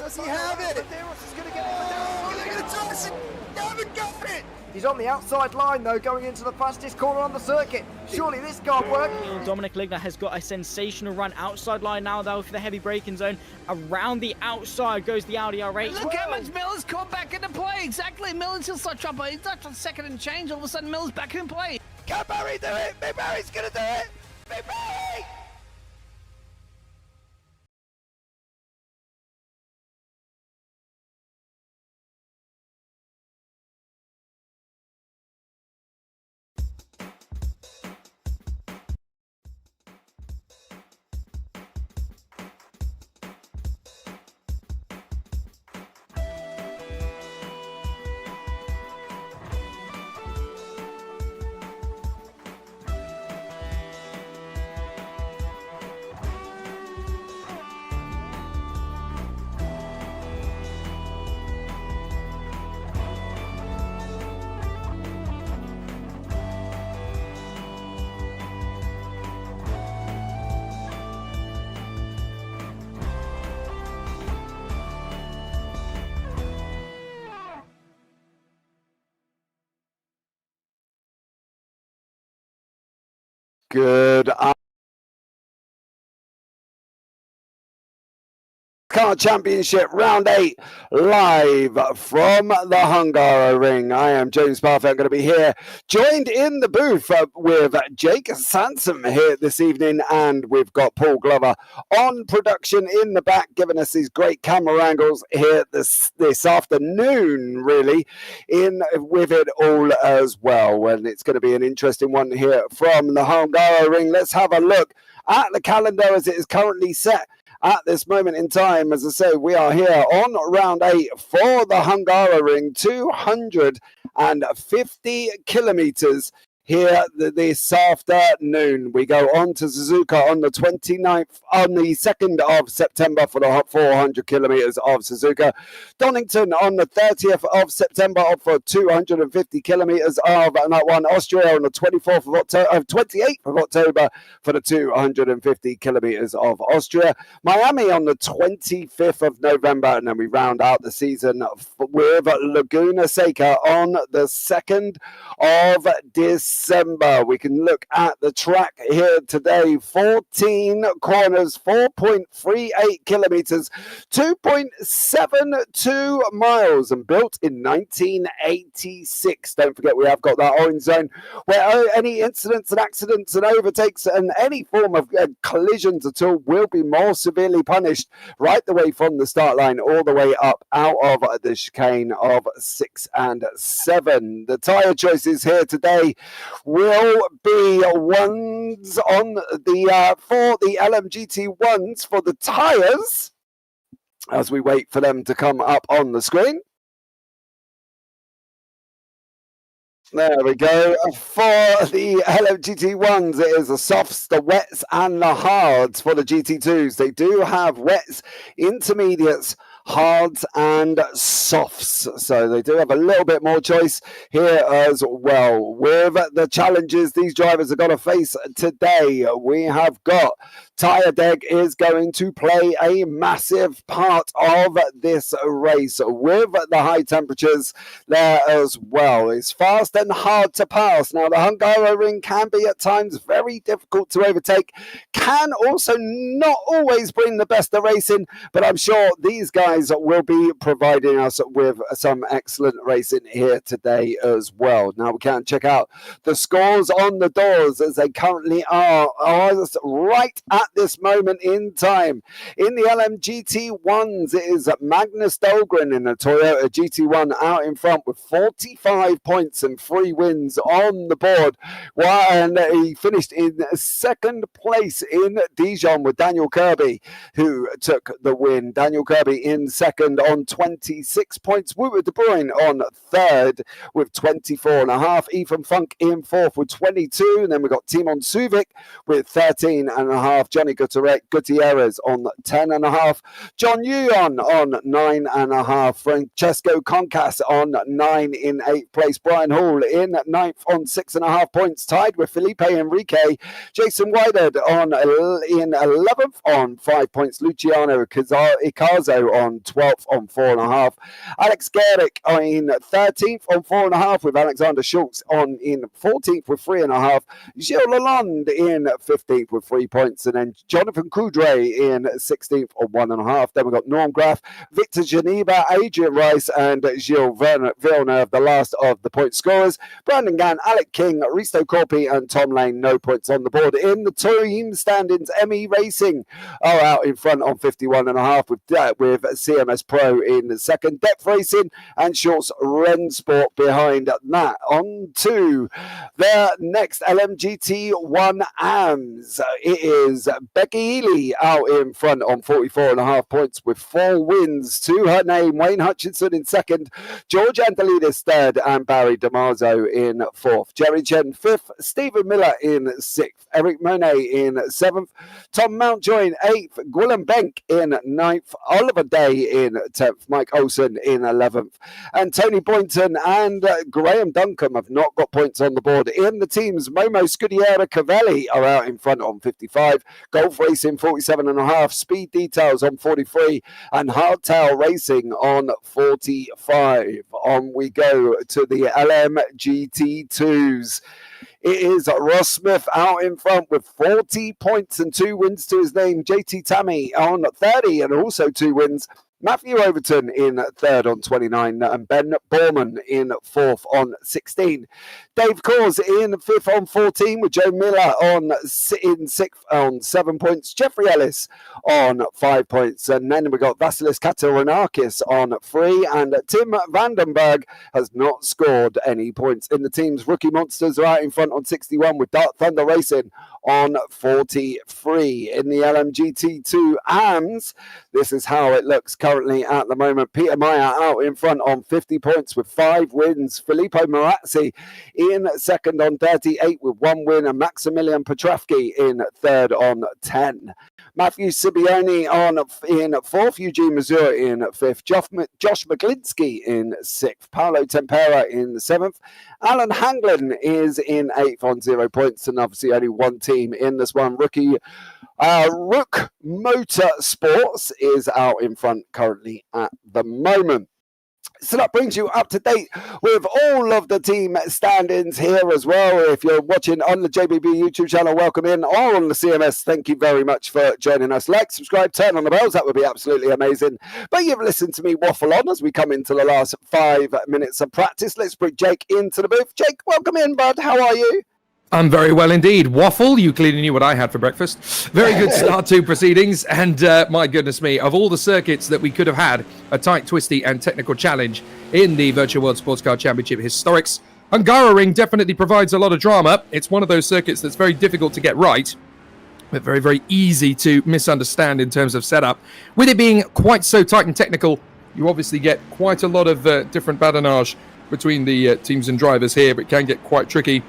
Does he have it? He's on the outside line, though, going into the fastest corner on the circuit. Surely this can't work. Dominic Ligner has got a sensational run outside line now, though, for the heavy braking zone. Around the outside goes the Audi R8. Look how much Miller's come back into play. Exactly. Miller's still such trouble. He's not on second and change. All of a sudden, Miller's back in play. Can Barry do it? Big Barry's going to do it. Big Barry! Good Car Championship Round 8 live from the Hungaroring. I am James Parfait. I'm going to be here joined in the booth with Jake Sansom here this evening, and we've got Paul Glover on production in the back giving us these great camera angles here this afternoon, really, in with it all as well. And it's going to be an interesting one here from the Hungaroring. Let's have a look at the calendar as it is currently set. At this moment in time, as I say, we are here on round 8 for the Hungaroring, 250 kilometers here this afternoon. We go on to Suzuka on the 29th, on the 2nd of September for the 400 kilometers of Suzuka. Donington on the 30th of September for 250 kilometers of that one. Austria on the 24th of October, 28th of October for the 250 kilometers of Austria. Miami on the 25th of November, and then we round out the season with Laguna Seca on the 2nd of December. We can look at the track here today. 14 corners, 4.38 kilometers, 2.72 miles, and built in 1986. Don't forget, we have got that orange zone where any incidents and accidents and overtakes and any form of collisions at all will be more severely punished, right the way from the start line all the way up out of the chicane of 6 and 7. The tyre choices here today will be ones on the for the LMGT ones for the tyres as we wait for them to come up on the screen. There we go. For the LMGT ones, it is the softs, the wets, and the hards. For the GT2s, they do have wets, intermediates, hards, and softs. So they do have a little bit more choice here as well. With the challenges these drivers are going to face today, we have got Tyre Deg is going to play a massive part of this race with the high temperatures there as well. It's fast and hard to pass. Now, the Hungaroring can be at times very difficult to overtake, can also not always bring the best of racing, but I'm sure these guys will be providing us with some excellent racing here today as well. Now, we can check out the scores on the doors as they currently are right at this moment in time. In the LMGT ones, it is Magnus Dahlgren in the Toyota GT1 out in front with 45 points and 3 wins on the board. And he finished in second place in Dijon with Daniel Kirby, who took the win. Daniel Kirby in second on 26 points. Wouter De Bruyne on third with 24.5. Ethan Funk in fourth with 22. And then we've got Timon Suvic with 13.5. Johnny Gutierrez on 10.5. John Yuon on 9.5. Francesco Concas on 9 in 8th place. Brian Hall in 9th on 6.5 points, tied with Felipe Enrique. Jason Whitehead in 11th on 5 points. Luciano Icazo on 12th on 4.5. Alex Garrick in 13th on 4.5, with Alexander Schultz in 14th with 3.5. Gilles Lalonde in 15th with 3 points, and then Jonathan Coudray in 16th on 1.5. Then we've got Norm Graff, Victor Geneva, Adrian Rice, and Gilles Villeneuve, the last of the point scorers. Brandon Gann, Alec King, Risto Corpi, and Tom Lane, no points on the board. In the team standings, ME Racing are out in front on 51.5, with CMS Pro in second, Depth Racing and Shorts Rennsport behind that. On to the next LMGT1 AMS. It is Becky Ely out in front on 44.5 points with 4 wins to her name. Wayne Hutchinson in second, George Antolidis third, and Barry Dimarzo in fourth. Jerry Chen fifth, Stephen Miller in sixth, Eric Monet in seventh, Tom Mountjoy in eighth, Gwilym Benk in ninth, Oliver Day in 10th, Mike Olsen in 11th, and Tony Boynton and Graham Duncombe have not got points on the board. In the teams, Momo Scudiera Cavelli are out in front on 55, Golf Racing 47.5, Speed Details on 43, and Hardtail Racing on 45. On we go to the LMGT2s. It is Ross Smith out in front with 40 points and 2 wins to his name. JT Tammy on 30 and also 2 wins. Matthew Overton in third on 29, and Ben Borman in fourth on 16. Dave Cause in fifth on 14, with Joe Miller in sixth on 7 points. Jeffrey Ellis on 5 points, and then we got Vasilis Katarinakis on 3, and Tim Vandenberg has not scored any points. In the teams, Rookie Monsters are out in front on 61, with Dark Thunder Racing on 43. In the LMGT2 AMS, this is how it looks currently at the moment. Peter Meyer out in front on 50 points with 5 wins. Filippo Marazzi in second on 38 with 1 win, and Maximilian Petrovsky in third on 10. Matthew Sibioni in fourth, Eugene Mazur in fifth, Josh McGlinsky in sixth, Paolo Tempera in seventh, Alan Hanglin is in eighth on 0 points, and obviously only one team in this one. Rook Motorsports is out in front currently at the moment. So that brings you up to date with all of the team stand-ins here as well. If you're watching on the JBB YouTube channel, welcome in, or on the CMS, thank you very much for joining us. Like, subscribe, turn on the bells, that would be absolutely amazing. But you've listened to me waffle on as we come into the last 5 minutes of practice. Let's bring Jake into the booth. Jake, welcome in, bud. How are you? I'm very well indeed. Waffle, you clearly knew what I had for breakfast. Very good start to proceedings. And my goodness me, of all the circuits that we could have had a tight, twisty and technical challenge in the Virtual World Sports Car Championship Historics, Hungaroring definitely provides a lot of drama. It's one of those circuits that's very difficult to get right, but very, very easy to misunderstand in terms of setup. With it being quite so tight and technical, you obviously get quite a lot of different badinage between the teams and drivers here, but it can get quite tricky.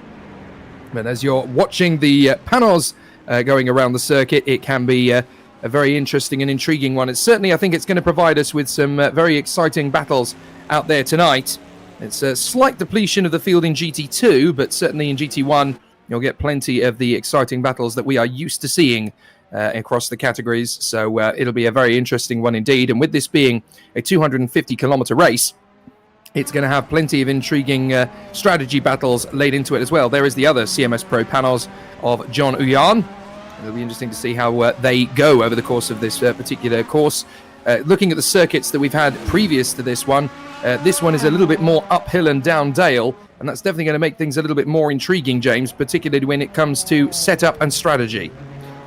But as you're watching the panos going around the circuit, it can be a very interesting and intriguing one. It's certainly, I think it's going to provide us with some very exciting battles out there tonight. It's a slight depletion of the field in GT2, but certainly in GT1, you'll get plenty of the exciting battles that we are used to seeing across the categories. So it'll be a very interesting one indeed. And with this being a 250-kilometer race, it's going to have plenty of intriguing strategy battles laid into it as well. There is the other CMS Pro panels of John Uyan. It'll be interesting to see how they go over the course of this particular course. Looking at the circuits that we've had previous to this one is a little bit more uphill and down dale, and that's definitely going to make things a little bit more intriguing, James, particularly when it comes to setup and strategy.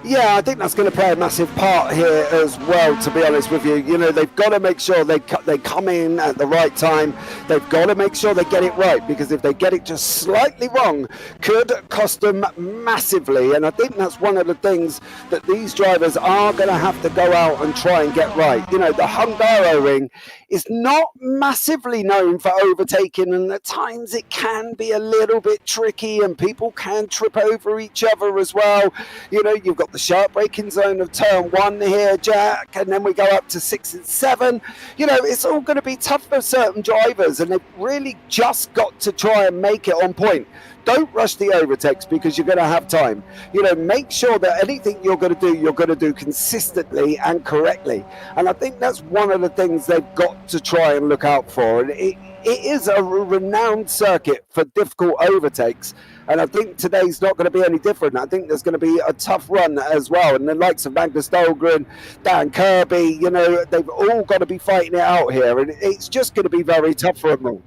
Yeah, I think that's going to play a massive part here as well, to be honest with you. You know, they've got to make sure they come in at the right time. They've got to make sure they get it right, because if they get it just slightly wrong, could cost them massively. And I think that's one of the things that these drivers are going to have to go out and try and get right. You know, the Hungaroring is not massively known for overtaking, and at times it can be a little bit tricky, and people can trip over each other as well. You know, you've got got the sharp braking zone of turn 1 here, Jack, and then we go up to 6 and 7. You know, it's all going to be tough for certain drivers, and they've really just got to try and make it on point. Don't rush the overtakes because you're going to have time. You know, make sure that anything you're going to do consistently and correctly. And I think that's one of the things they've got to try and look out for. And it is a renowned circuit for difficult overtakes. And I think today's not going to be any different. I think there's going to be a tough run as well. And the likes of Magnus Dahlgren, Dan Kirby, you know, they've all got to be fighting it out here. And it's just going to be very tough for them all.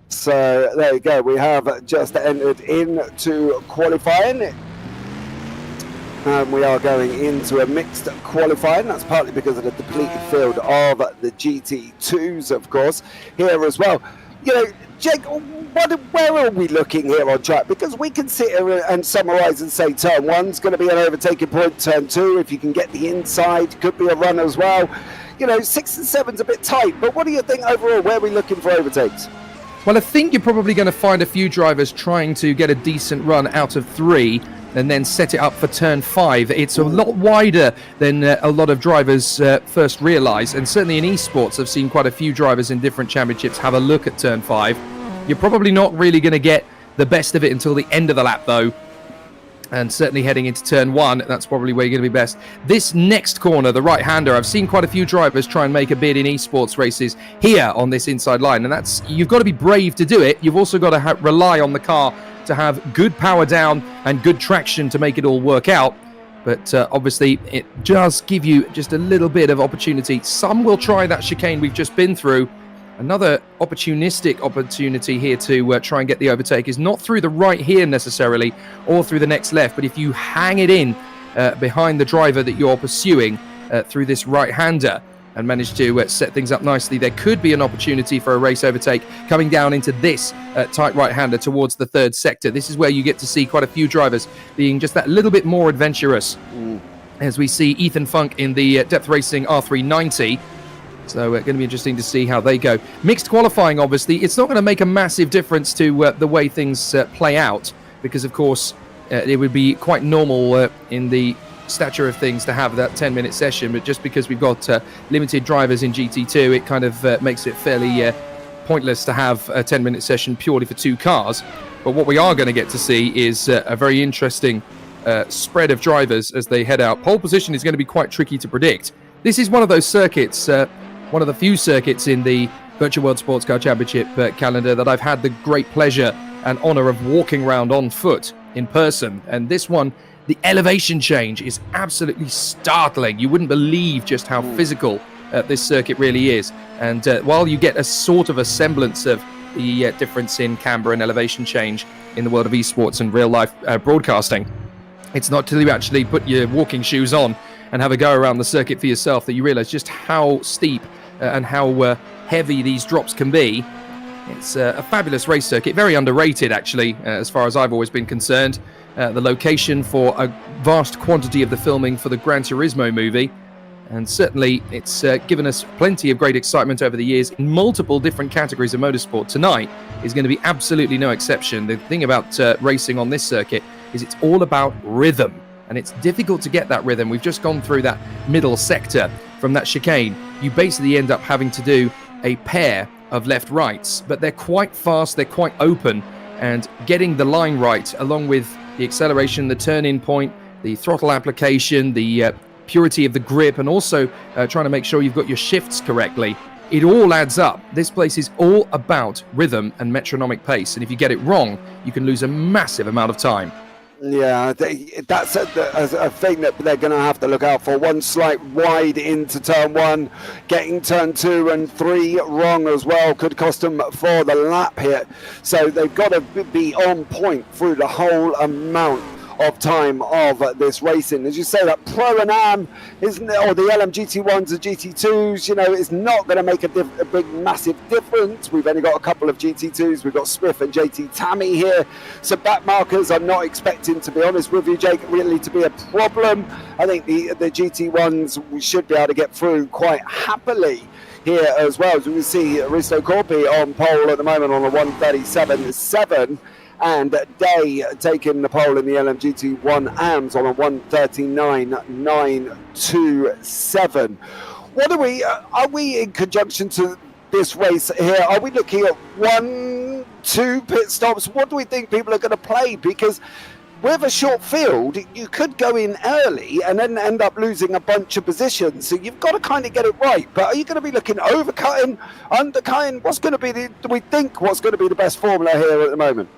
So there you go, we have just entered into qualifying, and we are going into a mixed qualifying. That's partly because of the depleted field of the GT2s, of course, here as well. You know, Jake, where are we looking here on track? Because we can sit here and summarise and say turn 1's going to be an overtaking point, turn 2, if you can get the inside, could be a run as well. You know, 6 and 7's a bit tight, but what do you think overall? Where are we looking for overtakes? Well, I think you're probably going to find a few drivers trying to get a decent run out of 3 and then set it up for turn 5. It's a lot wider than a lot of drivers first realise, and certainly in esports I've seen quite a few drivers in different championships have a look at turn 5. You're probably not really going to get the best of it until the end of the lap though, and certainly heading into turn 1, that's probably where you're going to be best. This next corner, the right-hander, I've seen quite a few drivers try and make a bid in esports races here on this inside line, and that's, you've got to be brave to do it. You've also got to rely on the car to have good power down and good traction to make it all work out. But obviously it does give you just a little bit of opportunity. Some will try that chicane we've just been through. Another opportunistic opportunity here to try and get the overtake is not through the right here necessarily, or through the next left, but if you hang it in behind the driver that you're pursuing through this right-hander and manage to set things up nicely, there could be an opportunity for a race overtake coming down into this tight right-hander towards the 3rd sector. This is where you get to see quite a few drivers being just that little bit more adventurous, as we see Ethan Funk in the Depth Racing R390. So it's going to be interesting to see how they go. Mixed qualifying, obviously, it's not going to make a massive difference to the way things play out, because, of course, it would be quite normal in the stature of things to have that 10-minute session, but just because we've got limited drivers in GT2, it kind of makes it fairly pointless to have a 10-minute session purely for 2 cars. But what we are going to get to see is a very interesting spread of drivers as they head out. Pole position is going to be quite tricky to predict. This is one of those circuits, one of the few circuits in the Virtual World Sports Car Championship calendar that I've had the great pleasure and honour of walking around on foot in person. And this one, the elevation change is absolutely startling. You wouldn't believe just how physical this circuit really is. And while you get a sort of a semblance of the difference in camber and elevation change in the world of esports and real life broadcasting, it's not till you actually put your walking shoes on and have a go around the circuit for yourself that you realise just how steep and how heavy these drops can be. It's a fabulous race circuit, very underrated actually, as far as I've always been concerned. The location for a vast quantity of the filming for the Gran Turismo movie, and certainly it's given us plenty of great excitement over the years in multiple different categories of motorsport. Tonight is going to be absolutely no exception. The thing about racing on this circuit is it's all about rhythm, and it's difficult to get that rhythm. We've just gone through that middle sector from that chicane. You basically end up having to do a pair of left-rights, but they're quite fast, they're quite open, and getting the line right along with the acceleration, the turn-in point, the throttle application, the purity of the grip, and also trying to make sure you've got your shifts correctly, it all adds up. This place is all about rhythm and metronomic pace, and if you get it wrong, you can lose a massive amount of time. Yeah, that's a thing that they're going to have to look out for. One slight wide into turn 1, getting turn 2 and 3 wrong as well could cost them for the lap here. So they've got to be on point through the whole amount of time of this racing. As you say, that Pro and Am isn't, or the LMGT1s and GT2s, you know, it's not going to make a big massive difference. We've only got a couple of GT2s. We've got Smith and JT Tammy here, so back markers I'm not expecting, to be honest with you, Jake, really to be a problem. I think the GT1s we should be able to get through quite happily here as well. As we can see, Risto Corpi on pole at the moment on a 1:37.7. and Day taking the pole in the LMGT1 AMS on a 1:39.927. What are we in conjunction to this race here? Are we looking at 1-2 pit stops? What do we think people are going to play? Because with a short field, you could go in early and then end up losing a bunch of positions. So you've got to kind of get it right. But are you going to be looking overcutting, undercutting? What's going to be do we think what's going to be the best formula here at the moment?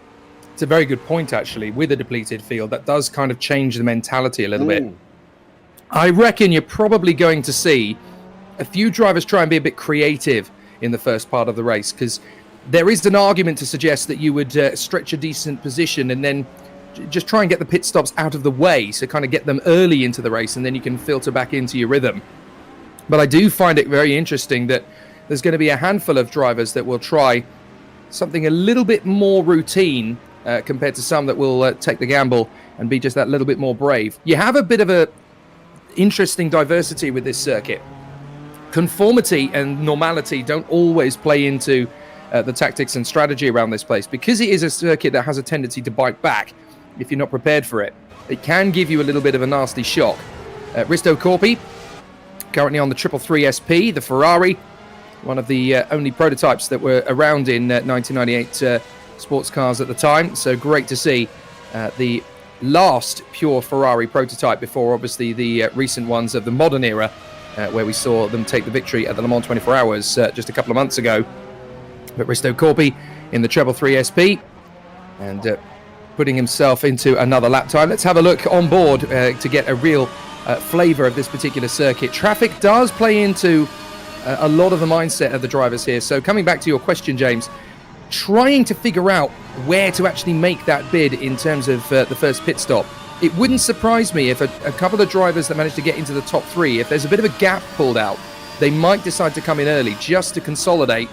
It's a very good point, actually. With a depleted field, that does kind of change the mentality a little bit. I reckon you're probably going to see a few drivers try and be a bit creative in the first part of the race, because there is an argument to suggest that you would stretch a decent position and then just try and get the pit stops out of the way, so kind of get them early into the race, and then you can filter back into your rhythm. But I do find it very interesting that there's going to be a handful of drivers that will try something a little bit more routine compared to some that will take the gamble and be just that little bit more brave. You have a bit of a interesting diversity with this circuit. Conformity and normality don't always play into the tactics and strategy around this place, because it is a circuit that has a tendency to bite back if you're not prepared for it. It can give you a little bit of a nasty shock. Risto Corpi, currently on the 333 SP, the Ferrari, one of the only prototypes that were around in 1998 sports cars at the time. So great to see the last pure Ferrari prototype before obviously the recent ones of the modern era, where we saw them take the victory at the Le Mans 24 Hours just a couple of months ago. But Risto Corpi in the 333 SP and putting himself into another lap time. Let's have a look on board to get a real flavour of this particular circuit. Traffic does play into a lot of the mindset of the drivers here. So coming back to your question, James, trying to figure out where to actually make that bid in terms of the first pit stop. It wouldn't surprise me if a couple of drivers that manage to get into the top three, if there's a bit of a gap pulled out, they might decide to come in early just to consolidate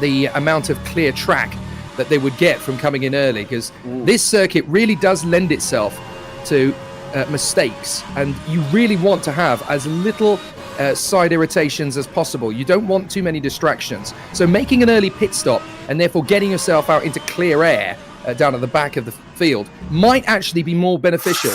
the amount of clear track that they would get from coming in early, because this circuit really does lend itself to mistakes, and you really want to have as little side irritations as possible. You don't want too many distractions. So making an early pit stop and therefore getting yourself out into clear air down at the back of the field might actually be more beneficial.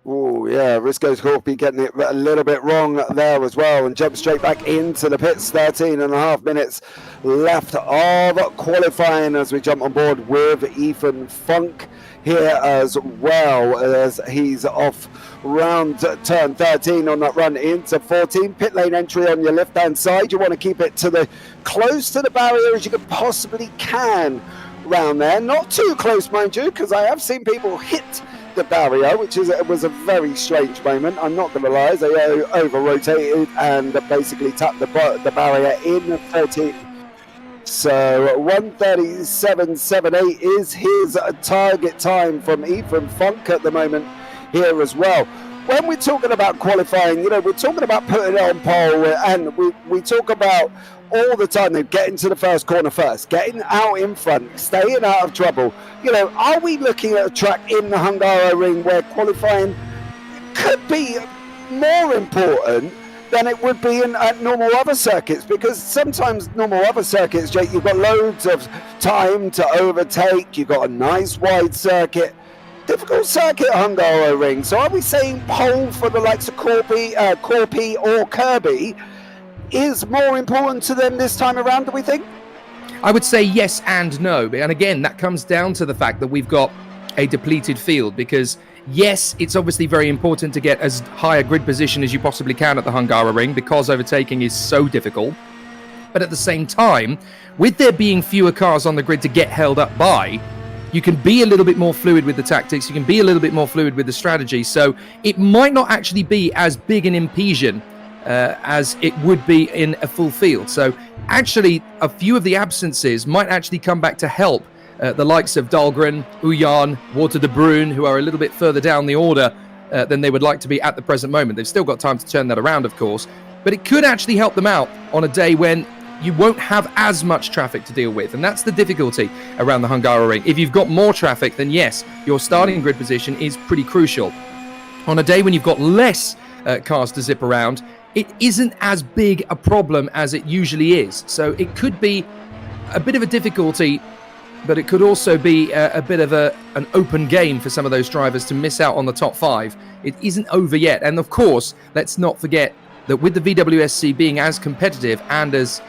Oh, yeah, Risco's Corpi getting it a little bit wrong there as well, and jump straight back into the pits. 13.5 minutes left of qualifying as we jump on board with Ethan Funk here as well, as he's off round turn 13 on that run into 14. Pit lane entry on your left-hand side. You want to keep it to the close to the barrier as you possibly can round there. Not too close, mind you, because I have seen people hit the barrier, which was a very strange moment. I'm not going to lie. They over-rotated and basically tapped the barrier in 14. So 1:37.78 is his target time from Ethan Funk at the moment here as well. When we're talking about qualifying, you know, we're talking about putting it on pole, and we talk about all the time, they're getting to the first corner first, getting out in front, staying out of trouble. You know, are we looking at a track in the Hungaroring where qualifying could be more important than it would be at normal other circuits? Because sometimes normal other circuits, Jake, you've got loads of time to overtake, you've got a nice wide circuit. Difficult circuit, Hungaroring. So are we saying pole for the likes of Corpi or Kirby is more important to them this time around, do we think? I would say yes and no. And again, that comes down to the fact that we've got a depleted field, because yes, it's obviously very important to get as high a grid position as you possibly can at the Hungaroring, because overtaking is so difficult. But at the same time, with there being fewer cars on the grid to get held up by, you can be a little bit more fluid with the tactics, you can be a little bit more fluid with the strategy. So it might not actually be as big an impediment as it would be in a full field. So actually, a few of the absences might actually come back to help the likes of Dahlgren, Ujan, Walter de Bruin, who are a little bit further down the order than they would like to be at the present moment. They've still got time to turn that around, of course, but it could actually help them out on a day when you won't have as much traffic to deal with. And that's the difficulty around the Hungaroring. If you've got more traffic, then yes, your starting grid position is pretty crucial. On a day when you've got less cars to zip around, it isn't as big a problem as it usually is. So it could be a bit of a difficulty but it could also be a bit of an open game for some of those drivers to miss out on the top 5. It isn't over yet. And of course, let's not forget that with the VWSC being as competitive and as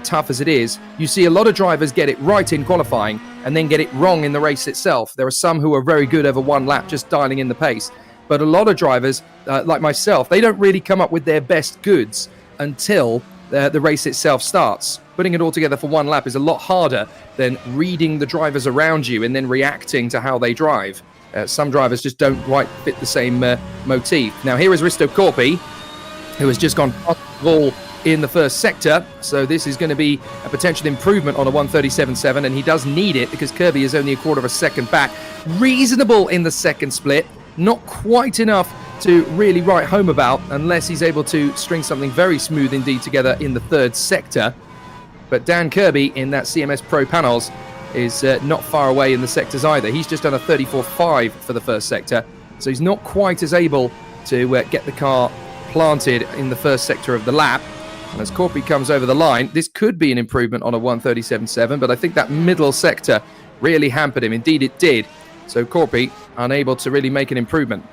tough as it is, you see a lot of drivers get it right in qualifying and then get it wrong in the race itself. There are some who are very good over one lap, just dialing in the pace. But a lot of drivers, like myself, they don't really come up with their best goods until the race itself starts. Putting it all together for one lap is a lot harder than reading the drivers around you and then reacting to how they drive. Some drivers just don't quite fit the same motif. Now here is Risto Korpi, who has just gone past the ball in the first sector. So this is going to be a potential improvement on a 1:37.7, and he does need it because Kirby is only a quarter of a second back. Reasonable in the second split, not quite enough to really write home about unless he's able to string something very smooth indeed together in the third sector. But Dan Kirby in that CMS Pro panels is not far away in the sectors either. He's just done a 34.5 for the first sector, so he's not quite as able to get the car planted in the first sector of the lap. And as Korpi comes over the line, this could be an improvement on a 1:37.7, but I think that middle sector really hampered him. Indeed it did. So Korpi unable to really make an improvement.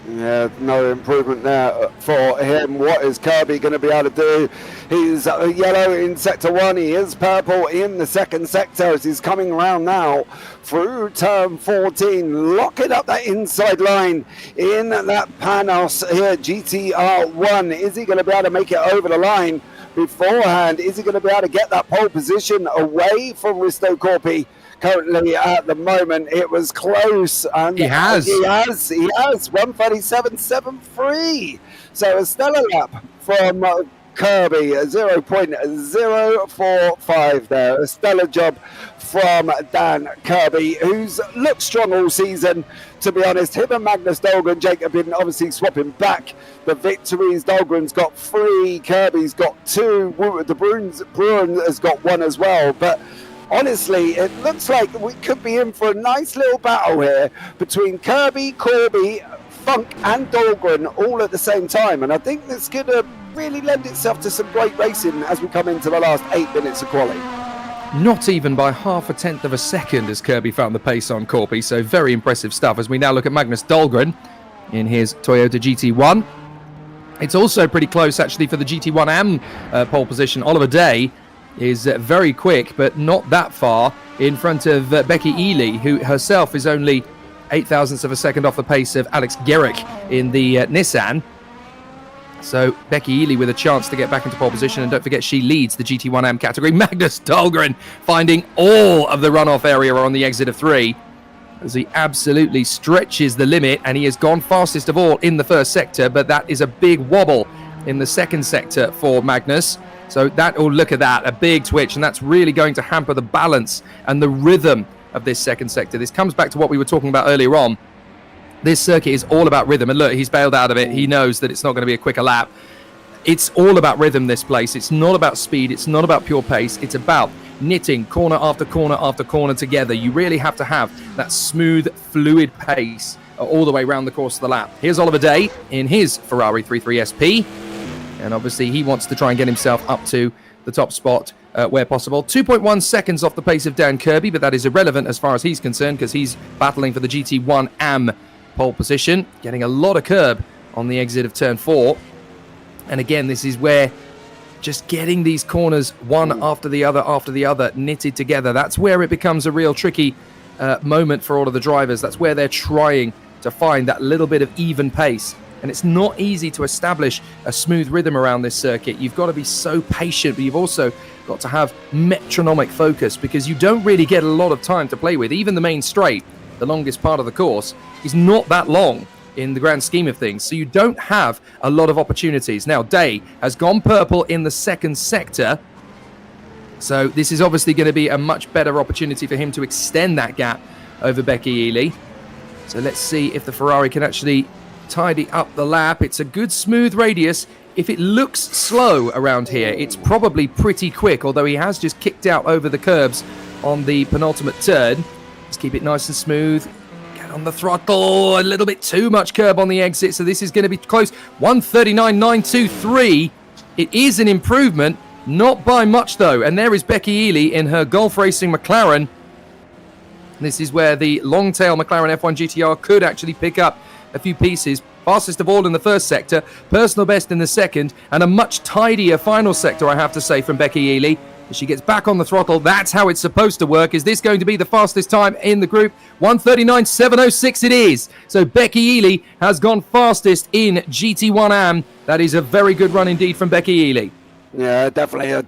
Yeah, no improvement there for him. What is Kirby going to be able to do? He's yellow in sector 1. He is purple in the second sector as he's coming around now through turn 14, locking up that inside line in that Panos here, GTR1. Is he going to be able to make it over the line beforehand? Is he going to be able to get that pole position away from Risto Korpi? Currently, at the moment, it was close. And He has 1:37.73. So a stellar lap from Kirby, 0.045 there. A stellar job from Dan Kirby, who's looked strong all season. To be honest, him and Magnus Dahlgren, Jake, have been obviously swapping back the victories. Dahlgren's got 3, Kirby's got 2, the Bruin has got 1 as well. But honestly, it looks like we could be in for a nice little battle here between Kirby, Corby, Funk and Dahlgren all at the same time. And I think that's going to really lend itself to some great racing as we come into the last 8 minutes of quali. Not even by 0.5 of a second has Kirby found the pace on Korpi, so very impressive stuff. As we now look at Magnus Dahlgren in his Toyota GT1. It's also pretty close actually for the GT1M pole position. Oliver Day is very quick, but not that far in front of Becky Ely, who herself is only 0.08 of a second off the pace of Alex Garrick in the Nissan. So Becky Ely with a chance to get back into pole position, and don't forget she leads the GT1M category. Magnus Dahlgren finding all of the runoff area on the exit of 3 as he absolutely stretches the limit, and he has gone fastest of all in the first sector, but that is a big wobble in the second sector for Magnus. So that, oh, look at that, a big twitch, and that's really going to hamper the balance and the rhythm of this second sector. This comes back to what we were talking about earlier on. This circuit is all about rhythm, and look, he's bailed out of it. He knows that it's not going to be a quicker lap. It's all about rhythm, this place. It's not about speed. It's not about pure pace. It's about knitting corner after corner after corner together. You really have to have that smooth, fluid pace all the way around the course of the lap. Here's Oliver Day in his Ferrari 33SP. And obviously he wants to try and get himself up to the top spot where possible. 2.1 seconds off the pace of Dan Kirby, but that is irrelevant as far as he's concerned because he's battling for the GT1 AM pole position, getting a lot of curb on the exit of turn 4. And again, this is where just getting these corners one after the other knitted together, that's where it becomes a real tricky moment for all of the drivers. That's where they're trying to find that little bit of even pace. And it's not easy to establish a smooth rhythm around this circuit. You've got to be so patient, but you've also got to have metronomic focus because you don't really get a lot of time to play with. Even the main straight, the longest part of the course, is not that long in the grand scheme of things. So you don't have a lot of opportunities. Now, Day has gone purple in the second sector. So this is obviously going to be a much better opportunity for him to extend that gap over Becky Ely. So let's see if the Ferrari can actually tidy up the lap. It's a good smooth radius. If it looks slow around here, it's probably pretty quick, although he has just kicked out over the curbs on the penultimate turn. Let's keep it nice and smooth. Get on the throttle. A little bit too much curb on the exit, so this is going to be close. 1:39.923. It is an improvement, not by much though. And there is Becky Ely in her Golf Racing McLaren. This is where the long-tail McLaren F1 GTR could actually pick up a few pieces. Fastest of all in the first sector, personal best in the second, and a much tidier final sector, I have to say, from Becky Ely. As she gets back on the throttle, that's how it's supposed to work. Is this going to be the fastest time in the group? 1:39.706 it is. So Becky Ely has gone fastest in GT1 AM. That is a very good run indeed from Becky Ely. Yeah, definitely a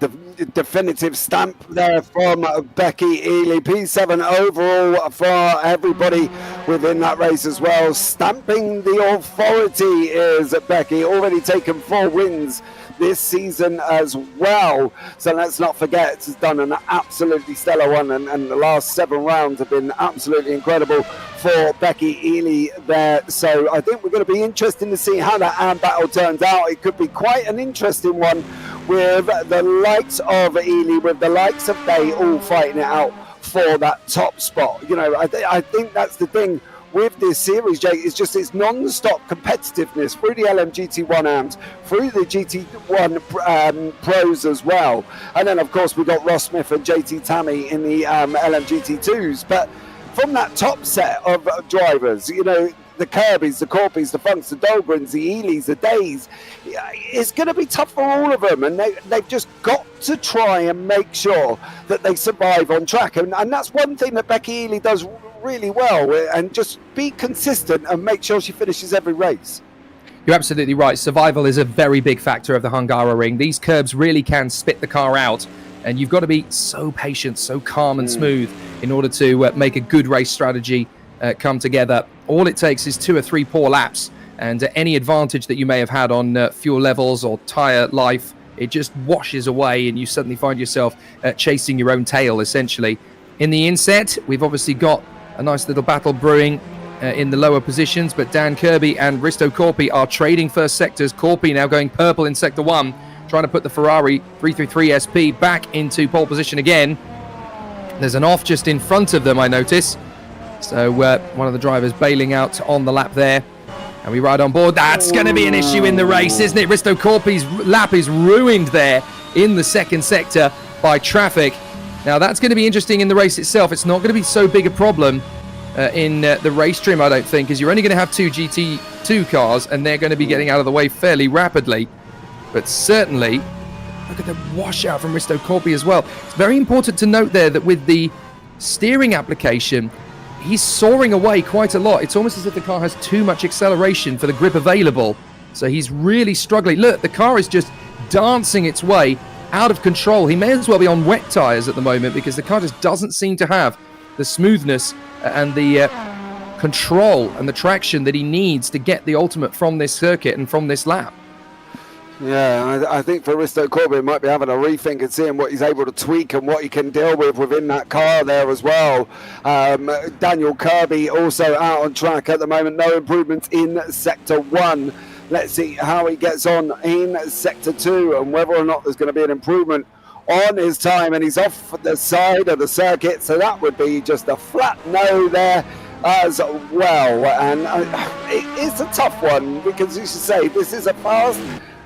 definitive stamp there from Becky Ely. P7 overall for everybody within that race as well. Stamping the authority is Becky, already taken 4 wins this season as well. So let's not forget, it's done an absolutely stellar one, and the last 7 rounds have been absolutely incredible for Becky Ely there. So I think we're going to be interested to see how that AM battle turns out. It could be quite an interesting one with the likes of Ely, with the likes of Day all fighting it out for that top spot. You know, I think that's the thing with this series, Jake, is just its non-stop competitiveness through the LMGT1 AMs, through the GT1 pros as well. And then, of course, we've got Ross Smith and JT Tammy in the LMGT2s. But from that top set of drivers, you know, the Kirbys, the Corpys, the Funks, the Dahlgrens, the Elys, the Days, it's going to be tough for all of them, and they've just got to try and make sure that they survive on track. And that's one thing that Becky Ely does really well, and just be consistent and make sure she finishes every race. You're absolutely right. Survival is a very big factor of the Hungaroring. These curbs really can spit the car out, and you've got to be so patient, so calm and smooth in order to make a good race strategy come together. All it takes is 2 or 3 poor laps, and any advantage that you may have had on fuel levels or tyre life, it just washes away, and you suddenly find yourself chasing your own tail, essentially. In the inset, we've obviously got a nice little battle brewing in the lower positions, but Dan Kirby and Risto Corpi are trading first sectors. Corpi now going purple in sector 1, trying to put the Ferrari 333 SP back into pole position again. There's an off just in front of them, I notice. So one of the drivers bailing out on the lap there. And we ride on board. That's going to be an issue in the race, isn't it? Risto Corpi's lap is ruined there in the second sector by traffic. Now, that's going to be interesting in the race itself. It's not going to be so big a problem in the race trim, I don't think, because you're only going to have 2 GT2 cars, and they're going to be getting out of the way fairly rapidly. But certainly, look at the washout from Risto Corpi as well. It's very important to note there that with the steering application, he's soaring away quite a lot. It's almost as if the car has too much acceleration for the grip available. So he's really struggling. Look, the car is just dancing its way out of control. He may as well be on wet tyres at the moment, because the car just doesn't seem to have the smoothness and the control and the traction that he needs to get the ultimate from this circuit and from this lap. Yeah, I think for Risto Corby, he might be having a rethink and seeing what he's able to tweak and what he can deal with within that car there as well. Daniel Kirby also out on track at the moment. No improvements in Sector 1. Let's see how he gets on in Sector 2 and whether or not there's going to be an improvement on his time. And he's off the side of the circuit, so that would be just a flat no there as well. And it's a tough one, because you should say this is a fast,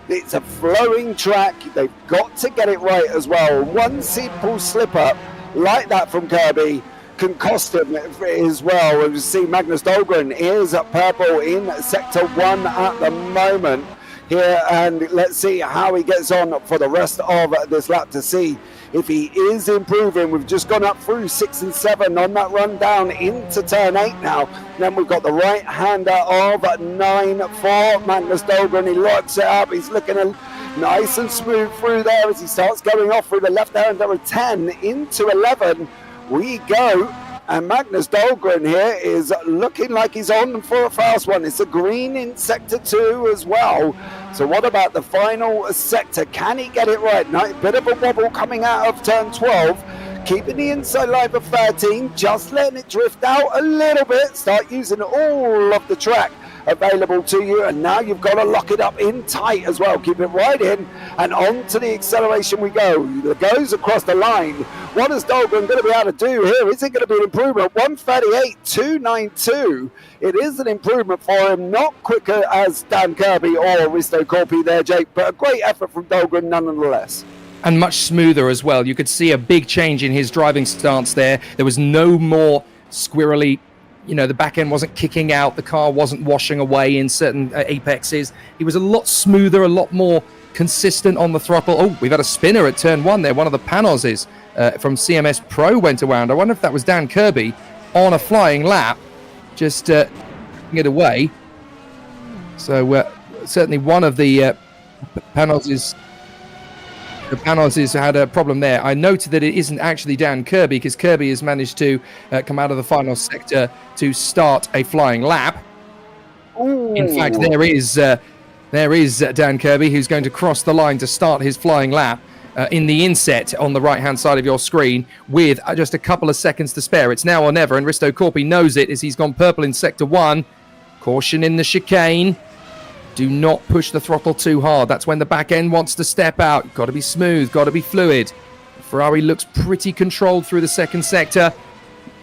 it's a flowing track. They've got to get it right as well. One simple slip up like that from Kirby can cost him as well. And you see Magnus Dahlgren is at purple in Sector 1 at the moment here, and let's see how he gets on for the rest of this lap to see if he is improving. We've just gone up through 6 and 7 on that run down into turn 8 now. Then we've got the right hander of 9 for Magnus Dahlgren. He locks it up. He's looking nice and smooth through there as he starts going off through the left hander of 10 into 11. We go, and Magnus Dahlgren here is looking like he's on for a fast one. It's a green in Sector 2 as well. So what about the final sector? Can he get it right? Now, a bit of a wobble coming out of turn 12. Keeping the inside line of 13, just letting it drift out a little bit. Start using all of the track available to you, and now you've got to lock it up in tight as well. Keep it right in, and on to the acceleration we go. It goes across the line. What is Dahlgren going to be able to do here? Is it going to be an improvement? 1:38.292. It is an improvement for him. Not quicker as Dan Kirby or Risto Corpi there, Jake, but a great effort from Dahlgren nonetheless. And much smoother as well. You could see a big change in his driving stance there. There was no more squirrely. The back end wasn't kicking out. The car wasn't washing away in certain apexes. He was a lot smoother, a lot more consistent on the throttle. Oh, we've had a spinner at turn 1 there. One of the Panoses from CMS Pro went around. I wonder if that was Dan Kirby on a flying lap, just getting it away. So certainly one of the Panoses had a problem there. I noted that it isn't actually Dan Kirby, because Kirby has managed to come out of the final sector to start a flying lap. Ooh. In fact, there is Dan Kirby, who's going to cross the line to start his flying lap in the inset on the right-hand side of your screen with just a couple of seconds to spare. It's now or never, and Risto Corpi knows it as he's gone purple in Sector 1. Caution in the chicane. Do not push the throttle too hard. That's when the back end wants to step out. Got to be smooth, got to be fluid. Ferrari looks pretty controlled through the second sector.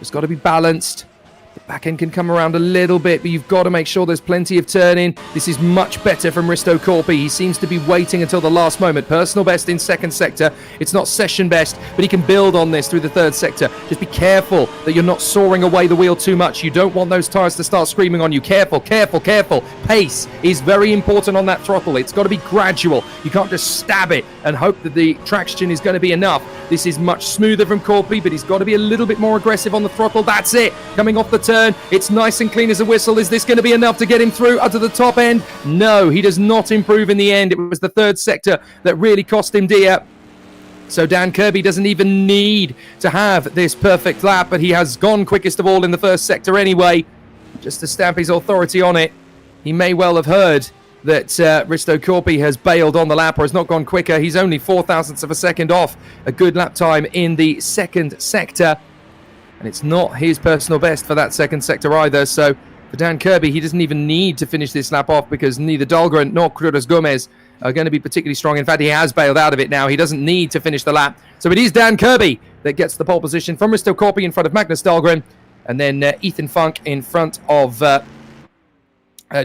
It's got to be balanced. The back end can come around a little bit, but you've got to make sure there's plenty of turning. This is much better from Risto Corpi. He seems to be waiting until the last moment. Personal best in second sector. It's not session best, but he can build on this through the third sector. Just be careful that you're not soaring away the wheel too much. You don't want those tires to start screaming on you. Careful, careful, careful. Pace is very important on that throttle. It's got to be gradual. You can't just stab it and hope that the traction is going to be enough. This is much smoother from Corpi, but he's got to be a little bit more aggressive on the throttle. That's it. Coming off the turn. It's nice and clean as a whistle. Is this going to be enough to get him through to the top end? No, he does not improve in the end. It was the third sector that really cost him dear. So Dan Kirby doesn't even need to have this perfect lap, but he has gone quickest of all in the first sector anyway, just to stamp his authority on it. He may well have heard that Risto Corpi has bailed on the lap or has not gone quicker. He's only 0.004 of a second off a good lap time in the second sector. And it's not his personal best for that second sector either. So for Dan Kirby, he doesn't even need to finish this lap off, because neither Dahlgren nor Cruz Gomez are going to be particularly strong. In fact, he has bailed out of it now. He doesn't need to finish the lap. So it is Dan Kirby that gets the pole position from Risto Corpi in front of Magnus Dahlgren. And then Ethan Funk in front of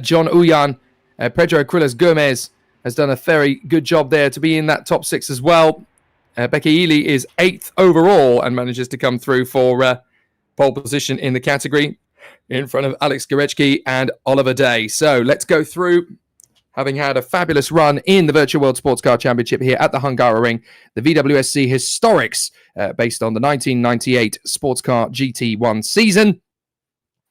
John Uyan. Pedro Cruz Gomez has done a very good job there to be in that top 6 as well. Becky Ely is 8th overall and manages to come through for pole position in the category in front of Alex Gorechki and Oliver Day. So let's go through, having had a fabulous run in the Virtual World Sports Car Championship here at the Hungaroring, the VWSC Historics, based on the 1998 Sports Car GT1 season.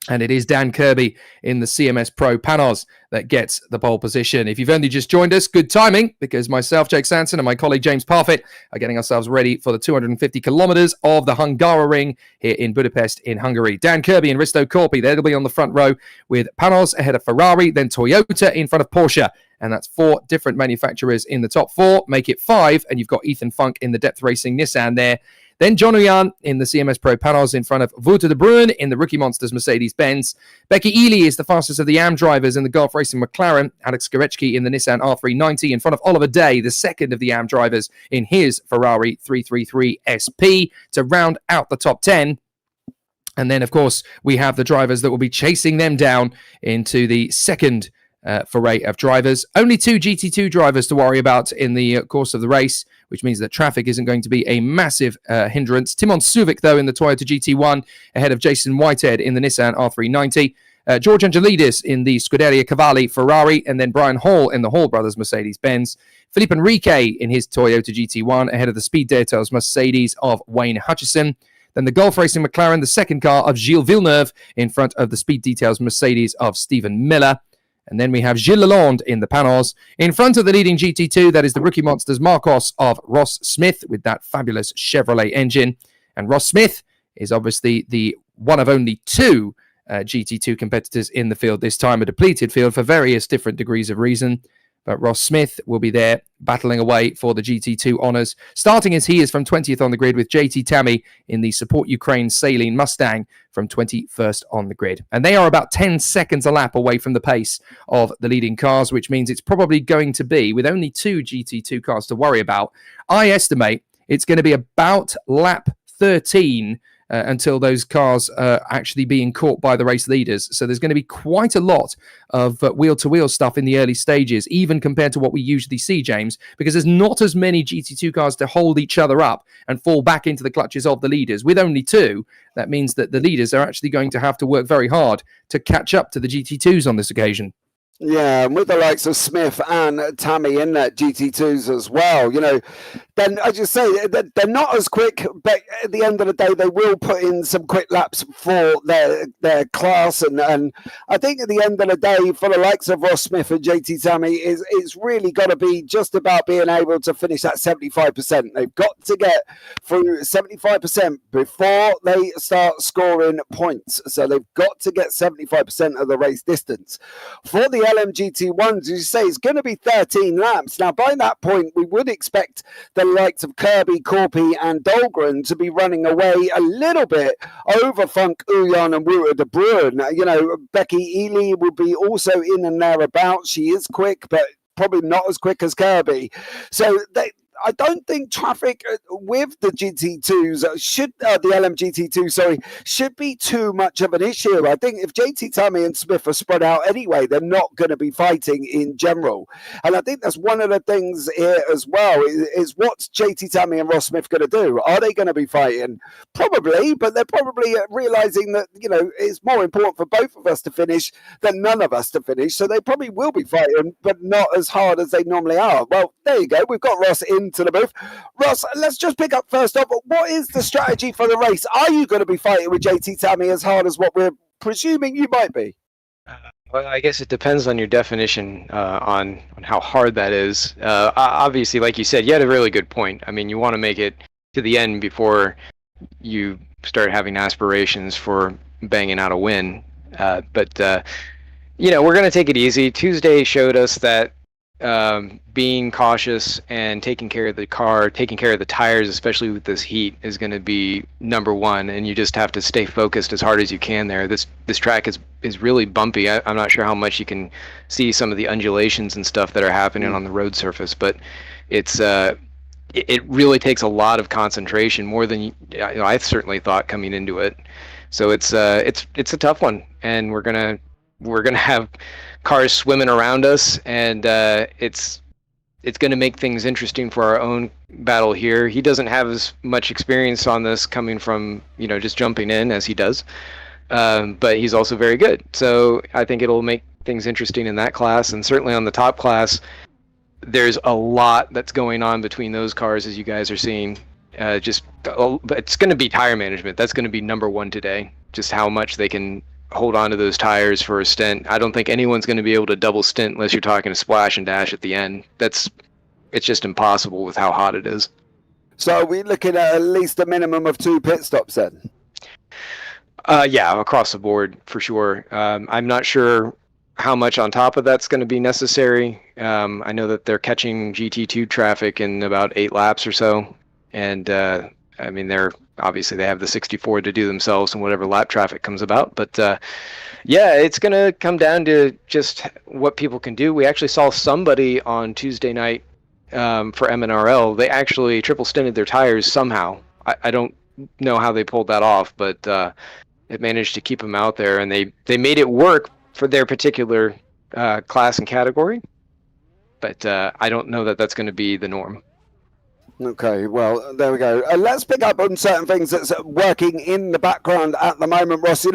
And it is Dan Kirby in the CMS Pro Panos that gets the pole position. If you've only just joined us, good timing, because myself, Jake Sanson, and my colleague James Parfitt are getting ourselves ready for the 250 kilometers of the Hungaroring here in Budapest in Hungary. Dan Kirby and Risto Corpi, they'll be on the front row with Panos ahead of Ferrari, then Toyota in front of Porsche. And that's 4 different manufacturers in the top 4. Make it 5, and you've got Ethan Funk in the Depth Racing Nissan there. Then John Uyan in the CMS Pro Panos in front of Wouter de Bruin in the Rookie Monsters Mercedes-Benz. Becky Ely is the fastest of the AM drivers in the Gulf Racing McLaren. Alex Gorechki in the Nissan R390 in front of Oliver Day, the second of the AM drivers in his Ferrari 333 SP to round out the top 10. And then, of course, we have the drivers that will be chasing them down into the second foray of drivers. Only 2 GT2 drivers to worry about in the course of the race, which means that traffic isn't going to be a massive hindrance. Timon Suvic, though, in the Toyota GT1, ahead of Jason Whitehead in the Nissan R390. George Angelidis in the Scuderia Cavalli Ferrari, and then Brian Hall in the Hall Brothers Mercedes-Benz. Philippe Enrique in his Toyota GT1, ahead of the Speed Details Mercedes of Wayne Hutchison. Then the Gulf Racing McLaren, the second car of Gilles Villeneuve, in front of the Speed Details Mercedes of Stephen Miller. And then we have Gilles Lalonde in the Panos. In front of the leading GT2, that is the Rookie Monsters Marcos of Ross Smith with that fabulous Chevrolet engine. And Ross Smith is obviously the one of only 2 GT2 competitors in the field this time, a depleted field for various different degrees of reason. But Ross Smith will be there battling away for the GT2 honours, starting as he is from 20th on the grid with JT Tammy in the Support Ukraine Saline Mustang from 21st on the grid. And they are about 10 seconds a lap away from the pace of the leading cars, which means it's probably going to be, with only 2 GT2 cars to worry about, I estimate it's going to be about lap 13 until those cars are actually being caught by the race leaders. So there's going to be quite a lot of wheel-to-wheel stuff in the early stages, even compared to what we usually see, James, because there's not as many GT2 cars to hold each other up and fall back into the clutches of the leaders. With only 2, that means that the leaders are actually going to have to work very hard to catch up to the GT2s on this occasion. Yeah, and with the likes of Smith and Tammy in that GT2s as well, then I just say they're not as quick, but at the end of the day, they will put in some quick laps for their class. And I think at the end of the day, for the likes of Ross Smith and JT Tammy, it's really got to be just about being able to finish that 75%. They've got to get through 75% before they start scoring points. So they've got to get 75% of the race distance. For the LMGT1s, as you say, it's going to be 13 laps. Now, by that point, we would expect the likes of Kirby, Corpy, and Dahlgren to be running away a little bit over Funk, Uyan, and Wouter de Bruin. Becky Ely will be also in and thereabouts. She is quick, but probably not as quick as Kirby. So I don't think traffic with the GT2s the LMGT2, should be too much of an issue. I think if JT Tammy and Smith are spread out anyway, they're not going to be fighting in general. And I think that's one of the things here as well, is what's JT Tammy and Ross Smith going to do? Are they going to be fighting? Probably, but they're probably realizing that, it's more important for both of us to finish than none of us to finish. So they probably will be fighting, but not as hard as they normally are. Well, there you go. We've got Ross into the booth. Ross, let's just pick up first up. What is the strategy for the race? Are you going to be fighting with JT Tammy as hard as what we're presuming you might be? Well, I guess it depends on your definition on how hard that is. Obviously, like you said, you had a really good point. I mean, you want to make it to the end before you start having aspirations for banging out a win. But we're going to take it easy. Tuesday showed us that being cautious and taking care of the car, taking care of the tires, especially with this heat, is going to be number one. And you just have to stay focused as hard as you can there. This track is really bumpy. I'm not sure how much you can see some of the undulations and stuff that are happening on the road surface, but it's it really takes a lot of concentration, more than I certainly thought coming into it. So it's a tough one, and we're gonna have cars swimming around us, and it's going to make things interesting for our own battle here. He doesn't have as much experience on this coming from just jumping in as he does, but he's also very good. So I think it'll make things interesting in that class, and certainly on the top class, there's a lot that's going on between those cars, as you guys are seeing. But it's going to be tire management. That's going to be number one today. Just how much they can hold on to those tires for a stint. I don't think anyone's going to be able to double stint unless you're talking a splash and dash at the end. It's just impossible with how hot it is. So are we looking at least a minimum of 2 pit stops then? Yeah, across the board for sure. I'm not sure how much on top of that's going to be necessary. I know that they're catching GT2 traffic in about 8 laps or so, and I mean, obviously they have the 64 to do themselves and whatever lap traffic comes about. But yeah, it's going to come down to just what people can do. We actually saw somebody on Tuesday night for MNRL. They actually triple stinted their tires somehow. I don't know how they pulled that off, but it managed to keep them out there, and they made it work for their particular class and category. But I don't know that that's going to be the norm. Okay, well, there we go. Let's pick up on certain things that's working in the background at the moment, Ross.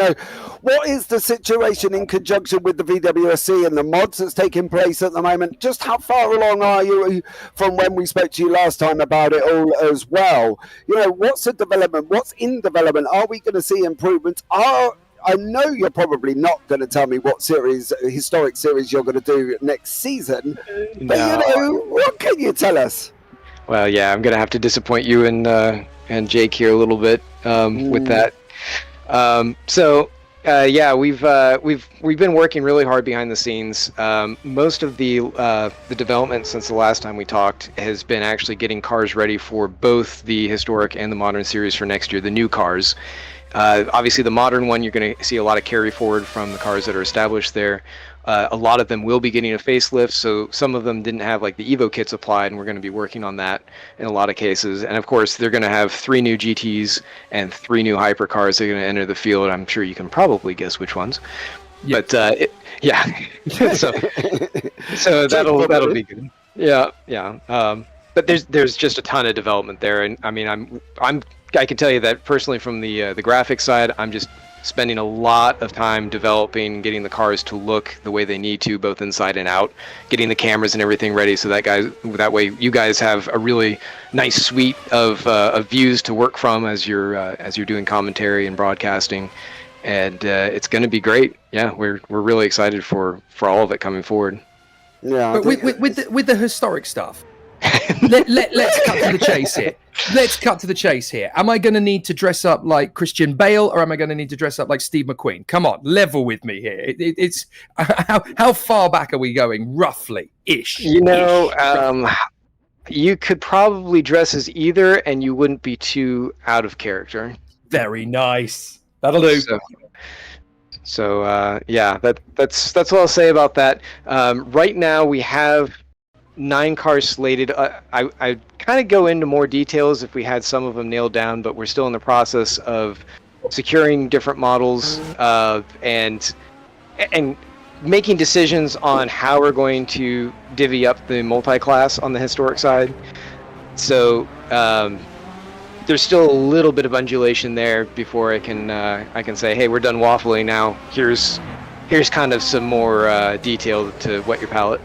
What is the situation in conjunction with the VWSC and the mods that's taking place at the moment? Just how far along are you from when we spoke to you last time about it all as well? What's the development? What's in development? Are we going to see improvements? I know you're probably not going to tell me what historic series you're going to do next season, but No. What can you tell us? Well, yeah, I'm gonna have to disappoint you and Jake here a little bit with that. Yeah, we've been working really hard behind the scenes. Most of the development since the last time we talked has been actually getting cars ready for both the historic and the modern series for next year. The new cars. Obviously, the modern one, you're going to see a lot of carry forward from the cars that are established there. A lot of them will be getting a facelift, so some of them didn't have like the Evo kits applied, and we're going to be working on that in a lot of cases. And of course, they're going to have 3 new GTs and 3 new hypercars that are going to enter the field. I'm sure you can probably guess which ones. Yeah. But yeah, so that'll be good. Yeah. But there's just a ton of development there, and I mean I can tell you that personally from the graphics side, I'm just spending a lot of time developing, getting the cars to look the way they need to, both inside and out, getting the cameras and everything ready, so that way you guys have a really nice suite of views to work from as you're doing commentary and broadcasting, and it's going to be great. Yeah, we're really excited for all of it coming forward. Yeah, but with the historic stuff, let's cut to the chase here. Let's cut to the chase here. Am I going to need to dress up like Christian Bale, or am I going to need to dress up like Steve McQueen? Come on, level with me here. It's how far back are we going, roughly-ish? You could probably dress as either, and you wouldn't be too out of character. Very nice. That'll do. So yeah, that's what I'll say about that. Right now we have 9 cars slated. I kind of go into more details if we had some of them nailed down, but we're still in the process of securing different models and making decisions on how we're going to divvy up the multi-class on the historic side. So there's still a little bit of undulation there before I can say, hey, we're done waffling now. Here's kind of some more detail to whet your palate.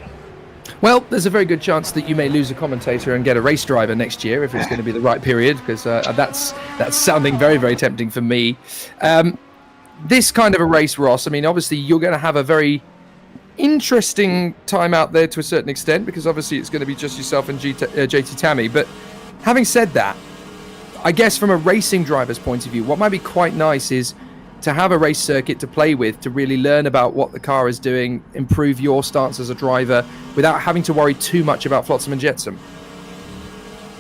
Well, there's a very good chance that you may lose a commentator and get a race driver next year if it's going to be the right period, because that's sounding very, very tempting for me. This kind of a race, Ross, I mean, obviously you're going to have a very interesting time out there to a certain extent, because obviously it's going to be just yourself and JT Tammy. But having said that, I guess from a racing driver's point of view, what might be quite nice is to have a race circuit to play with, to really learn about what the car is doing, improve your stance as a driver without having to worry too much about flotsam and jetsam.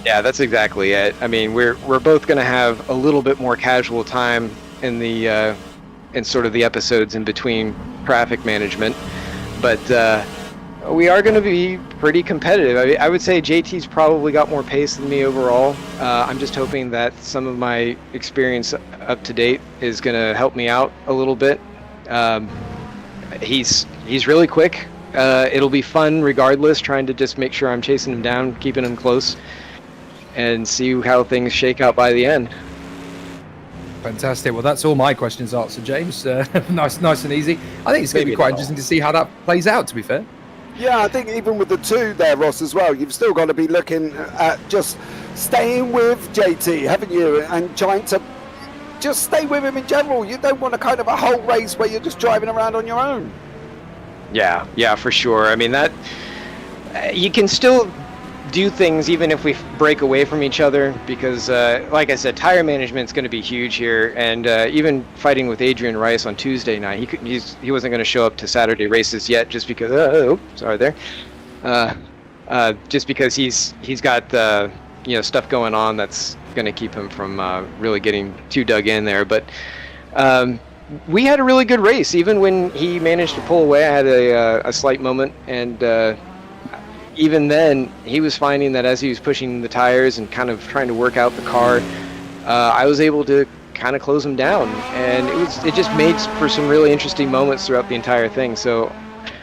Yeah, that's exactly it. I mean, we're both going to have a little bit more casual time in the in sort of the episodes in between traffic management, but we are going to be pretty competitive. I would say JT's probably got more pace than me overall. I'm just hoping that some of my experience up to date is going to help me out a little bit. He's really quick. It'll be fun regardless, trying to just make sure I'm chasing him down, keeping him close, and see how things shake out by the end. Fantastic. Well, that's all my questions answered, James. Nice and easy. I think it's going to be quite interesting to see how that plays out, to be fair. Yeah, I think even with the 2 there, Ross, as well, you've still got to be looking at just staying with JT, haven't you? And trying to just stay with him in general. You don't want a kind of a whole race where you're just driving around on your own. Yeah, for sure. I mean, that you can still do things even if we break away from each other, because like I said, tire management is going to be huge here, and even fighting with Adrian Rice on Tuesday night, he wasn't going to show up to Saturday races yet, just because just because he's got stuff going on that's going to keep him from really getting too dug in there. But we had a really good race. Even when he managed to pull away, I had a slight moment, and even then, he was finding that as he was pushing the tires and kind of trying to work out the car, I was able to kind of close him down, and it just made for some really interesting moments throughout the entire thing. So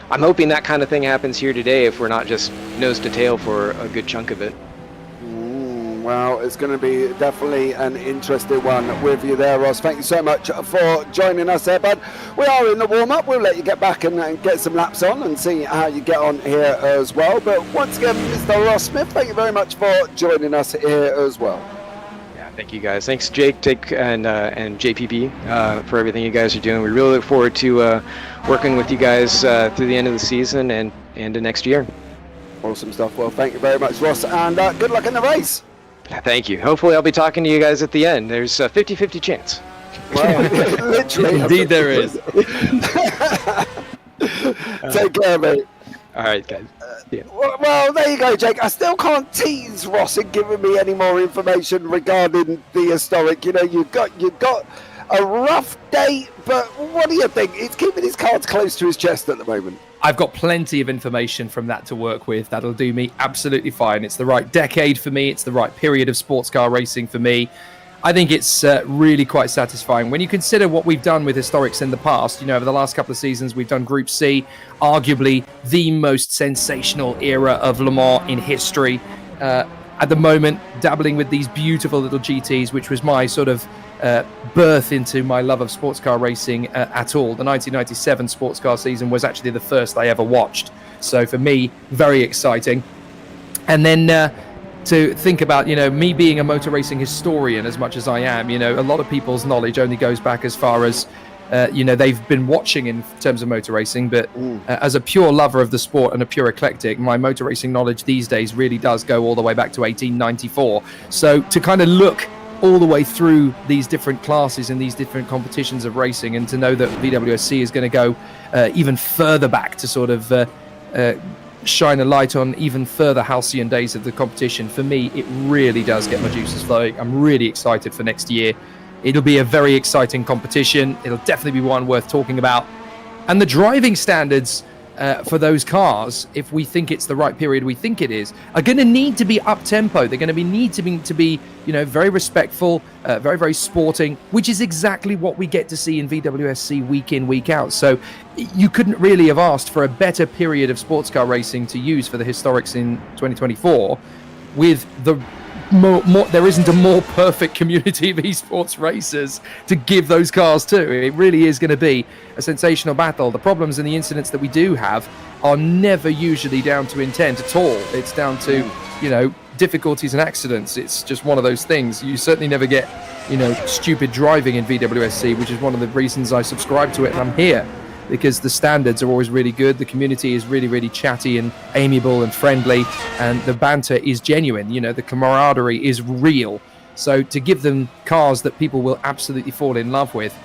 I'm hoping that kind of thing happens here today, if we're not just nose to tail for a good chunk of it. Well, it's going to be definitely an interesting one with you there, Ross. Thank you so much for joining us there, bud. We are in the warm-up. We'll let you get back and get some laps on and see how you get on here as well. But once again, Mr. Ross Smith, thank you very much for joining us here as well. Yeah, thank you guys. Thanks, Jake, and JPB for everything you guys are doing. We really look forward to working with you guys through the end of the season and into next year. Awesome stuff. Well, thank you very much, Ross, and good luck in the race. Thank you. Hopefully I'll be talking to you guys at the end. There's a 50-50 chance. Well, literally. Indeed there is. Take care, mate. All right, guys. Yeah. Well, there you go, Jake. I still can't tease Ross in giving me any more information regarding the historic. You know, you've got a rough date, but what do you think? He's keeping his cards close to his chest at the moment. I've got plenty of information from that to work with. That'll do me absolutely fine. It's the right decade for me. It's the right period of sports car racing for me. I think it's really quite satisfying. When you consider what we've done with historics in the past, you know, over the last couple of seasons, we've done Group C, arguably the most sensational era of Le Mans in history. At the moment, dabbling with these beautiful little GTs, which was my sort of birth into my love of sports car racing at all. The 1997 sports car season was actually the first I ever watched. So for me, very exciting. And then to think about, you know, me being a motor racing historian as much as I am, you know, a lot of people's knowledge only goes back as far as, you know, they've been watching in terms of motor racing. But as a pure lover of the sport and a pure eclectic, my motor racing knowledge these days really does go all the way back to 1894. So to kind of look all the way through these different classes and these different competitions of racing, and to know that VWSC is going to go even further back to sort of shine a light on even further halcyon days of the competition, for me, it really does get my juices flowing. I'm really excited for next year. It'll be a very exciting competition. It'll definitely be one worth talking about. And the driving standards for those cars, if we think it's the right period we think it is, are going to need to be up-tempo. They're going to need to be, you know, very respectful, very, very sporting, which is exactly what we get to see in VWSC week in, week out. So you couldn't really have asked for a better period of sports car racing to use for the historics in 2024 with the there isn't a more perfect community of esports racers to give those cars to. It really is going to be a sensational battle. The problems and the incidents that we do have are never usually down to intent at all. It's down to, you know, difficulties and accidents. It's just one of those things. You certainly never get, you know, stupid driving in VWSC, which is one of the reasons I subscribe to it and I'm here, because the standards are always really good. The community is really, really chatty and amiable and friendly, and the banter is genuine. You know, the camaraderie is real. So to give them cars that people will absolutely fall in love with,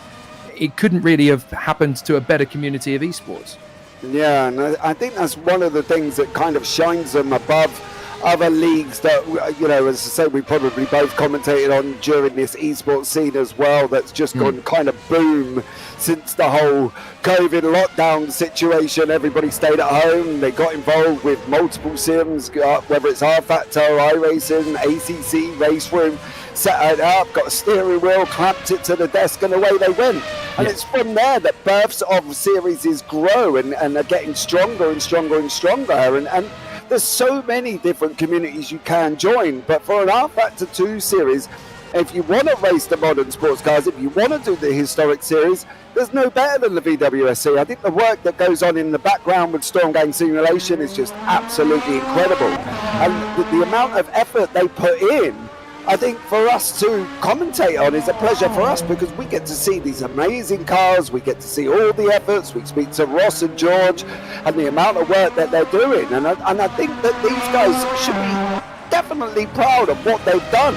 it couldn't really have happened to a better community of esports. Yeah, and I think that's one of the things that kind of shines them above other leagues that, you know, as I say, we probably both commentated on during this esports scene as well, that's just gone kind of boom since the whole COVID lockdown situation. Everybody stayed at home. They got involved with multiple sims, whether it's R-Factor, iRacing, ACC, Race Room, set it up, got a steering wheel, clamped it to the desk, and away they went. And it's from there that births of series grow and are getting stronger and stronger and stronger. And there's so many different communities you can join, but for an R-Factor 2 series, if you want to race the modern sports cars, if you want to do the historic series, there's no better than the VWSC. I think the work that goes on in the background with Storm Gang Simulation is just absolutely incredible. And the amount of effort they put in, I think for us to commentate on is a pleasure for us, because we get to see these amazing cars, we get to see all the efforts, we speak to Ross and George and the amount of work that they're doing, and I think that these guys should be definitely proud of what they've done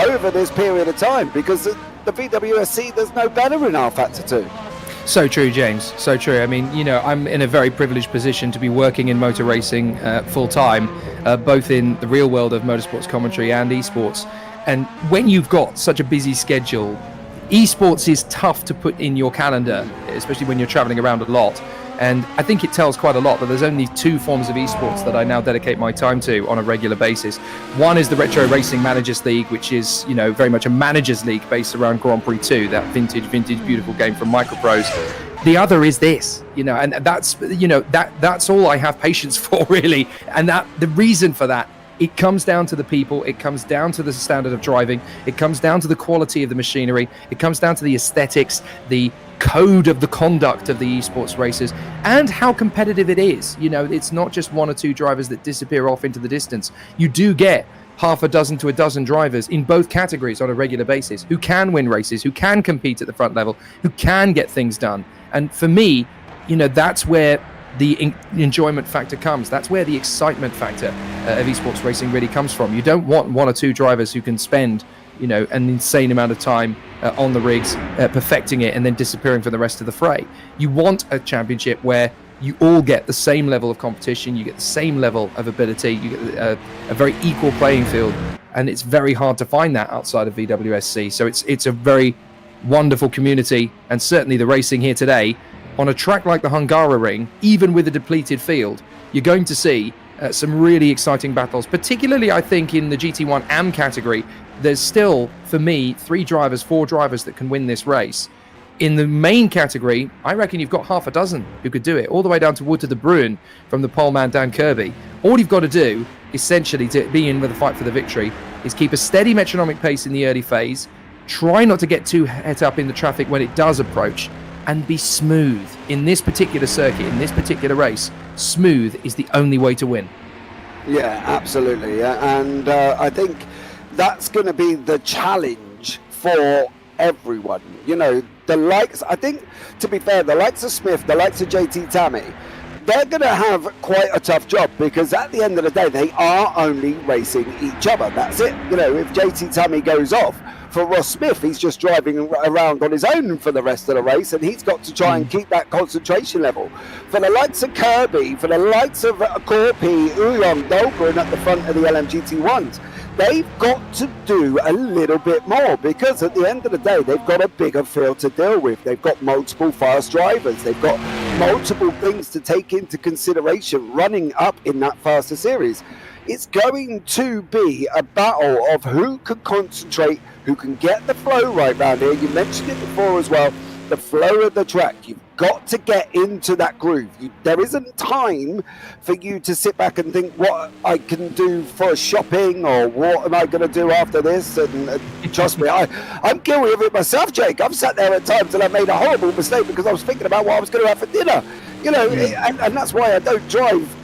over this period of time, because the VWSC, there's no better in R-Factor 2. So true, James. So true. I mean, you know, I'm in a very privileged position to be working in motor racing full time, both in the real world of motorsports commentary and esports. And when you've got such a busy schedule, esports is tough to put in your calendar, especially when you're traveling around a lot. And I think it tells quite a lot that there's only two forms of esports that I now dedicate my time to on a regular basis. One is the Retro Racing Managers League, which is, you know, very much a managers league based around Grand Prix 2, that vintage, beautiful game from Microprose. The other is this, you know, and that's, you know, that's all I have patience for, really. And that the reason for that, it comes down to the people, it comes down to the standard of driving, it comes down to the quality of the machinery, it comes down to the aesthetics, the code of the conduct of the esports races, and how competitive it is. You know, it's not just one or two drivers that disappear off into the distance. You do get half a dozen to a dozen drivers in both categories on a regular basis who can win races, who can compete at the front level, who can get things done. And for me, you know, that's where the enjoyment factor comes. That's where the excitement factor of esports racing really comes from. You don't want one or two drivers who can spend, you know, an insane amount of time on the rigs, perfecting it, and then disappearing from the rest of the fray. You want a championship where you all get the same level of competition, you get the same level of ability, you get a very equal playing field, and it's very hard to find that outside of VWSC. So it's a very wonderful community, and certainly the racing here today. On a track like the Hungaroring, even with a depleted field, you're going to see some really exciting battles, particularly I think in the GT1 AM category. There's still, for me, 4 drivers that can win this race. In the main category, I reckon you've got half a dozen who could do it, all the way down to Wood to the Bruin from the pole man Dan Kirby. All you've got to do, essentially, to be in with a fight for the victory, is keep a steady metronomic pace in the early phase, try not to get too het up in the traffic when it does approach, and be smooth. In this particular circuit, in this particular race, smooth is the only way to win. Yeah, absolutely. And I think that's going to be the challenge for everyone. You know, the likes, I think, to be fair, the likes of Smith, the likes of JT Tammy, they're going to have quite a tough job, because at the end of the day, they are only racing each other. That's it. You know, if JT Tammy goes off, for Ross Smith, he's just driving around on his own for the rest of the race, and he's got to try and keep that concentration level. For the likes of Kirby, for the likes of Corpy, Uyong, Dahlgren at the front of the LMGT1s, they've got to do a little bit more, because at the end of the day, they've got a bigger field to deal with. They've got multiple fast drivers. They've got multiple things to take into consideration running up in that faster series. It's going to be a battle of who can concentrate, who can get the flow right round here. You mentioned it before as well, the flow of the track. You've got to get into that groove. There isn't time for you to sit back and think what I can do for shopping, or what am I going to do after this. And trust me, I'm guilty of it myself, Jake. I've sat there at times and I made a horrible mistake because I was thinking about what I was going to have for dinner. You know, and that's why I don't drive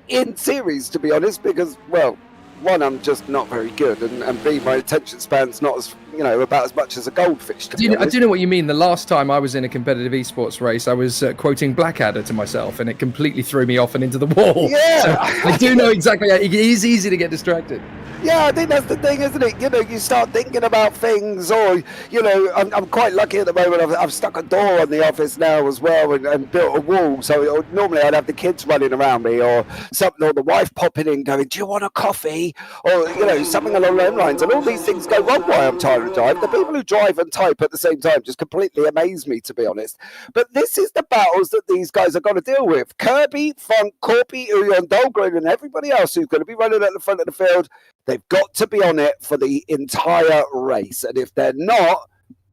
in series, to be honest, because, well, one, I'm just not very good, and B, my attention span's not as, you know, about as much as a goldfish. I do know what you mean. The last time I was in a competitive esports race, I was quoting Blackadder to myself, and it completely threw me off and into the wall. Yeah, so I do know exactly. It is easy to get distracted. Yeah, I think that's the thing, isn't it? You know, you start thinking about things, or, you know, I'm quite lucky at the moment. I've stuck a door on the office now as well, and built a wall. So normally I'd have the kids running around me, or something, or the wife popping in going, do you want a coffee? Or, you know, something along those lines. And all these things go wrong while I'm trying to drive. The people who drive and type at the same time just completely amaze me, to be honest. But this is the battles that these guys are going to deal with. Kirby, Funk, Corpy, Uyon, Dahlgren, and everybody else who's going to be running at the front of the field, they've got to be on it for the entire race. And if they're not,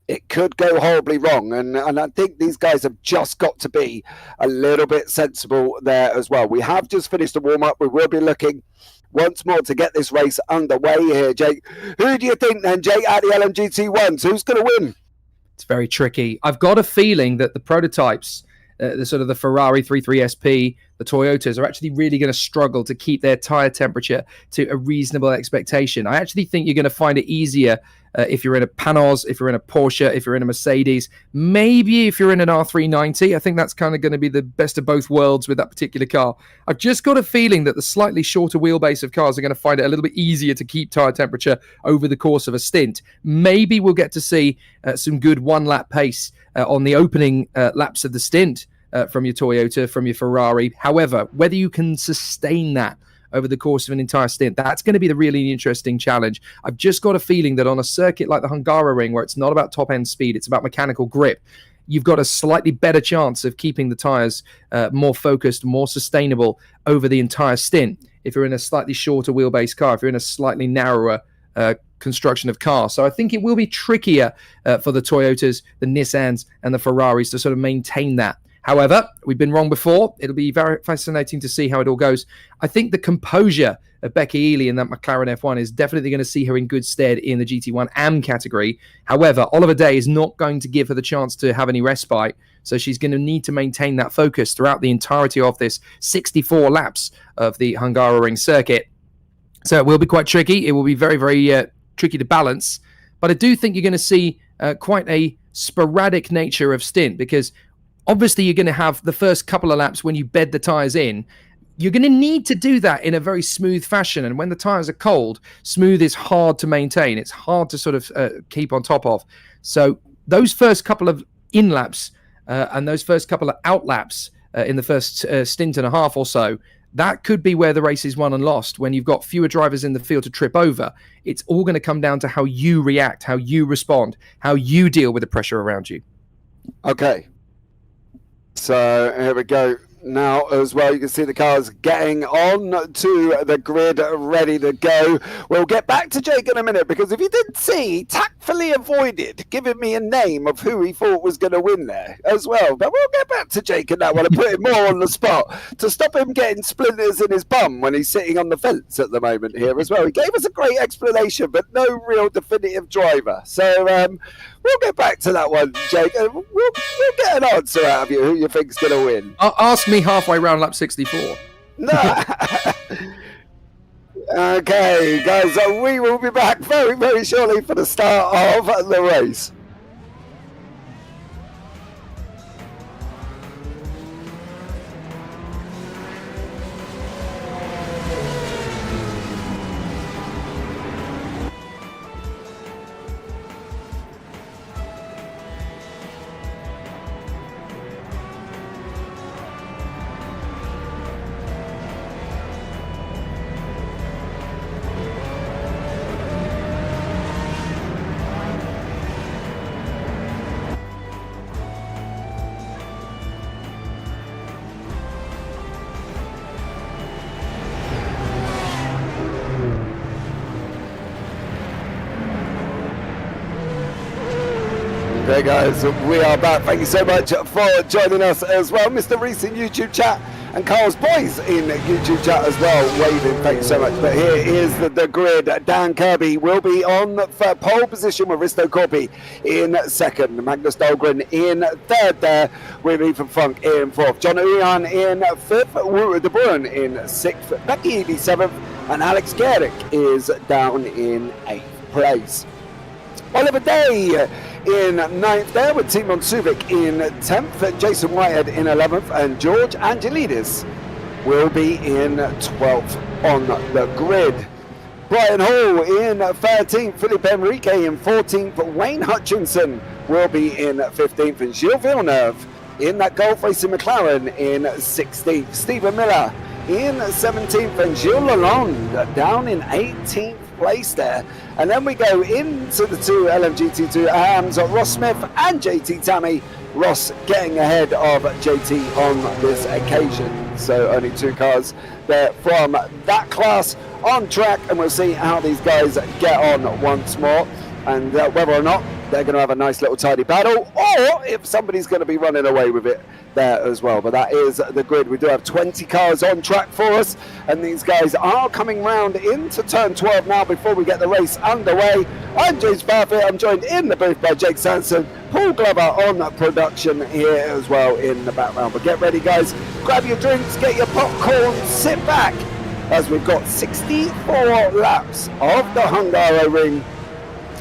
it could go horribly wrong. And I think these guys have just got to be a little bit sensible there as well. We have just finished the warm-up. We will be looking once more to get this race underway here, Jake. Who do you think then, Jake, at the LMGT1s? Who's going to win? It's very tricky. I've got a feeling that the prototypes, the sort of the Ferrari 33SP, the Toyotas, are actually really going to struggle to keep their tyre temperature to a reasonable expectation. I actually think you're going to find it easier if you're in a Panos, if you're in a Porsche, if you're in a Mercedes, maybe if you're in an R390. I think that's kind of going to be the best of both worlds with that particular car. I've just got a feeling that the slightly shorter wheelbase of cars are going to find it a little bit easier to keep tyre temperature over the course of a stint. Maybe we'll get to see some good one-lap pace on the opening laps of the stint from your Toyota, from your Ferrari. However, whether you can sustain that over the course of an entire stint, that's going to be the really interesting challenge. I've just got a feeling that on a circuit like the Hungaroring, where it's not about top-end speed, it's about mechanical grip, you've got a slightly better chance of keeping the tyres more focused, more sustainable over the entire stint if you're in a slightly shorter wheelbase car, if you're in a slightly narrower construction of car. So I think it will be trickier for the Toyotas, the Nissans, and the Ferraris to sort of maintain that. However, we've been wrong before. It'll be very fascinating to see how it all goes. I think the composure of Becky Ely in that McLaren F1 is definitely going to see her in good stead in the GT1 AM category. However, Oliver Day is not going to give her the chance to have any respite. So she's going to need to maintain that focus throughout the entirety of this 64 laps of the Hungaroring circuit. So it will be quite tricky. It will be very, very tricky to balance. But I do think you're going to see quite a sporadic nature of stint, because obviously you're going to have the first couple of laps when you bed the tyres in. You're going to need to do that in a very smooth fashion. And when the tyres are cold, smooth is hard to maintain. It's hard to sort of keep on top of. So those first couple of in laps and those first couple of out laps in the first stint and a half or so, that could be where the race is won and lost. When you've got fewer drivers in the field to trip over, it's all going to come down to how you react, how you respond, how you deal with the pressure around you. Okay. So here we go. Now as well, you can see the cars getting on to the grid, ready to go. We'll get back to Jake in a minute, because if you didn't see, he tactfully avoided giving me a name of who he thought was going to win there as well. But we'll get back to Jake in that one and put him more on the spot to stop him getting splinters in his bum when he's sitting on the fence at the moment here as well. He gave us a great explanation, but no real definitive driver. So we'll get back to that one, Jake. We'll get an answer out of you who you think's going to win. Ask me halfway round lap 64. No. Okay, guys, we will be back very, very shortly for the start of the race. Okay, guys, we are back. Thank you so much for joining us as well. Mr. Reese in YouTube chat and Carl's boys in YouTube chat as well, waving. Thank you so much. But here is the grid. Dan Kirby will be on for pole position with Risto Corpi in second. Magnus Dahlgren in third there with Ethan Funk in fourth. John Uyan in fifth. Wouter De Bruin in sixth. Becky Ely seventh. And Alex Garrick is down in eighth place. Oliver Day in ninth there, with Timon Subic in 10th, Jason Whitehead in 11th, and George Angelidis will be in 12th on the grid. Brian Hall in 13th, Philippe Enrique in 14th, Wayne Hutchinson will be in 15th, and Gilles Villeneuve in that Golf Racing McLaren in 16th. Stephen Miller in 17th, and Gilles Lalonde down in 18th place there. And then we go into the two LMGT2 AMs, Ross Smith and JT Tammy. Ross getting ahead of JT on this occasion. So only two cars there from that class on track, and we'll see how these guys get on once more, and whether or not they're going to have a nice little tidy battle, or if somebody's going to be running away with it there as well. But that is the grid. We do have 20 cars on track for us, and these guys are coming round into turn 12 now before we get the race underway. I'm James Barfield. I'm joined in the booth by Jake Sanson, Paul Glover on production here as well in the background. But get ready, guys. Grab your drinks, get your popcorn, sit back, as we've got 64 laps of the Hungaroring,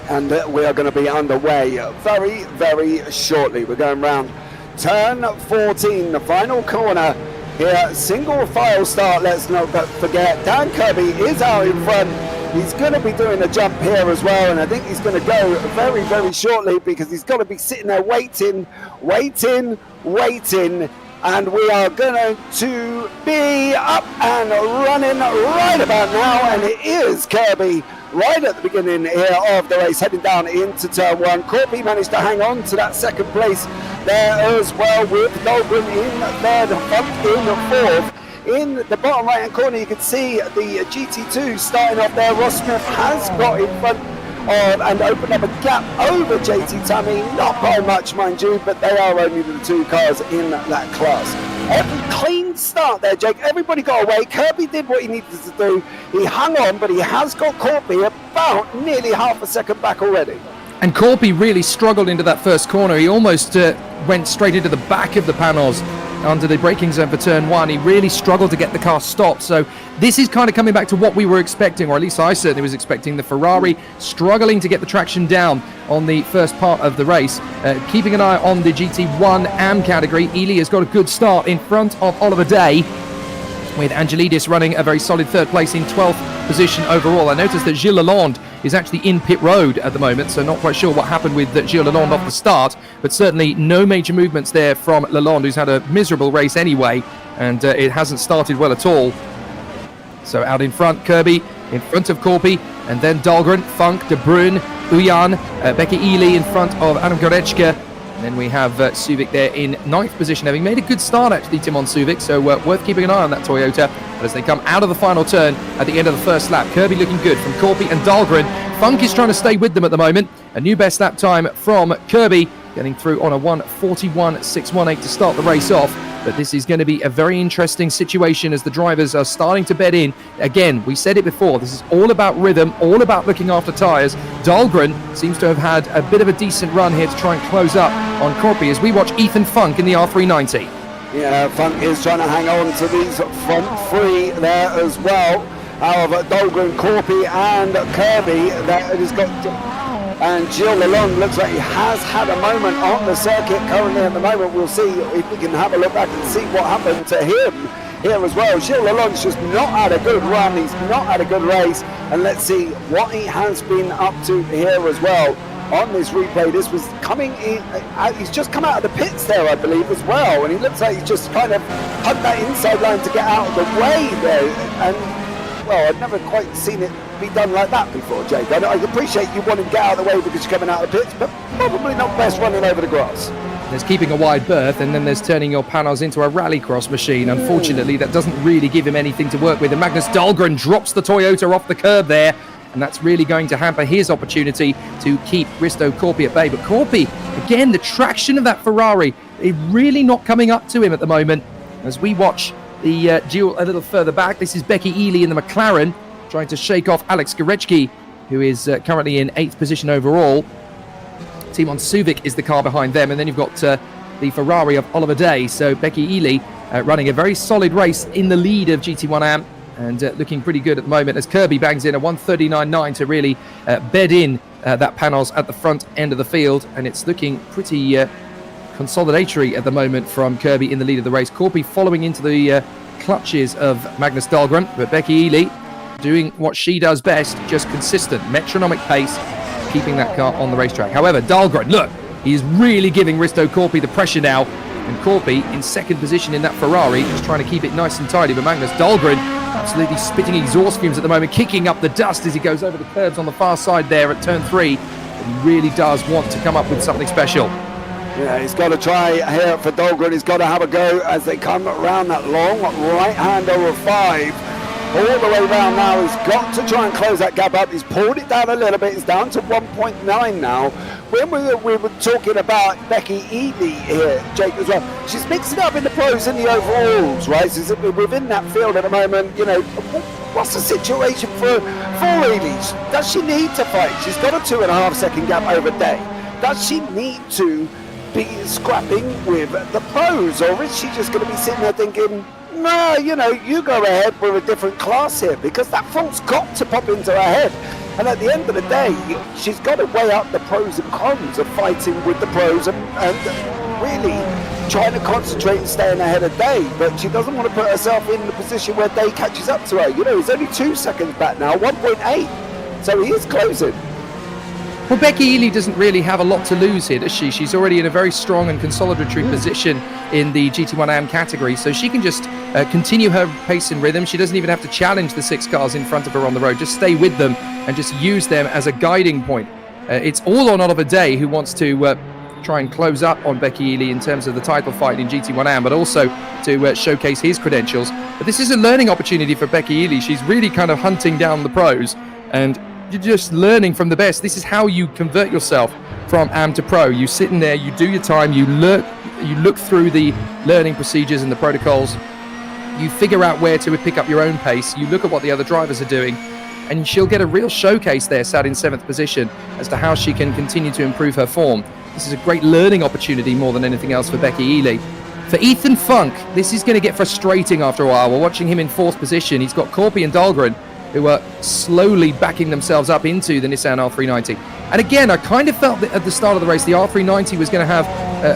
and we are going to be underway very, very shortly. We're going round turn 14, the final corner here. Single file start, let's not forget. Dan Kirby is out in front. He's going to be doing a jump here as well, and I think he's going to go very, very shortly, because he's got to be sitting there waiting, and we are going to be up and running right about now, and it is Kirby right at the beginning here of the race, heading down into turn one. Corby managed to hang on to that second place there as well, with Dahlgren in third, Funk in fourth. In the bottom right hand corner, you can see the GT2 starting off there. Ross Smith has got in front of and opened up a gap over JT Tammy, not by much, mind you, but they are only the two cars in that class. Every clean start there, Jake. Everybody got away. Kirby did what he needed to do. He hung on, but he has got Corby about nearly half a second back already. And Corby really struggled into that first corner. He almost went straight into the back of the panels under the braking zone for turn one. He really struggled to get the car stopped. So this is kind of coming back to what we were expecting, or at least I certainly was expecting. The Ferrari struggling to get the traction down on the first part of the race. Keeping an eye on the GT1 AM category, Ely has got a good start in front of Oliver Day, with Angelidis running a very solid third place in 12th position overall. I noticed that Gilles Lalonde is actually in pit road at the moment, so not quite sure what happened with Gilles Lalonde off the start, but certainly no major movements there from Lalonde, who's had a miserable race anyway. and it hasn't started well at all. So out in front, Kirby in front of Corpy, and then Dahlgren, Funk, De Bruyne, Uyan, Becky Ely in front of Adam Goreczka. And then we have Suvic there in 9th position, having made a good start actually, Timon Suvic, so worth keeping an eye on that Toyota. But as they come out of the final turn at the end of the first lap, Kirby looking good from Corpy and Dahlgren. Funk is trying to stay with them at the moment. A new best lap time from Kirby, getting through on a 1:41.618 to start the race off. But this is going to be a very interesting situation as the drivers are starting to bed in. Again, we said it before, this is all about rhythm, all about looking after tyres. Dahlgren seems to have had a bit of a decent run here to try and close up on Corpy as we watch Ethan Funk in the R390. Yeah, Funk is trying to hang on to these front three there as well. However, Dahlgren, Corpy and Kirby, that has got... And Gilles Lalonde looks like he has had a moment on the circuit currently at the moment. We'll see if we can have a look back and see what happened to him here as well. Gilles Lalonde's just not had a good run. He's not had a good race. And let's see what he has been up to here as well on this replay. This was coming in. He's just come out of the pits there, I believe, as well. And he looks like he's just kind of hugged that inside line to get out of the way there. And well, I've never quite seen it be done like that before, Jake. I appreciate you wanting to get out of the way because you're coming out of the pits, but probably not best running over the grass. There's keeping a wide berth, and then there's turning your panels into a rallycross machine. Unfortunately, that doesn't really give him anything to work with. And Magnus Dahlgren drops the Toyota off the curb there, and that's really going to hamper his opportunity to keep Risto Corpy at bay. But Corpy, again, the traction of that Ferrari is really not coming up to him at the moment. As we watch the duel a little further back, this is Becky Ely in the McLaren, trying to shake off Alex Goreczki, who is currently in 8th position overall. Timon Suvic is the car behind them, and then you've got the Ferrari of Oliver Day. So Becky Ely running a very solid race in the lead of GT1 AM, and looking pretty good at the moment as Kirby bangs in a 1:39.9 to really bed in that panels at the front end of the field, and it's looking pretty consolidatory at the moment from Kirby in the lead of the race. Corpy following into the clutches of Magnus Dahlgren, but Becky Ely doing what she does best, just consistent, metronomic pace, keeping that car on the racetrack. However, Dahlgren, look, he's really giving Risto Corpy the pressure now, and Corpy in 2nd position in that Ferrari, just trying to keep it nice and tidy, but Magnus Dahlgren absolutely spitting exhaust fumes at the moment, kicking up the dust as he goes over the curbs on the far side there at turn 3, and he really does want to come up with something special. Yeah, he's got to try here for Dahlgren. He's got to have a go as they come around that long right-hand over 5. All the way around now. He's got to try and close that gap up. He's pulled it down a little bit. It's down to 1.9 now. When we were talking about Becky Ely here, Jake, as well, she's mixing up in the pros and the overalls, right? She's within that field at the moment. You know, what's the situation for Ely? Does she need to fight? She's got a 2.5 second gap over Day. Does she need to be scrapping with the pros, or is she just going to be sitting there thinking, no, you know, you go ahead with a different class here, because that thought's got to pop into her head. And at the end of the day, she's got to weigh up the pros and cons of fighting with the pros and really trying to concentrate and staying ahead of Day. But she doesn't want to put herself in the position where Day catches up to her. You know, he's only 2 seconds back now, 1.8. So he is closing. Well, Becky Ely doesn't really have a lot to lose here, does she? She's already in a very strong and consolidatory position in the GT1 AM category, so she can just continue her pace and rhythm. She doesn't even have to challenge the 6 cars in front of her on the road. Just stay with them and just use them as a guiding point. It's all on Oliver Day, who wants to try and close up on Becky Ely in terms of the title fight in GT1 AM, but also to showcase his credentials. But this is a learning opportunity for Becky Ely. She's really kind of hunting down the pros, and you're just learning from the best. This is how you convert yourself from AM to pro. You sit in there, you do your time, you look through the learning procedures and the protocols, you figure out where to pick up your own pace, you look at what the other drivers are doing, and she'll get a real showcase there, sat in 7th position, as to how she can continue to improve her form. This is a great learning opportunity more than anything else for Becky Ely. For Ethan Funk, this is going to get frustrating after a while. We're watching him in 4th position. He's got Corpy and Dahlgren, who are slowly backing themselves up into the Nissan R390. And again, I kind of felt that at the start of the race, the R390 was going to have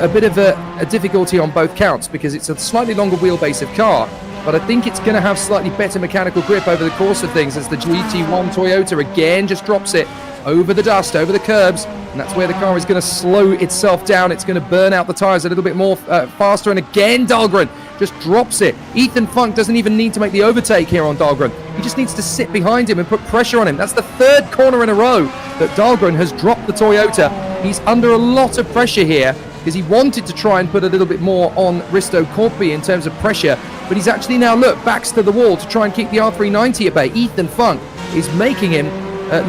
a bit of a difficulty on both counts, because it's a slightly longer wheelbase of car. But I think it's going to have slightly better mechanical grip over the course of things, as the GT1 Toyota again just drops it over the dust, over the curbs, and that's where the car is going to slow itself down. It's going to burn out the tyres a little bit more faster, and again Dahlgren just drops it. Ethan Funk doesn't even need to make the overtake here on Dahlgren. He just needs to sit behind him and put pressure on him. That's the third corner in a row that Dahlgren has dropped the Toyota. He's under a lot of pressure here because he wanted to try and put a little bit more on Risto Korpi in terms of pressure, but he's actually now, look, backs to the wall to try and keep the R390 at bay. Ethan Funk is making him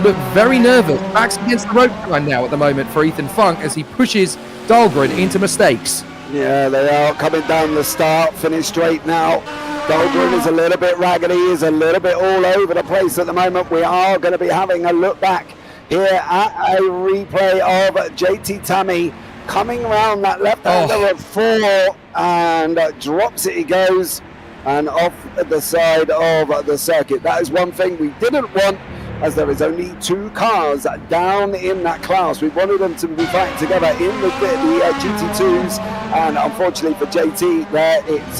look very nervous. Backs against the rope line now at the moment for Ethan Funk as he pushes Dahlgren into mistakes. Yeah, they are coming down the start, finish straight now. Dahlgren is a little bit raggedy, is a little bit all over the place at the moment. We are going to be having a look back here at a replay of JT Tammy coming around that left-hander of 4 and drops it, he goes, and off the side of the circuit. That is one thing we didn't want, as there is only 2 cars down in that class. We wanted them to be fighting together in the GT2s, and unfortunately for JT there, it's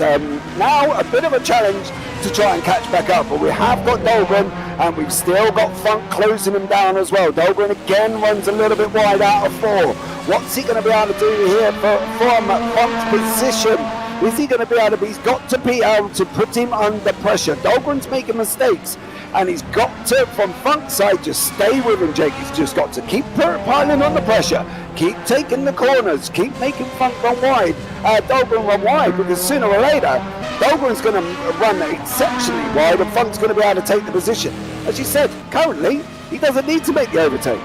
now a bit of a challenge to try and catch back up. But we have got Dahlgren, and we've still got Funk closing him down as well. Dahlgren again runs a little bit wide out of 4. What's he going to be able to do here from Funk's position? Is he going to be able to? He's got to be able to put him under pressure. Dahlgren's making mistakes, and he's got to, from Funk's side, just stay with him, Jake. He's just got to keep piling on the pressure, keep taking the corners, keep making Funk run wide, Dahlgren run wide, because sooner or later, Dahlgren's going to run exceptionally wide, and Funk's going to be able to take the position. As you said, currently, he doesn't need to make the overtake.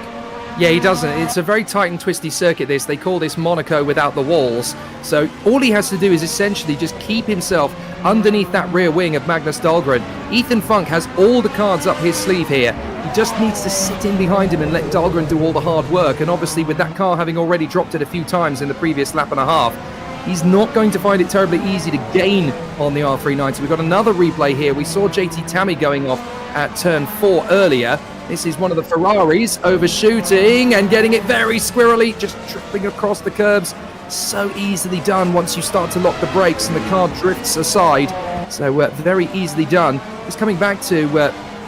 Yeah, he doesn't. It's a very tight and twisty circuit, this. They call this Monaco without the walls. So all he has to do is essentially just keep himself underneath that rear wing of Magnus Dahlgren. Ethan Funk has all the cards up his sleeve here. He just needs to sit in behind him and let Dahlgren do all the hard work. And obviously with that car having already dropped it a few times in the previous lap and a half, he's not going to find it terribly easy to gain on the R390. We've got another replay here. We saw JT Tammy going off at turn 4 earlier. This is one of the Ferraris overshooting and getting it very squirrely, just tripping across the curbs. So easily done once you start to lock the brakes and the car drifts aside. So very easily done. Just coming back to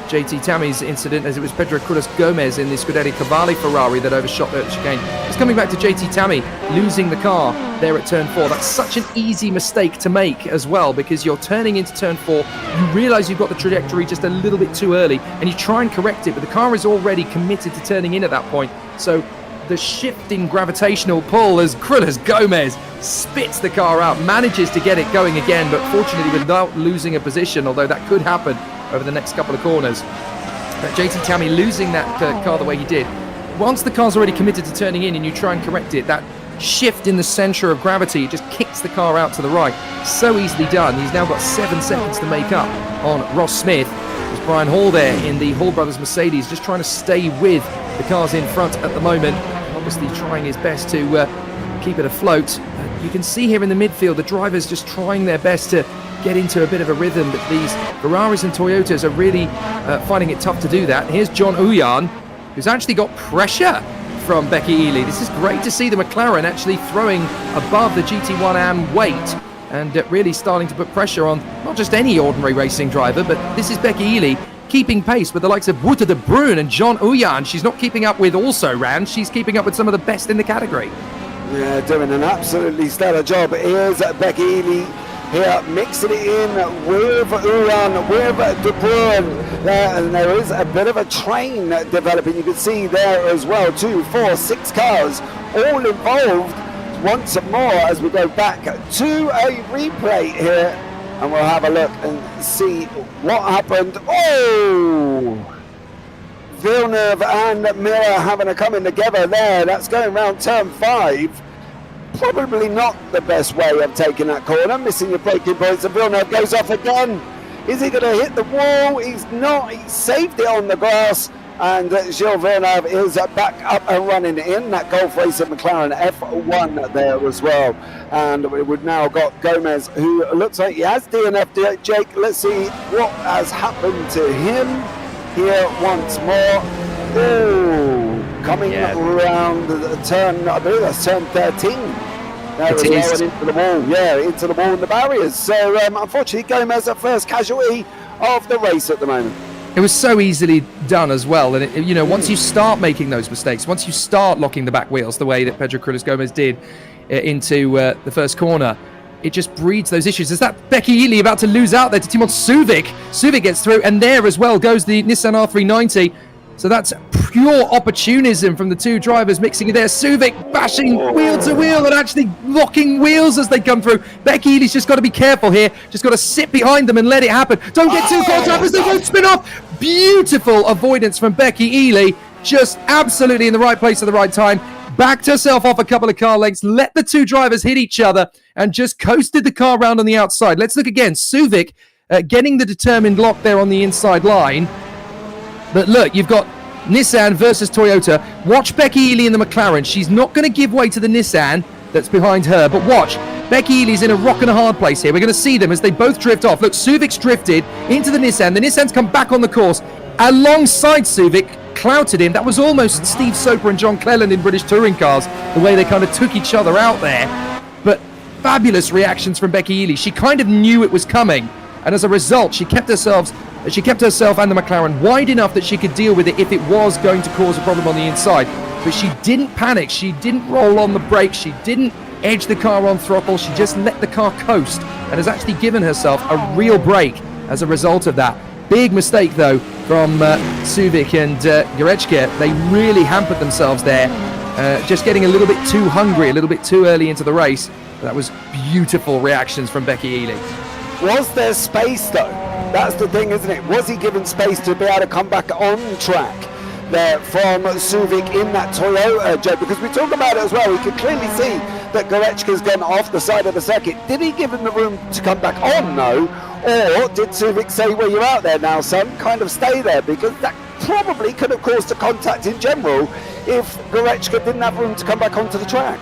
JT Tammy's incident, as it was Pedro Cruz Gomez in the Scuderia Cavalli Ferrari that overshot the chicane. Just coming back to JT Tammy losing the car there at turn 4. That's such an easy mistake to make as well, because you're turning into turn 4, you realise you've got the trajectory just a little bit too early, and you try and correct it, but the car is already committed to turning in at that point. So the shifting gravitational pull as Cruz Gomez spits the car out, manages to get it going again, but fortunately without losing a position, although that could happen over the next couple of corners. But JT Tammy losing that car the way he did, once the car's already committed to turning in and you try and correct it, that shift in the centre of gravity just kicks the car out to the right. So easily done. He's now got 7 seconds to make up on Ross Smith. There's Brian Hall there in the Hall Brothers Mercedes, just trying to stay with the cars in front at the moment, obviously trying his best to keep it afloat. You can see here in the midfield the drivers just trying their best to get into a bit of a rhythm, but these Ferraris and Toyotas are really finding it tough to do that. Here's John Uyan, who's actually got pressure from Becky Ely. This is great to see the McLaren actually throwing above the GT1 AM weight and really starting to put pressure on not just any ordinary racing driver, but this is Becky Ely keeping pace with the likes of Wouter de Bruin and John Uyan. She's not keeping up with also Rand, she's keeping up with some of the best in the category. Yeah, doing an absolutely stellar job. Here's Becky Ely here, mixing it in with Uyan, with De Bruin there, and there is a bit of a train developing. You can see there as well, 2, 4, 6 cars all involved once more as we go back to a replay here, and we'll have a look and see what happened. Oh! Villeneuve and Miller having a coming together there. That's going round turn 5. Probably not the best way of taking that corner, missing your braking points, and Villeneuve goes off again. Is he going to hit the wall? He's not. He saved it on the grass, and Gilles Villeneuve is back up and running in that Golf Racer McLaren F1 there as well. And we've now got Gomez, who looks like he has DNF. Jake, let's see what has happened to him here once more. Oh, coming around the turn, I believe that's turn 13. There as well, and into the wall. Yeah, into the wall and the barriers. So unfortunately, Gomez the first casualty of the race at the moment. It was so easily done as well, and you know, once you start making those mistakes, once you start locking the back wheels the way that Pedro Cruz Gomez did into the first corner, it just breeds those issues. Is that Becky Ely about to lose out there to Timon Suvic? Suvic gets through, and there as well goes the Nissan R390. So that's pure opportunism from the two drivers mixing it there. Suvic bashing wheel to wheel and actually locking wheels as they come through. Becky Ely's just got to be careful here. Just got to sit behind them and let it happen. Don't get too close up as they won't spin off. Beautiful avoidance from Becky Ely. Just absolutely in the right place at the right time. Backed herself off a couple of car lengths, let the two drivers hit each other, and just coasted the car round on the outside. Let's look again. Suvic getting the determined lock there on the inside line. But look, you've got Nissan versus Toyota. Watch Becky Ely in the McLaren. She's not going to give way to the Nissan that's behind her. But watch, Becky Ely's in a rock and a hard place here. We're going to see them as they both drift off. Look, Suvic's drifted into the Nissan. The Nissan's come back on the course alongside Suvic. Clouted him. That was almost Steve Soper and John Cleland in British touring cars, the way they kind of took each other out there. But fabulous reactions from Becky Ely. She kind of knew it was coming, and as a result, she kept herself and the McLaren wide enough that she could deal with it if it was going to cause a problem on the inside. But she didn't panic. She didn't roll on the brakes. She didn't edge the car on throttle. She just let the car coast and has actually given herself a real break as a result of that. Big mistake, though, from Suvic and Goretzka. They really hampered themselves there, just getting a little bit too hungry, a little bit too early into the race. That was beautiful reactions from Becky Ely. Was there space, though? That's the thing, isn't it? Was he given space to be able to come back on track there from Suvic in that Toyota, Joe? Because we talk about it as well. We can clearly see that Goretzka's gone off the side of the circuit. Did he give him the room to come back on? No. Or did Suvic say, well, you're out there now, son, kind of stay there? Because that probably could have caused a contact in general if Goretzka didn't have room to come back onto the track.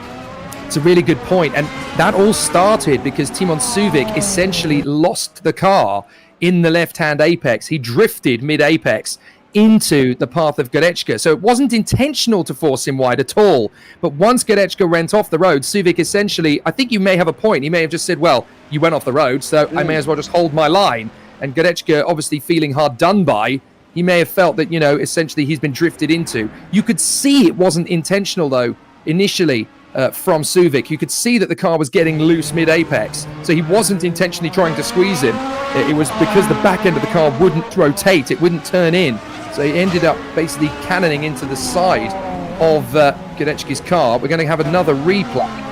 It's a really good point, and that all started because Timon Suvic essentially lost the car in the left-hand apex. He drifted mid-apex into the path of Goretzka. So it wasn't intentional to force him wide at all. But once Goretzka went off the road, Suvic essentially, I think you may have a point. He may have just said, well, you went off the road, so I may as well just hold my line. And Goretzka, obviously feeling hard done by, he may have felt that, you know, essentially he's been drifted into. You could see it wasn't intentional, though, initially from Suvic. You could see that the car was getting loose mid-apex. So he wasn't intentionally trying to squeeze him. It was because the back end of the car wouldn't rotate. It wouldn't turn in. So he ended up basically cannoning into the side of Goretzka's car. We're going to have another replay.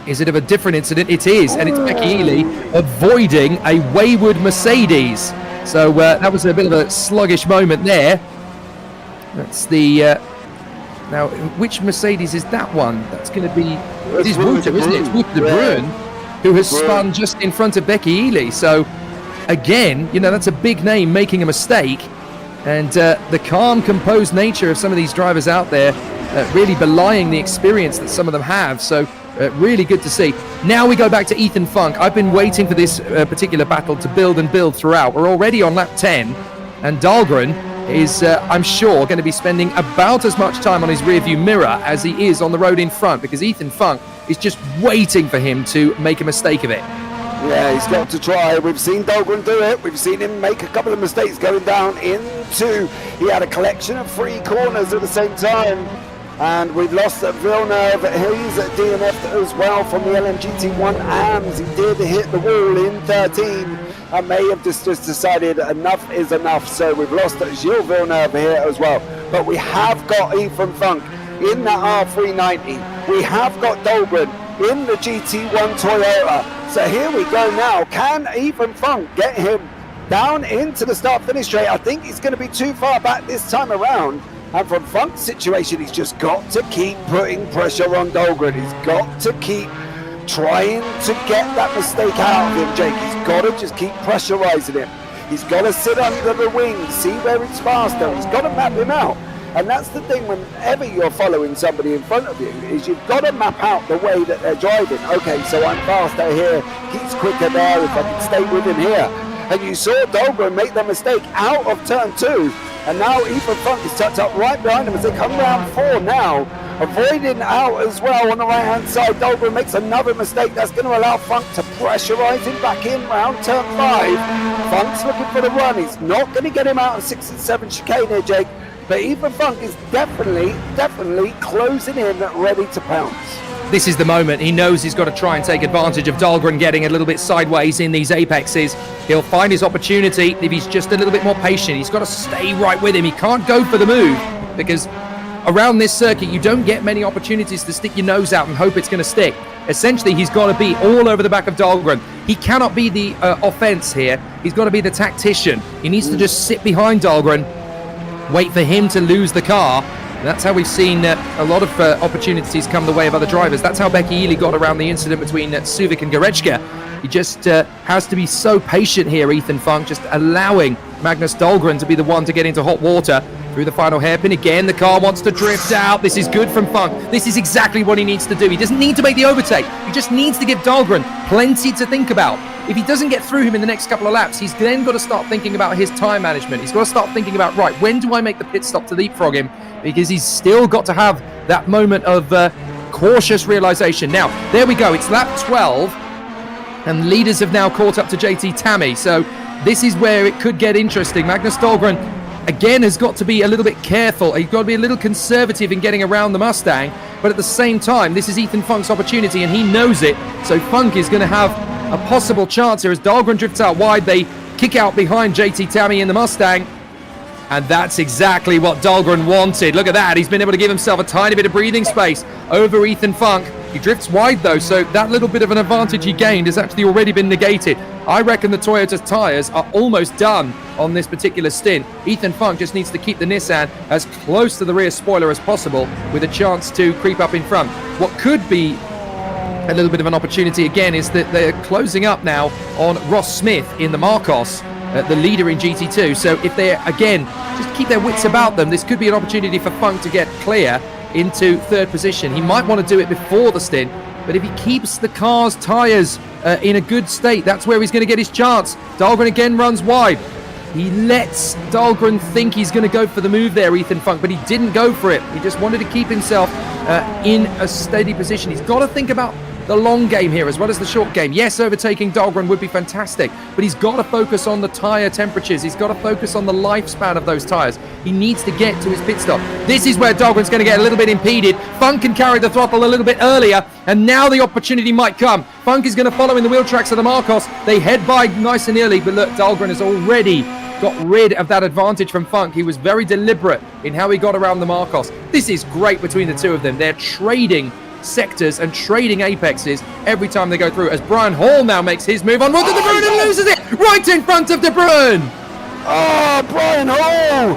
Is it of a different incident? It is, and it's Becky Ely avoiding a wayward Mercedes. So that was a bit of a sluggish moment there. That's the... now, which Mercedes is that one? That's going to be... It is Wouter, isn't it? It's Wouter de Bruin, who has spun just in front of Becky Ely. So, again, you know, that's a big name making a mistake. And the calm, composed nature of some of these drivers out there really belying the experience that some of them have. So really good to see. Now we go back to Ethan Funk. I've been waiting for this particular battle to build and build throughout. We're already on lap 10, and Dahlgren is, I'm sure, going to be spending about as much time on his rearview mirror as he is on the road in front, because Ethan Funk is just waiting for him to make a mistake of it. Yeah, he's got to try. We've seen Dahlgren do it. We've seen him make a couple of mistakes going down into... He had a collection of free corners at the same time. And we've lost Villeneuve. He's at DNF as well from the LMGT1 AMS. He did hit the wall in 13 and may have just decided enough is enough. So we've lost Gilles Villeneuve here as well. But we have got Ethan Funk in that R390. We have got Dahlgren in the GT1 Toyota. So here we go now. Can Ethan Funk get him down into the start-finish straight? I think he's going to be too far back this time around. And from Funk's situation, he's just got to keep putting pressure on Dahlgren. He's got to keep trying to get that mistake out of him, Jake. He's got to just keep pressurizing him. He's got to sit under the wing, see where it's faster. He's got to map him out. And that's the thing whenever you're following somebody in front of you, is you've got to map out the way that they're driving. Okay, so I'm faster here, he's quicker there, if I can stay with him here. And you saw Dahlgren make that mistake out of turn 2, and now Ethan Funk is tucked up right behind him as they come round 4 now, avoiding out as well on the right hand side. Dahlgren makes another mistake that's going to allow Funk to pressurize him back in round turn 5. Funk's looking for the run. He's not going to get him out of 6 and 7 chicane here, Jake. But Ethan Funk is definitely closing in, ready to pounce. this is the moment. He knows he's got to try and take advantage of Dahlgren getting a little bit sideways in these apexes. He'll find his opportunity if he's just a little bit more patient. He's got to stay right with him. He can't go for the move because around this circuit, you don't get many opportunities to stick your nose out and hope it's going to stick. Essentially, he's got to be all over the back of Dahlgren. He cannot be the offense here. He's got to be the tactician. He needs to just sit behind Dahlgren, wait for him to lose the car. And that's how we've seen a lot of opportunities come the way of other drivers. That's how Becky Ely got around the incident between Suvik and Goretzka. He just has to be so patient here, Ethan Funk, just allowing Magnus Dahlgren to be the one to get into hot water through the final hairpin. Again, the car wants to drift out. This is good from Funk. This is exactly what he needs to do. He doesn't need to make the overtake. He just needs to give Dahlgren plenty to think about. If he doesn't get through him in the next couple of laps, he's then got to start thinking about his time management. He's got to start thinking about, right, when do I make the pit stop to leapfrog him? Because he's still got to have that moment of cautious realization. Now, there we go. It's lap 12, and leaders have now caught up to JT Tammy. So this is where it could get interesting. Magnus Dahlgren, again, has got to be a little bit careful. He's got to be a little conservative in getting around the Mustang. But at the same time, this is Ethan Funk's opportunity, and he knows it. So Funk is going to have a possible chance here as Dahlgren drifts out wide. They kick out behind JT Tammy in the Mustang. And that's exactly what Dahlgren wanted. Look at that. He's been able to give himself a tiny bit of breathing space over Ethan Funk. He drifts wide, though, so that little bit of an advantage he gained has actually already been negated. I reckon the Toyota's tyres are almost done on this particular stint. Ethan Funk just needs to keep the Nissan as close to the rear spoiler as possible with a chance to creep up in front. What could be a little bit of an opportunity, again, is that they're closing up now on Ross Smith in the Marcos, the leader in GT2. So if they, again, just keep their wits about them, this could be an opportunity for Funk to get clear into third position. He might want to do it before the stint, but if he keeps the car's tyres in a good state, that's where he's going to get his chance. Dahlgren again runs wide. He lets Dahlgren think he's going to go for the move there, Ethan Funk, but he didn't go for it. He just wanted to keep himself in a steady position. He's got to think about the long game here as well as the short game. Yes, overtaking Dahlgren would be fantastic, but he's got to focus on the tyre temperatures. He's got to focus on the lifespan of those tyres. He needs to get to his pit stop. This is where Dahlgren's going to get a little bit impeded. Funk can carry the throttle a little bit earlier, and now the opportunity might come. Funk is going to follow in the wheel tracks of the Marcos. They head by nice and early, but look, Dahlgren has already got rid of that advantage from Funk. He was very deliberate in how he got around the Marcos. This is great between the two of them. They're trading sectors and trading apexes every time they go through, as Brian Hall now makes his move on De Bruin and loses it right in front of De Bruin. Oh, Brian Hall!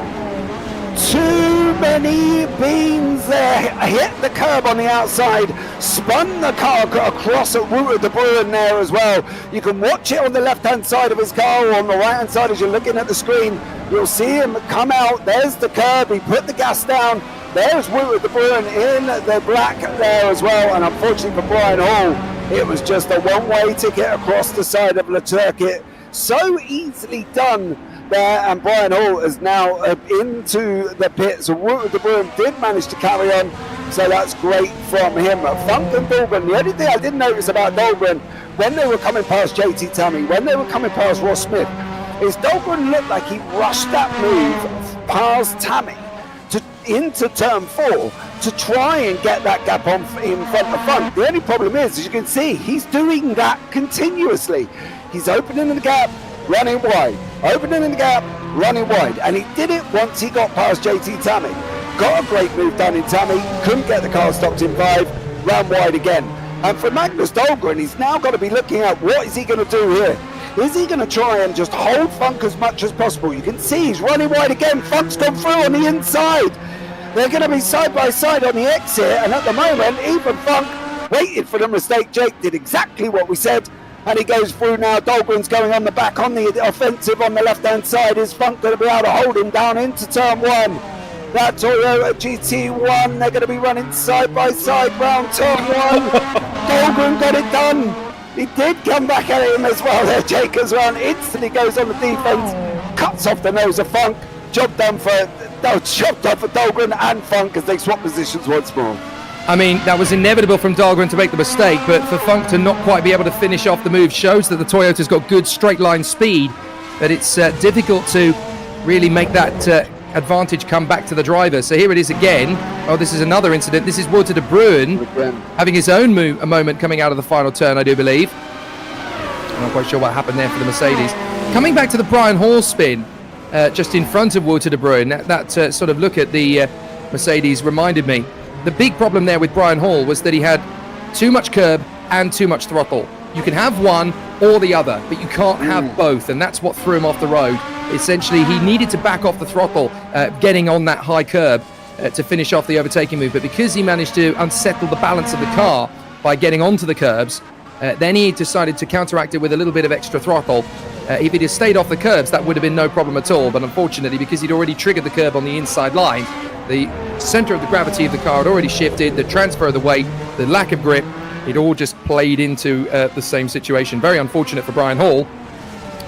Too many beans there. Hit the curb on the outside, spun the car across at Wouter De Bruin there as well. You can watch it on the left-hand side of his car, or on the right-hand side as you're looking at the screen. You'll see him come out. There's the curb. He put the gas down. There's Wouter De Bruin in the black there as well. And unfortunately for Brian Hall, it was just a one-way ticket across the side of the circuit. So easily done there, and Brian Hall is now into the pit. So Wouter De Bruin did manage to carry on, so that's great from him. Funk and Dahlgren, the only thing I didn't notice about Dahlgren when they were coming past JT Tammy, when they were coming past Ross Smith, is Dahlgren looked like he rushed that move past Tammy into turn 4 to try and get that gap on in front of Funk. The only problem is, as you can see, he's doing that continuously. He's opening the gap, running wide, opening the gap, running wide, and he did it once he got past JT Tammy. Got a great move done in Tammy, couldn't get the car stopped in 5, ran wide again. And for Magnus Dahlgren, he's now got to be looking at what is he going to do here. Is he going to try and just hold Funk as much as possible? You can see he's running wide again. Funk's gone through on the inside. They're going to be side by side on the exit, and at the moment, even Funk waited for the mistake. Jake did exactly what we said, and he goes through now. Dahlgren's going on the back on the offensive on the left-hand side. Is Funk going to be able to hold him down into turn 1? That Toyota GT1, they're going to be running side by side round turn 1. Dahlgren got it done. He did come back at him as well there, Jake, as well. Instantly goes on the defense, cuts off the nose of Funk. Job done for Dahlgren and Funk as they swap positions once more. I mean, that was inevitable from Dahlgren to make the mistake, but for Funk to not quite be able to finish off the move shows that the Toyota's got good straight line speed, that it's difficult to really make that advantage come back to the driver. So here it is again. Oh, this is another incident. This is Wouter de Bruin having his own a moment coming out of the final turn, I do believe. I'm not quite sure what happened there for the Mercedes. Coming back to the Brian Hall spin, just in front of Wouter de Bruin, that sort of look at the Mercedes reminded me. The big problem there with Brian Hall was that he had too much curb and too much throttle. You can have one or the other, but you can't have both, and that's what threw him off the road. Essentially, he needed to back off the throttle, getting on that high curb to finish off the overtaking move, but because he managed to unsettle the balance of the car by getting onto the curbs, then he decided to counteract it with a little bit of extra throttle. If he'd have stayed off the curbs, that would have been no problem at all, but unfortunately, because he'd already triggered the curb on the inside line, the center of the gravity of the car had already shifted, the transfer of the weight, the lack of grip, it all just played into the same situation. Very unfortunate for Brian Hall,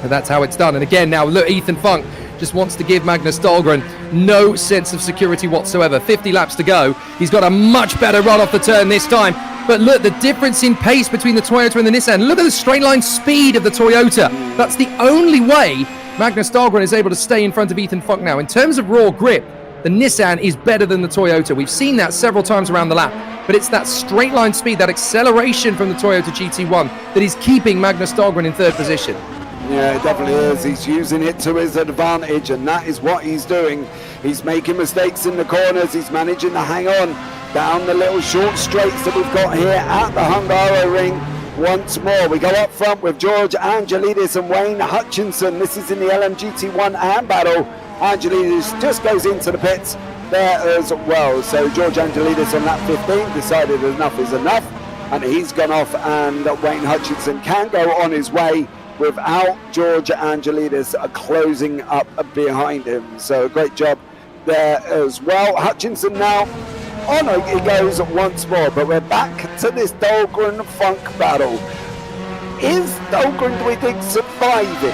but that's how it's done. And again, now look, Ethan Funk just wants to give Magnus Dahlgren no sense of security whatsoever. 50 laps to go. He's got a much better run off the turn this time. But look, the difference in pace between the Toyota and the Nissan. Look at the straight line speed of the Toyota. That's the only way Magnus Dahlgren is able to stay in front of Ethan Funk now. In terms of raw grip, the Nissan is better than the Toyota. We've seen that several times around the lap. But it's that straight line speed, that acceleration from the Toyota GT1 that is keeping Magnus Dahlgren in third position. Yeah, it definitely is. He's using it to his advantage, and that is what he's doing. He's making mistakes in the corners. He's managing to hang on down the little short straights that we've got here at the Hungaroring. Once more, we go up front with George Angelidis and Wayne Hutchinson. This is in the LMGT1 AM battle. Angelidis just goes into the pits there as well. So George Angelidis on lap 15 decided enough is enough, and he's gone off, and Wayne Hutchinson can go on his way without George Angelidis closing up behind him. So great job there as well. Hutchinson now on he goes once more, but we're back to this Dahlgren Funk battle. Is Dahlgren, do we think, surviving?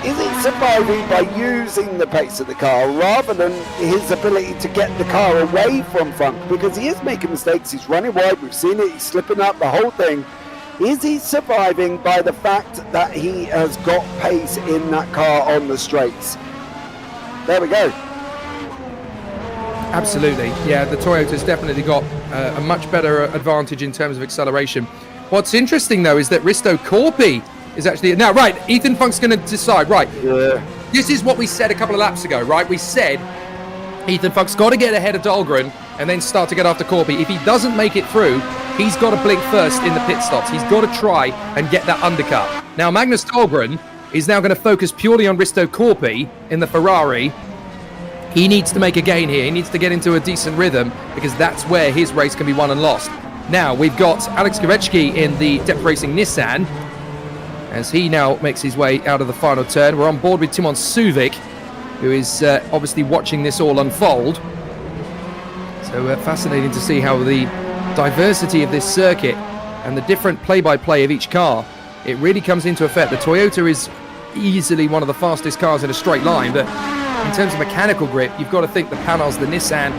Is he surviving by using the pace of the car rather than his ability to get the car away from Funk? Because he is making mistakes, he's running wide, we've seen it, he's slipping up, the whole thing. Is he surviving by the fact that he has got pace in that car on the straights? There we go. Absolutely. Yeah, the Toyota's definitely got a much better advantage in terms of acceleration. What's interesting, though, is that Risto Corpi is actually... Now, right, Ethan Funk's going to decide, right, this is what we said a couple of laps ago, right? We said Ethan Funk's got to get ahead of Dahlgren and then start to get after Corpi. If he doesn't make it through, he's got to blink first in the pit stops. He's got to try and get that undercut. Now, Magnus Dahlgren is now going to focus purely on Risto Corpi in the Ferrari. He needs to make a gain here. He needs to get into a decent rhythm because that's where his race can be won and lost. Now, we've got Alex Goreczki in the Depth Racing Nissan as he now makes his way out of the final turn. We're on board with Timon Suvic, who is obviously watching this all unfold. So fascinating to see how the diversity of this circuit and the different play-by-play of each car, it really comes into effect. The Toyota is easily one of the fastest cars in a straight line, but in terms of mechanical grip, you've got to think the Panos, the Nissan,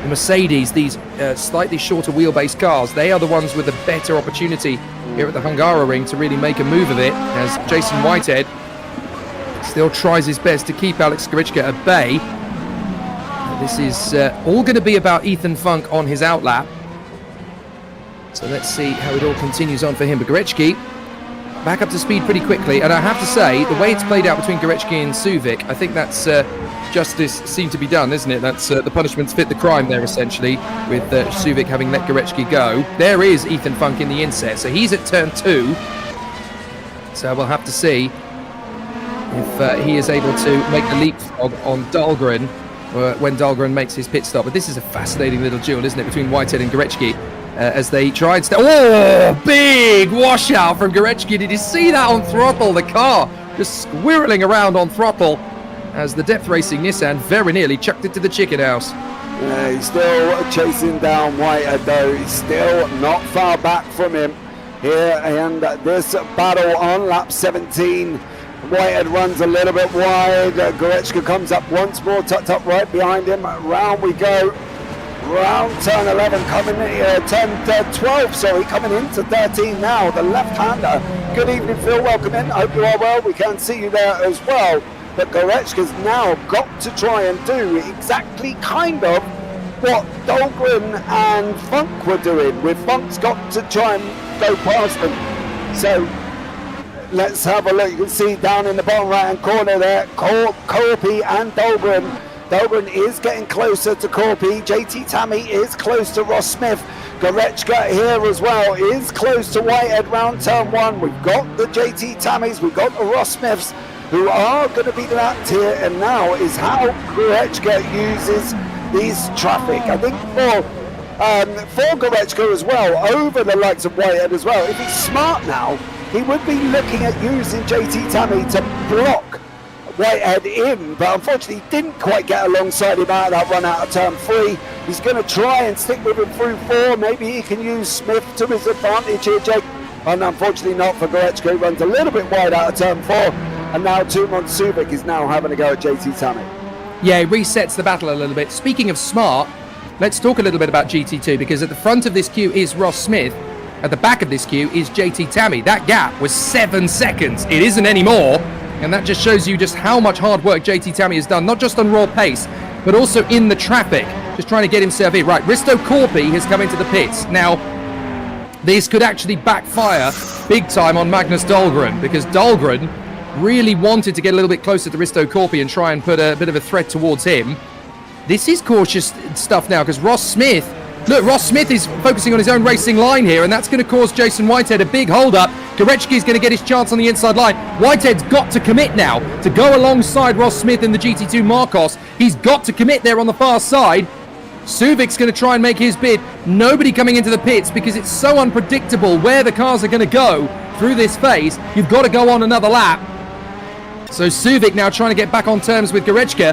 the Mercedes, these slightly shorter wheelbase cars, they are the ones with the better opportunity here at the Hungaroring to really make a move of it, as Jason Whitehead still tries his best to keep Alex Goreczki at bay. This is all going to be about Ethan Funk on his outlap. So let's see how it all continues on for him. But Goreczki back up to speed pretty quickly, and I have to say, the way it's played out between Goreczki and Suvic, I think that's justice seemed to be done, isn't it? That's the punishments fit the crime there, essentially, with Suvic having let Goreczki go. There is Ethan Funk in the inset, so he's at turn 2. So we'll have to see if he is able to make the leapfrog on Dahlgren when Dahlgren makes his pit stop. But this is a fascinating little duel, isn't it, between Whitehead and Goreczki? As they tried to... Oh, big washout from Goreczki. Did you see that on throttle? The car just squirreling around on throttle as the Depth Racing Nissan very nearly chucked it to the chicken house. Yeah, he's still chasing down Whitehead, though. He's still not far back from him here. And this battle on lap 17. Whitehead runs a little bit wide. Goreczki comes up once more, tucked up right behind him. Round we go. Round turn 11, coming in, turn 12, sorry, coming into 13 now, the left-hander. Good evening, Phil, welcome in, hope you are well, we can see you there as well. but Gorechka's now got to try and do exactly kind of what Dahlgren and Funk were doing, with Funk's got to try and go past them. So let's have a look. You can see down in the bottom right hand corner there, Korpi and Dahlgren. Dahlgren is getting closer to Korpi. JT Tammy is close to Ross Smith. Gorechka here as well is close to Whitehead round turn 1. We've got the JT Tammys, we've got the Ross Smiths who are going to be lapped here, and now is how Gorechka uses this traffic. I think for Gorechka as well, over the likes of Whitehead as well, if he's smart now, he would be looking at using JT Tammy to block Whitehead in, but unfortunately didn't quite get alongside him out of that run out of turn 3. He's going to try and stick with him through 4. Maybe he can use Smith to his advantage here, Jake. And unfortunately not for Gorechka, who runs a little bit wide out of turn 4. And now Tumon Subic is now having a go at JT Tammy. Yeah, it resets the battle a little bit. Speaking of smart, let's talk a little bit about GT2, because at the front of this queue is Ross Smith. At the back of this queue is JT Tammy. That gap was 7 seconds. It isn't anymore. And that just shows you just how much hard work JT Tammy has done, not just on raw pace, but also in the traffic, just trying to get himself in. Right, Risto Korpi has come into the pits. Now, this could actually backfire big time on Magnus Dahlgren, because Dahlgren really wanted to get a little bit closer to Risto Korpi and try and put a bit of a threat towards him. This is cautious stuff now, because Ross Smith is focusing on his own racing line here, and that's going to cause Jason Whitehead a big hold-up. Gorechka is going to get his chance on the inside line. Whitehead's got to commit now to go alongside Ross Smith in the GT2 Marcos. He's got to commit there on the far side. Suvic's going to try and make his bid. Nobody coming into the pits, because it's so unpredictable where the cars are going to go through this phase. You've got to go on another lap. So Suvic now trying to get back on terms with Gorechka.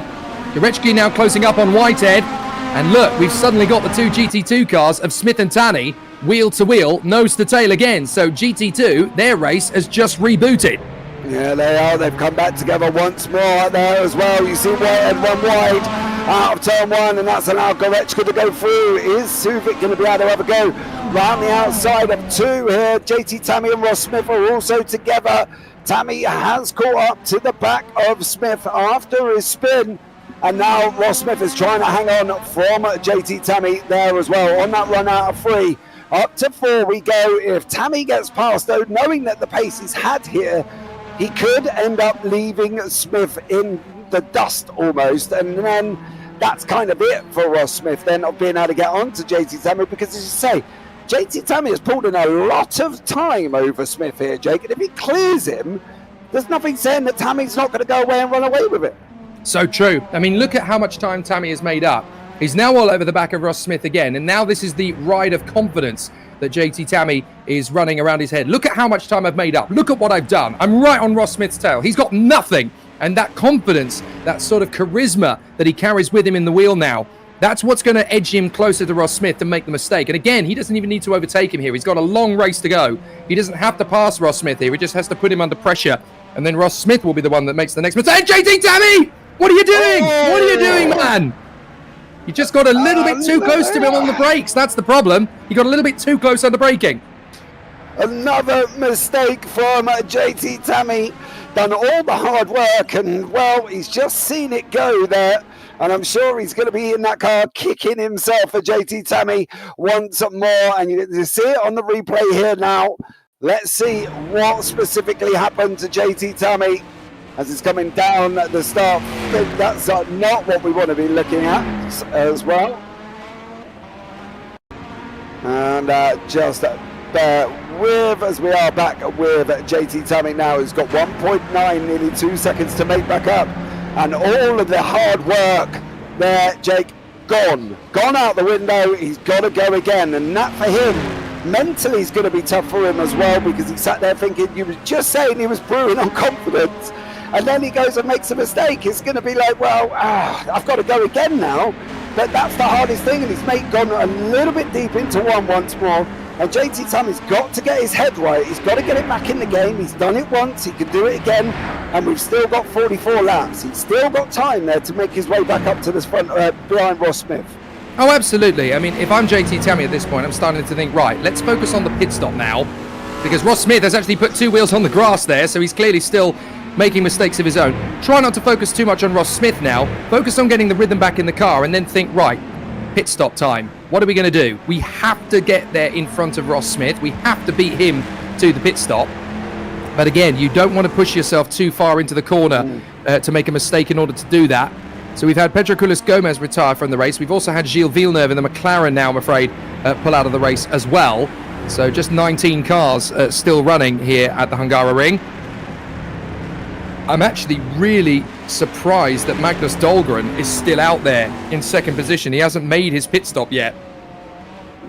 Gorechka now closing up on Whitehead. And look, we've suddenly got the two GT2 cars of Smith and Tanny, wheel to wheel, nose to tail again. So GT2, their race has just rebooted. Yeah, they are. They've come back together once more out there as well. You see Whitehead run wide out of turn 1, and that's allowed Gorechka to go through. Is Suvic going to be able to have a go round the outside of 2 here? JT Tammy and Ross Smith are also together. Tammy has caught up to the back of Smith after his spin. And now Ross Smith is trying to hang on from JT Tammy there as well on that run out of 3. Up to 4 we go. If Tammy gets past, though, knowing that the pace he's had here, he could end up leaving Smith in the dust almost. And then that's kind of it for Ross Smith then, not being able to get on to JT Tammy, because as you say, JT Tammy has pulled in a lot of time over Smith here, Jake. And if he clears him, there's nothing saying that Tammy's not going to go away and run away with it. So true. I mean, look at how much time Tammy has made up. He's now all over the back of Ross Smith again, and now this is the ride of confidence that JT Tammy is running around his head. Look at how much time I've made up. Look at what I've done. I'm right on Ross Smith's tail. He's got nothing. And that confidence, that sort of charisma that he carries with him in the wheel now, that's what's going to edge him closer to Ross Smith to make the mistake. And again, he doesn't even need to overtake him here. He's got a long race to go. He doesn't have to pass Ross Smith here. He just has to put him under pressure. And then Ross Smith will be the one that makes the next mistake. JT Tammy! What are you doing? What are you doing, man? You just got a little bit too close to him on the brakes. That's the problem. You got a little bit too close on the braking. Another mistake from JT Tammy. Done all the hard work, and well, he's just seen it go there. And I'm sure he's going to be in that car kicking himself for JT Tammy once more. And you see it on the replay here now. Let's see what specifically happened to JT Tammy as it's coming down at the start. That's not what we want to be looking at as well. And just bear with as we are back with JT Tammy now, who's got 1.9, nearly 2 seconds to make back up. And all of the hard work there, Jake, gone out the window. He's got to go again, and that for him mentally is going to be tough for him as well, because he sat there thinking, you were just saying he was brewing on confidence, and then he goes and makes a mistake. It's going to be like, well, I've got to go again now. But that's the hardest thing, and his mate gone a little bit deep into one once more. And JT Tammy's got to get his head right. He's got to get it back in the game. He's done it once. He can do it again. And we've still got 44 laps. He's still got time there to make his way back up to this front behind Ross Smith. Oh, absolutely. I mean, if I'm JT Tammy at this point, I'm starting to think, right, let's focus on the pit stop now. Because Ross Smith has actually put two wheels on the grass there, so he's clearly still making mistakes of his own. Try not to focus too much on Ross Smith now. Focus on getting the rhythm back in the car and then think, right, pit stop time. What are we going to do? We have to get there in front of Ross Smith. We have to beat him to the pit stop. But again, you don't want to push yourself too far into the corner to make a mistake in order to do that. So we've had Pedro Culas Gomez retire from the race. We've also had Gilles Villeneuve in the McLaren now, I'm afraid, pull out of the race as well. So just 19 cars still running here at the Hungaroring. I'm actually really surprised that Magnus Dahlgren is still out there in second position. He hasn't made his pit stop yet.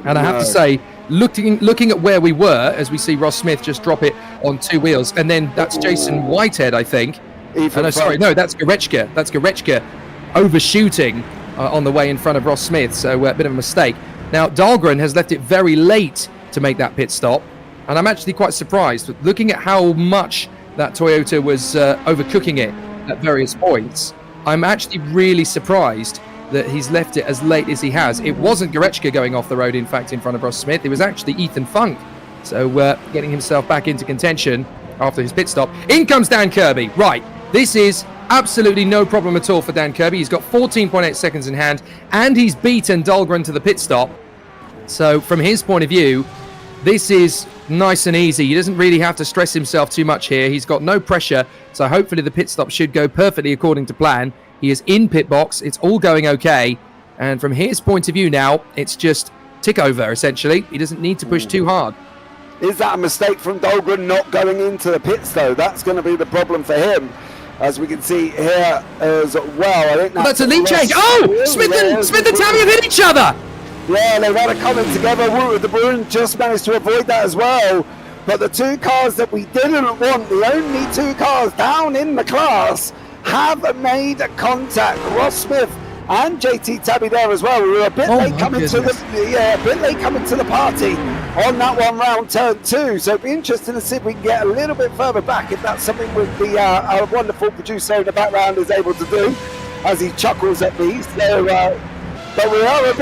And I have to say, looking at where we were, as we see Ross Smith just drop it on two wheels, and then that's Jason Whitehead, I think. That's Gorechka. That's Gorechka overshooting on the way in front of Ross Smith, so a bit of a mistake. Now, Dahlgren has left it very late to make that pit stop, and I'm actually quite surprised. Looking at how much that Toyota was overcooking it at various points, I'm actually really surprised that he's left it as late as he has. It wasn't Gorechka going off the road, in fact, in front of Ross Smith. It was actually Ethan Funk. So getting himself back into contention after his pit stop. In comes Dan Kirby. Right, this is absolutely no problem at all for Dan Kirby. He's got 14.8 seconds in hand, and he's beaten Dahlgren to the pit stop. So from his point of view, this is nice and easy. He doesn't really have to stress himself too much here. He's got no pressure, so hopefully the pit stop should go perfectly according to plan. He is in pit box. It's all going okay. And from his point of view now, it's just tick over, essentially. He doesn't need to push too hard. Is that a mistake from Dahlgren not going into the pits, though? That's going to be the problem for him, as we can see here as well. I think that's a lead change. Oh! Smith and Tammy have hit each other! Yeah, they've had a comment together. Wout de Bruin just managed to avoid that as well. But the two cars that we didn't want, the only two cars down in the class, have made contact. Ross Smith and JT Tabby there as well. We were a bit late coming to the party on that one round turn 2. So it'd be interesting to see if we can get a little bit further back, if that's something with the our wonderful producer in the background is able to do, as he chuckles at me. So but we are a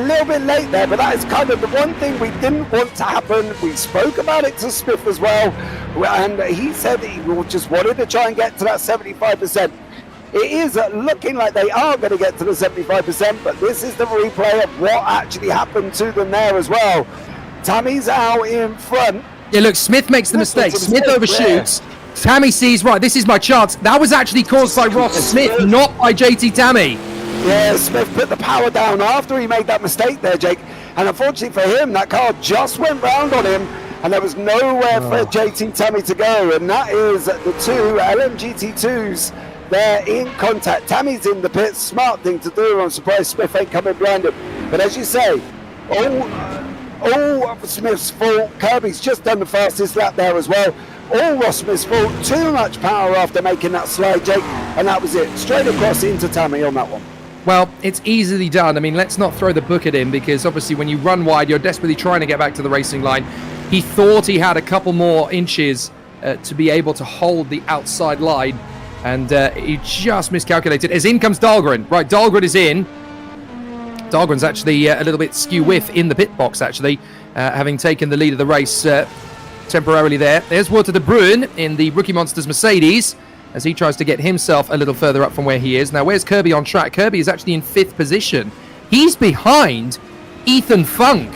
little bit late there, but that is kind of the one thing we didn't want to happen. We spoke about it to Smith as well, and he said he just wanted to try and get to that 75%. It is looking like they are going to get to the 75%, but this is the replay of what actually happened to them there as well. Tammy's out in front. Yeah, look, Smith makes the mistake. Smith overshoots. Yeah. Tammy sees, right, this is my chance. That was actually caused by Ross Smith, not by JT Tammy. Yeah, Smith put the power down after he made that mistake there, Jake. And unfortunately for him, that car just went round on him, and there was nowhere for JT Tammy to go. And that is the two LMGT2s. They're in contact. Tammy's in the pits. Smart thing to do. I'm surprised Smith ain't coming behind him. But as you say, all of Smith's fault. Kirby's just done the fastest lap there as well. All Ross Smith's fault. Too much power after making that slide, Jake. And that was it. Straight across into Tammy on that one. Well, it's easily done. I mean, let's not throw the book at him, because obviously when you run wide, you're desperately trying to get back to the racing line. He thought he had a couple more inches to be able to hold the outside line, and he just miscalculated. As in comes Dahlgren. Right, Dahlgren is in. Dahlgren's actually a little bit skew-whiff in the pit box, actually, having taken the lead of the race temporarily there. There's Wout de Bruin in the Rookie Monsters Mercedes, as he tries to get himself a little further up from where he is. Now, where's Kirby on track? Kirby is actually in 5th position. He's behind Ethan Funk.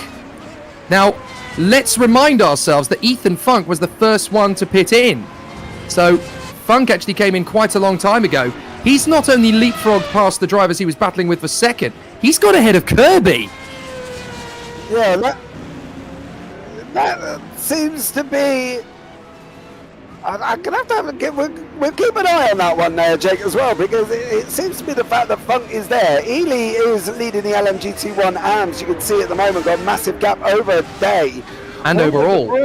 Now, let's remind ourselves that Ethan Funk was the first one to pit in. So, Funk actually came in quite a long time ago. He's not only leapfrogged past the drivers he was battling with for second, he's got ahead of Kirby. Yeah, that seems to be... I'm going to have to we'll keep an eye on that one there, Jake, as well, because it seems to be the fact that Funk is there. Ely is leading the LMGT1 AMS. You can see at the moment, got a massive gap over Day. And overall,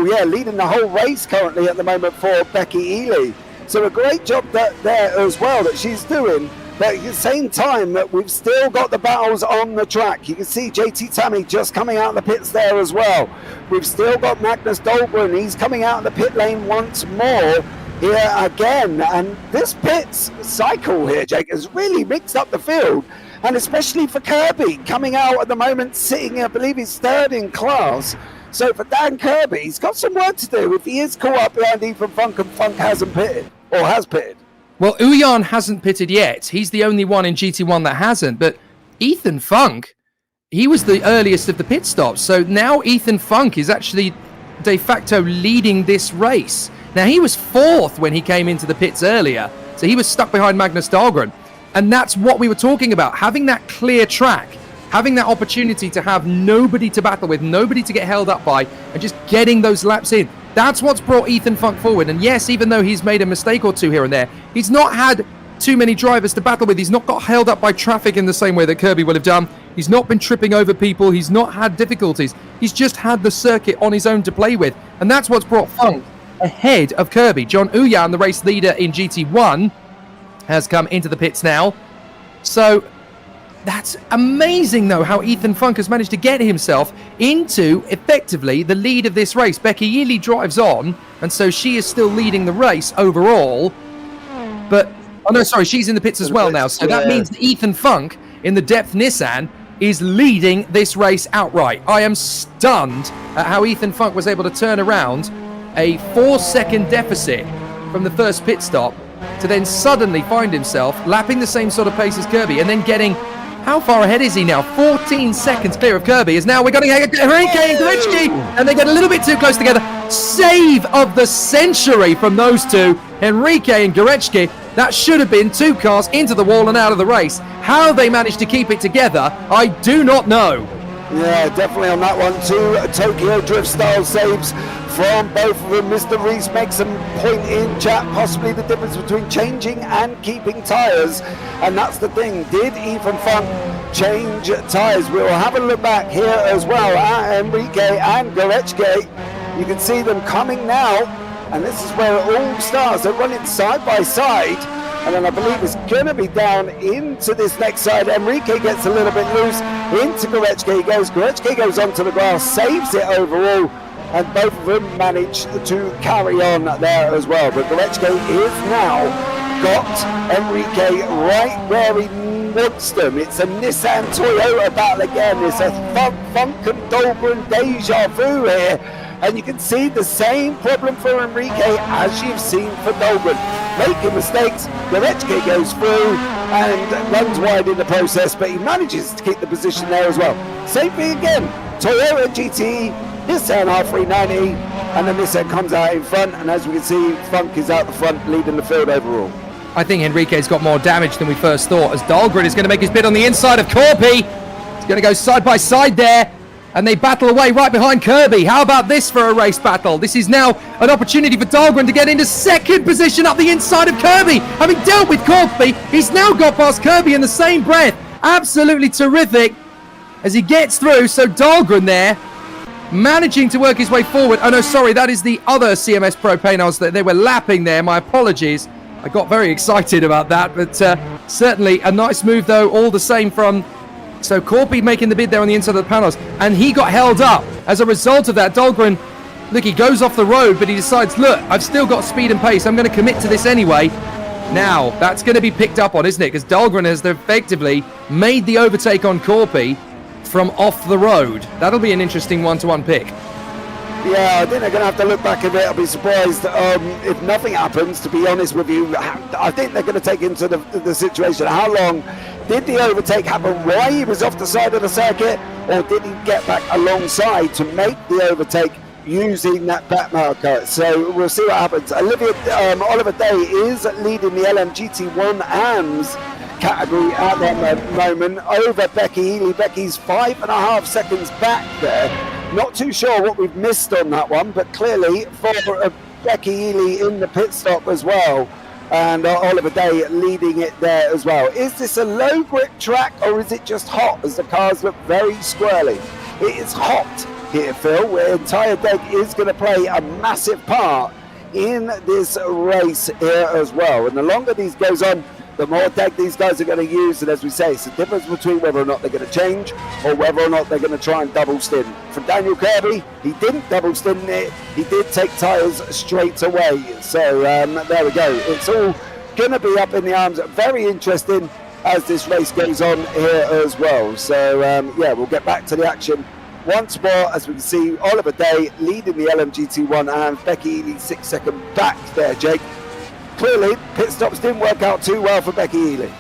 yeah, leading the whole race currently at the moment for Becky Ely. So a great job there as well that she's doing. But at the same time, that we've still got the battles on the track. You can see JT Tammy just coming out of the pits there as well. We've still got Magnus Dahlgren. He's coming out of the pit lane once more here again. And this pits cycle here, Jake, has really mixed up the field. And especially for Kirby, coming out at the moment, sitting, I believe he's 3rd in class. So for Dan Kirby, he's got some work to do. If he is caught up behind Ethan Funk and Funk hasn't pitted, or has pitted. Well, Uyan hasn't pitted yet. He's the only one in GT1 that hasn't. But Ethan Funk, he was the earliest of the pit stops. So now Ethan Funk is actually de facto leading this race. Now, he was 4th when he came into the pits earlier. So he was stuck behind Magnus Dahlgren. And that's what we were talking about. Having that clear track, having that opportunity to have nobody to battle with, nobody to get held up by, and just getting those laps in. That's what's brought Ethan Funk forward. And yes, even though he's made a mistake or two here and there, he's not had too many drivers to battle with. He's not got held up by traffic in the same way that Kirby will have done. He's not been tripping over people. He's not had difficulties. He's just had the circuit on his own to play with. And that's what's brought Funk ahead of Kirby. John Uyan, the race leader in GT1, has come into the pits now. So that's amazing, though, how Ethan Funk has managed to get himself into, effectively, the lead of this race. Becky Ely drives on, and so she is still leading the race overall. But, oh no, sorry, she's in the pits as well now. So that means that Ethan Funk, in the Depth Nissan, is leading this race outright. I am stunned at how Ethan Funk was able to turn around a 4-second deficit from the first pit stop to then suddenly find himself lapping the same sort of pace as Kirby and then getting, how far ahead is he now? 14 seconds clear of Kirby. Is now we're going to get Enrique and Goretzky, and they get a little bit too close together. Save of the century from those two, Enrique and Goretzky. That should have been 2 cars into the wall and out of the race. How they managed to keep it together, I do not know. Yeah, definitely on that one. 2 Tokyo Drift style saves from both of them. Mr. Reese makes some point in chat, possibly the difference between changing and keeping tyres. And that's the thing. Did Ethan Funk change tyres? We'll have a look back here as well at Enrique and Goretzky. You can see them coming now. And this is where it all starts. They're running side by side. And then I believe it's going to be down into this next side. Enrique gets a little bit loose into Goretzky. Goretzky goes onto the grass, saves it overall. And both of them manage to carry on there as well. But Goretzky is now got Enrique right where he wants them. It's a Nissan Toyota battle again. It's a Funk and Dahlgren deja vu here. And you can see the same problem for Enrique as you've seen for Dahlgren. Making mistakes, Goretzky goes through and runs wide in the process, but he manages to keep the position there as well. Same thing again, Toyota GT, Nissan R390, and then Nissan comes out in front, and as we can see, Funk is out the front, leading the field overall. I think Enrique's got more damage than we first thought, as Dahlgren is going to make his bid on the inside of Corby. He's going to go side by side there. And they battle away right behind Kirby. How about this for a race battle? This is now an opportunity for Dahlgren to get into 2nd position up the inside of Kirby. Having dealt with Corby, he's now got past Kirby in the same breath. Absolutely terrific as he gets through. So Dahlgren there, managing to work his way forward. Oh no, sorry, that is the other CMS Pro Panos that they were lapping there. My apologies. I got very excited about that, but certainly a nice move though, all the same from... So Corby making the bid there on the inside of the panels, and he got held up. As a result of that, Dahlgren, look, he goes off the road, but he decides, look, I've still got speed and pace. I'm going to commit to this anyway. Now, that's going to be picked up on, isn't it? Because Dahlgren has effectively made the overtake on Corby from off the road. That'll be an interesting one to unpick. Yeah, I think they're going to have to look back a bit. I'll be surprised if nothing happens, to be honest with you. I think they're going to take into the situation. How long did the overtake happen? Why he was off the side of the circuit? Or did he get back alongside to make the overtake using that back marker? So we'll see what happens. Oliver Day is leading the LMGT1 AMS category at that moment over Becky Ely. Becky's 5.5 seconds back there. Not too sure what we've missed on that one, but clearly for Becky Ely in the pit stop as well, and Oliver Day leading it there as well. Is this a low grip track or is it just hot as the cars look very squirrely? It is hot here, Phil, where tyre deg is going to play a massive part in this race here as well. And the longer these goes on, the more deg these guys are going to use. And as we say, it's the difference between whether or not they're going to change or whether or not they're going to try and double stint. From Daniel Kirby, he didn't double stint it. He did take tyres straight away. So there we go. It's all going to be up in the arms. Very interesting as this race goes on here as well. So yeah, we'll get back to the action once more, as we can see, Oliver Day leading the LMGT1 and Becky Ely 6 seconds back there, Jake. Clearly, pit stops didn't work out too well for Becky Ely.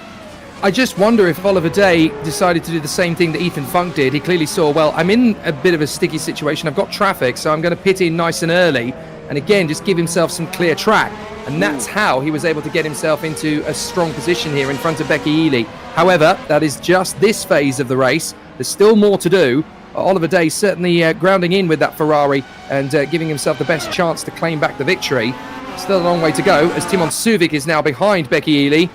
I just wonder if Oliver Day decided to do the same thing that Ethan Funk did. He clearly saw, well, I'm in a bit of a sticky situation. I've got traffic, so I'm going to pit in nice and early. And again, just give himself some clear track. And that's how he was able to get himself into a strong position here in front of Becky Ely. However, that is just this phase of the race. There's still more to do. Oliver Day certainly grounding in with that Ferrari and giving himself the best chance to claim back the victory. Still a long way to go, as Timon Suvic is now behind Becky Ely.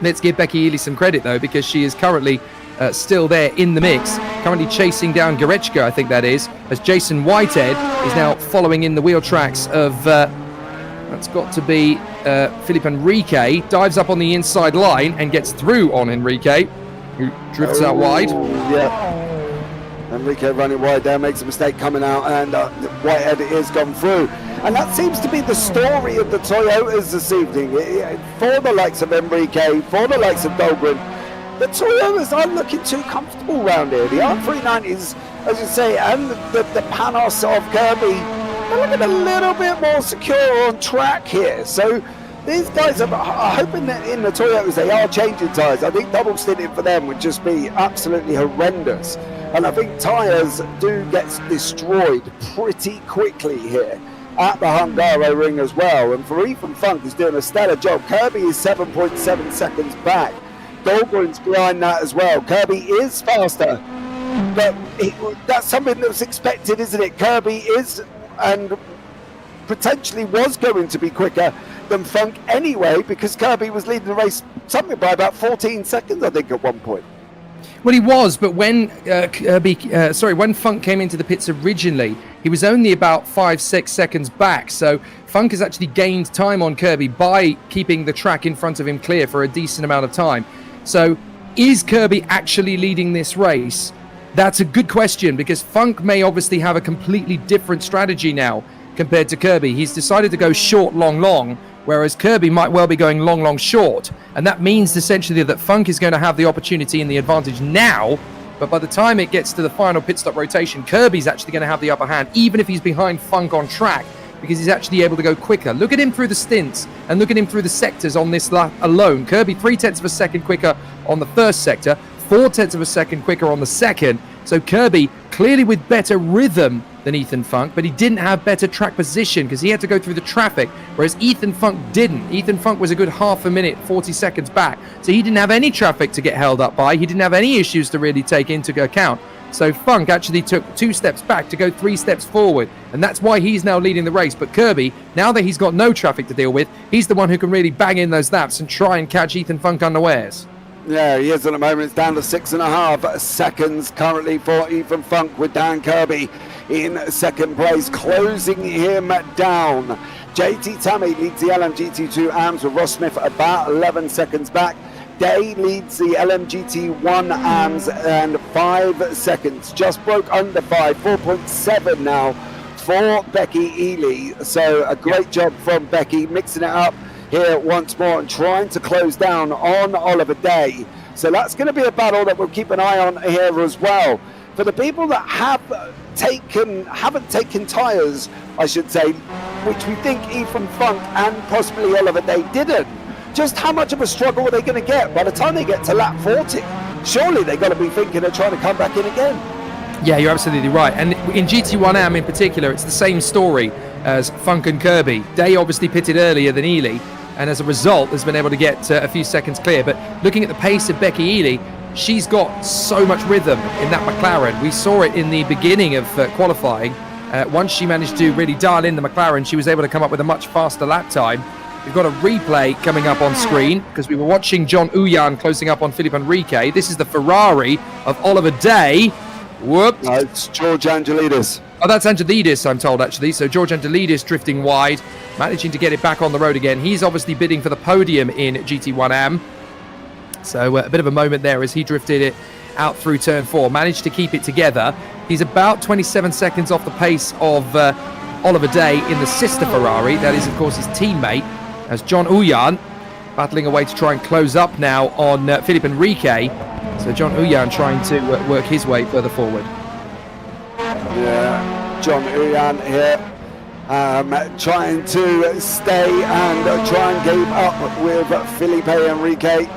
Let's give Becky Ely some credit, though, because she is currently still there in the mix, currently chasing down Gorechka, I think that is, as Jason Whitehead is now following in the wheel tracks of, that's got to be Philippe Enrique, dives up on the inside line and gets through on Enrique, who drifts out wide. Yeah. Enrique running wide there, makes a mistake coming out, and Whitehead is gone through. And that seems to be the story of the Toyotas this evening. For the likes of Enrique, for the likes of Dahlgren, the Toyotas aren't looking too comfortable around here. The R390s, as you say, and the Panos of Kirby, they're looking a little bit more secure on track here. So these guys are hoping that in the Toyotas they are changing tyres. I think double stinting for them would just be absolutely horrendous. And I think tyres do get destroyed pretty quickly here at the Hungaroring as well. And for Ethan Funk, is doing a stellar job. Kirby is 7.7 seconds back. Dahlgren's behind that as well. Kirby is faster, but that's something that was expected, isn't it? Kirby is, and potentially was going to be quicker than Funk anyway, because Kirby was leading the race something by about 14 seconds, I think, at one point. Well, he was, but when when Funk came into the pits originally, he was only about 5-6 seconds back. So Funk has actually gained time on Kirby by keeping the track in front of him clear for a decent amount of time. So is Kirby actually leading this race? That's a good question, because Funk may obviously have a completely different strategy now compared to Kirby. He's decided to go short, long, long, whereas Kirby might well be going long, long, short. And that means essentially that Funk is going to have the opportunity and the advantage now, but by the time it gets to the final pit stop rotation, Kirby's actually going to have the upper hand, even if he's behind Funk on track, because he's actually able to go quicker. Look at him through the stints and look at him through the sectors on this lap alone. Kirby 0.3 of a second quicker on the first sector, 0.4 of a second quicker on the second. So Kirby clearly with better rhythm than Ethan Funk, but he didn't have better track position because he had to go through the traffic, whereas Ethan Funk didn't. Ethan Funk was a good half a minute, 40 seconds back, so he didn't have any traffic to get held up by. He didn't have any issues to really take into account. So Funk actually took 2 steps back to go 3 steps forward, and that's why he's now leading the race. But Kirby, now that he's got no traffic to deal with, he's the one who can really bang in those laps and try and catch Ethan Funk unawares. Yeah, he is at the moment. It's down to 6.5 seconds currently for Ethan Funk, with Dan Kirby in second place, closing him down. JT Tammy leads the LMGT2 AMS with Ross Smith about 11 seconds back. Day leads the LMGT1 AMS and 5 seconds. Just broke under 5, 4.7 now for Becky Ely. So a great job from Becky, mixing it up here once more and trying to close down on Oliver Day. So that's going to be a battle that we'll keep an eye on here as well. For the people that haven't taken tyres, I should say, which we think Ethan Funk and possibly Oliver Day didn't, just how much of a struggle are they going to get by the time they get to lap 40? Surely they've got to be thinking of trying to come back in again. Yeah, you're absolutely right. And in GT1 AM in particular, it's the same story as Funk and Kirby. Day obviously pitted earlier than Ely, and as a result has been able to get a few seconds clear. But looking at the pace of Becky Ely, she's got so much rhythm in that McLaren. We saw it in the beginning of qualifying. Once she managed to really dial in the McLaren, she was able to come up with a much faster lap time. We've got a replay coming up on screen because we were watching John Uyan closing up on Philippe Enrique. This is the Ferrari of Oliver Day. Whoops. No, it's George Angelidis. Oh, that's Angelidis, I'm told, actually. So George Angelidis drifting wide, managing to get it back on the road again. He's obviously bidding for the podium in GT1 AM. So a bit of a moment there as he drifted it out through turn 4. Managed to keep it together. He's about 27 seconds off the pace of Oliver Day in the sister Ferrari. That is, of course, his teammate, as John Uyan battling away to try and close up now on Philippe Enrique. So John Uyan trying to work his way further forward. Yeah, John Uyan here, trying to stay and try and keep up with Felipe Enrique.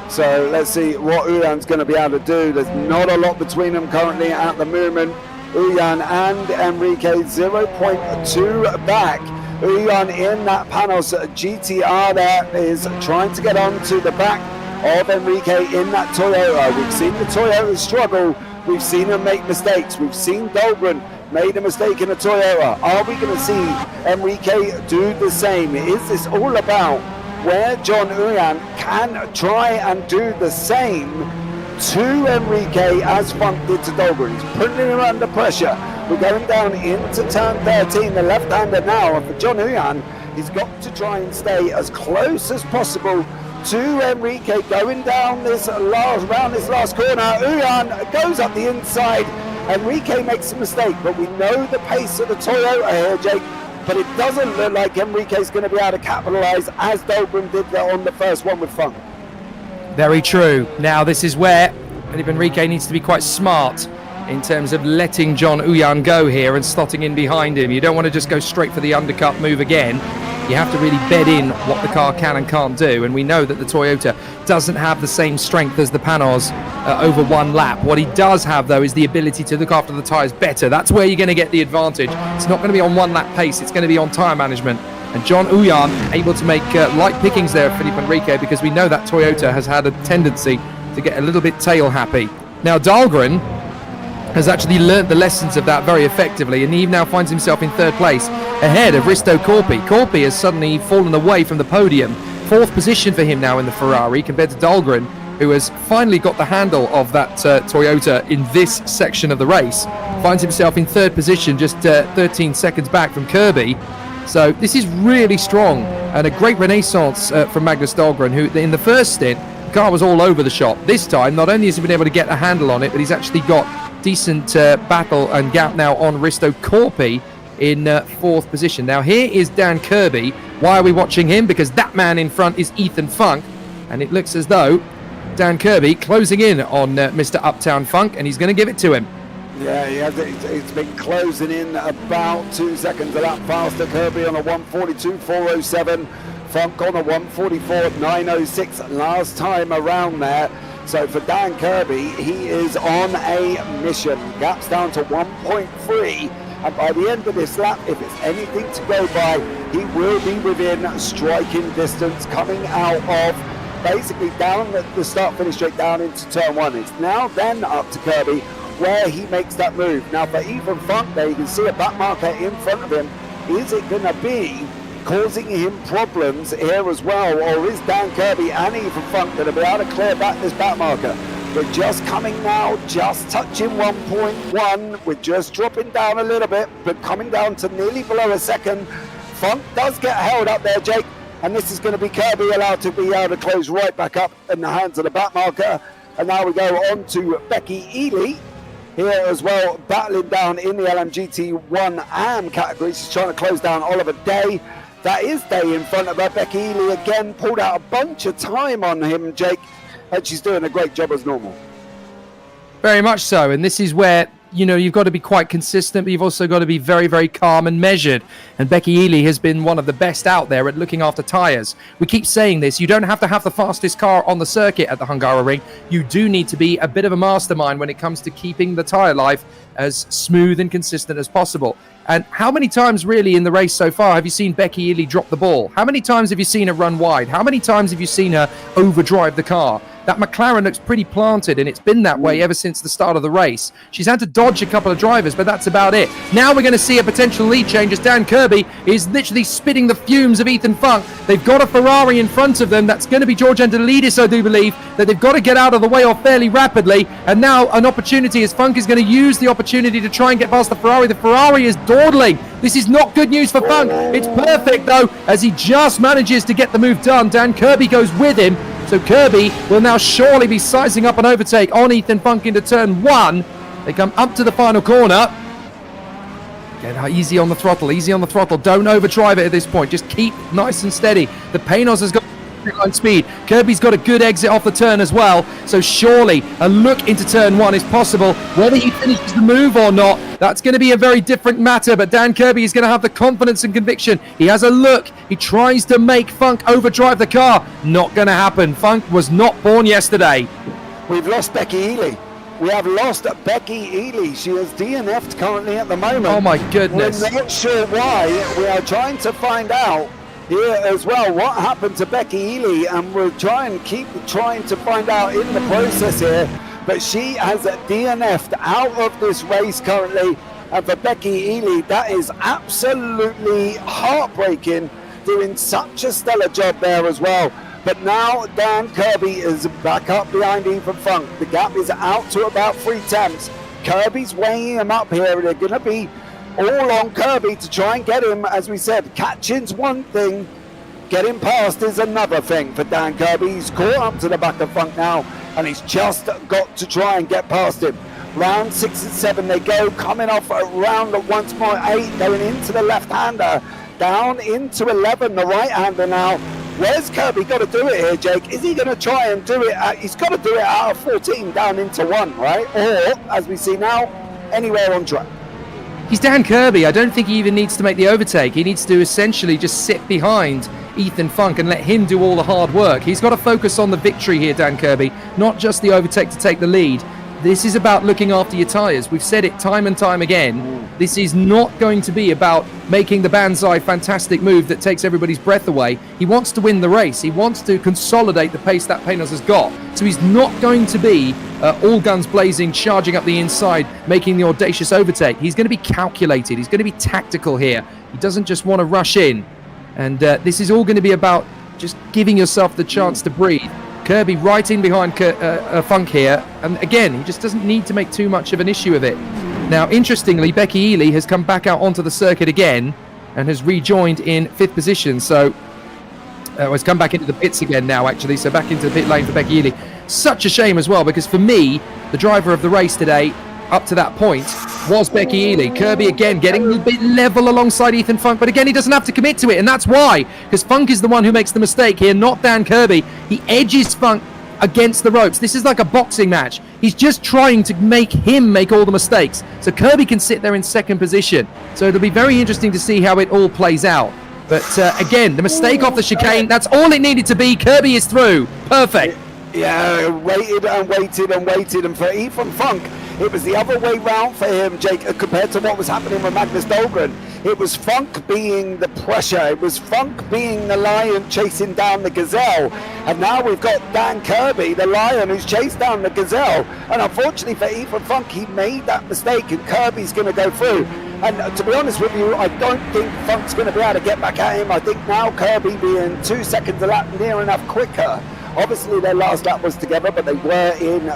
So let's see what Uyan's going to be able to do. There's not a lot between them currently at the moment. Uyan and Enrique 0.2 back. Uyan in that Panos GTR there is trying to get onto the back of Enrique in that Toyota. We've seen the Toyota struggle. We've seen him make mistakes. We've seen Dahlgren made a mistake in a Toyota. Are we going to see Enrique do the same? Is this all about where John Uyan can try and do the same to Enrique as Funk did to Dahlgren? He's putting him under pressure. We're going down into turn 13, the left-hander now. And for John Uyan, he's got to try and stay as close as possible to Enrique going down this last corner. Uyan goes up the inside. Enrique makes a mistake, but we know the pace of the Toyota here, Jake. But it doesn't look like Enrique's going to be able to capitalise as Dahlgren did on the first one with Funk. Very true. Now this is where Felipe Enrique needs to be quite smart in terms of letting John Uyan go here and slotting in behind him. You don't want to just go straight for the undercut move again. You have to really bed in what the car can and can't do, and we know that the Toyota doesn't have the same strength as the Panos over one lap. What he does have, though, is the ability to look after the tyres better. That's where you're going to get the advantage. It's not going to be on one lap pace, it's going to be on tyre management. And John Uyan able to make light pickings there of Felipe Enrique, because we know that Toyota has had a tendency to get a little bit tail happy. Now Dahlgren has actually learnt the lessons of that very effectively, and he now finds himself in third place ahead of Risto Corpi. Corpi has suddenly fallen away from the podium. Fourth position for him now in the Ferrari compared to Dahlgren, who has finally got the handle of that Toyota in this section of the race. Finds himself in third position, just 13 seconds back from Kirby. So this is really strong, and a great renaissance from Magnus Dahlgren, who in the first stint, the car was all over the shop. This time, not only has he been able to get a handle on it, but he's actually got decent battle and gap now on Risto Corpi in fourth position. Now here is Dan Kirby. Why are we watching him? Because that man in front is Ethan Funk, and it looks as though Dan Kirby closing in on Mr. Uptown Funk, and he's going to give it to him. Yeah, he has. It's been closing in about 2 seconds a lap faster. Kirby on a 1:42.407. Funk on a 1:44.906 last time around there. So for Dan Kirby, he is on a mission. Gap's down to 1.3. And by the end of this lap, if it's anything to go by, he will be within striking distance coming out of basically down at the start-finish straight down into turn one. It's now then up to Kirby where he makes that move. Now for Ethan Funk there, you can see a back marker in front of him. Is it going to be causing him problems here as well, or is Dan Kirby and Ethan Funk going to be able to clear back this back marker? We're just coming now, just touching 1.1. We're just dropping down a little bit, but coming down to nearly below a second. Funk does get held up there, Jake, and this is going to be Kirby allowed to be able to close right back up in the hands of the back marker. And now we go on to Becky Ely here as well, battling down in the LMGT1 AM category. She's trying to close down Oliver Day. That is Day in front of her. Becky Ely again pulled out a bunch of time on him, Jake, and she's doing a great job as normal. Very much so, and this is where, you know, you've got to be quite consistent, but you've also got to be very, very calm and measured. And Becky Ely has been one of the best out there at looking after tyres. We keep saying this, you don't have to have the fastest car on the circuit at the Hungaroring. You do need to be a bit of a mastermind when it comes to keeping the tyre life as smooth and consistent as possible. And how many times really in the race so far have you seen Becky Ely drop the ball? How many times have you seen her run wide? How many times have you seen her overdrive the car? That McLaren looks pretty planted, and it's been that way ever since the start of the race. She's had to dodge a couple of drivers, but that's about it. Now we're going to see a potential lead change as Dan Kirby is literally spitting the fumes of Ethan Funk. They've got a Ferrari in front of them. That's going to be George Angelidis, I do believe, that they've got to get out of the way off fairly rapidly. And now an opportunity as Funk is going to use the opportunity to try and get past the Ferrari. The Ferrari is dawdling. This is not good news for Funk. It's perfect, though, as he just manages to get the move done. Dan Kirby goes with him. So Kirby will now surely be sizing up an overtake on Ethan Funk into turn one. They come up to the final corner. Get easy on the throttle, easy on the throttle. Don't overdrive it at this point. Just keep nice and steady. The Panos has got straight-line speed. Kirby's got a good exit off the turn as well, so surely a look into turn 1 is possible. Whether he finishes the move or not, that's going to be a very different matter, but Dan Kirby is going to have the confidence and conviction. He has a look. He tries to make Funk overdrive the car. Not going to happen. Funk was not born yesterday. We've lost Becky Ely. We have lost Becky Ely. She is DNF'd currently at the moment. Oh my goodness. We're not sure why. We are trying to find out here as well what happened to Becky Ely, and we'll keep trying to find out in the process here. But she has DNF'd out of this race currently. And for Becky Ely, that is absolutely heartbreaking, doing such a stellar job there as well. But now Dan Kirby is back up behind Ethan Funk. The gap is out to about 3 tenths. Kirby's weighing him up here. They're going to be all on Kirby to try and get him. As we said, catching's one thing, getting past is another thing for Dan Kirby. He's caught up to the back of Funk now, and he's just got to try and get past him. Round 6 and 7 they go, coming off at round 1.8, going into the left-hander, down into 11, the right-hander now. Where's Kirby got to do it here, Jake? Is he going to try and do it? He's got to do it out of 14 down into 1, right? Or, as we see now, anywhere on track. He's Dan Kirby. I don't think he even needs to make the overtake. He needs to essentially just sit behind Ethan Funk and let him do all the hard work. He's got to focus on the victory here, Dan Kirby, not just the overtake to take the lead. This is about looking after your tyres. We've said it time and time again. This is not going to be about making the Banzai fantastic move that takes everybody's breath away. He wants to win the race. He wants to consolidate the pace that Penos has got. So he's not going to be all guns blazing, charging up the inside, making the audacious overtake. He's going to be calculated. He's going to be tactical here. He doesn't just want to rush in. And this is all going to be about just giving yourself the chance to breathe. Kirby right in behind Funk here, and again, he just doesn't need to make too much of an issue of it. Now, interestingly, Becky Ely has come back out onto the circuit again and has rejoined in 5th position, so has come back into the pits again now, actually, so back into the pit lane for Becky Ely. Such a shame as well, because for me, the driver of the race today, up to that point, was Becky Ely. Kirby again getting a bit level alongside Ethan Funk, but again he doesn't have to commit to it, and that's why, because Funk is the one who makes the mistake here, not Dan Kirby. He edges Funk against the ropes. This is like a boxing match. He's just trying to make him make all the mistakes, so Kirby can sit there in 2nd position. So it'll be very interesting to see how it all plays out. But again, the mistake off the chicane, that's all it needed to be. Kirby is through. Perfect. Yeah, waited and waited and waited, and for Ethan Funk, it was the other way round for him, Jake, compared to what was happening with Magnus Dahlgren. It was Funk being the pressure. It was Funk being the lion chasing down the gazelle. And now we've got Dan Kirby, the lion, who's chased down the gazelle. And unfortunately for Ethan Funk, he made that mistake, and Kirby's going to go through. And to be honest with you, I don't think Funk's going to be able to get back at him. I think now Kirby being 2 seconds a lap near enough quicker. Obviously their last lap was together, but they were in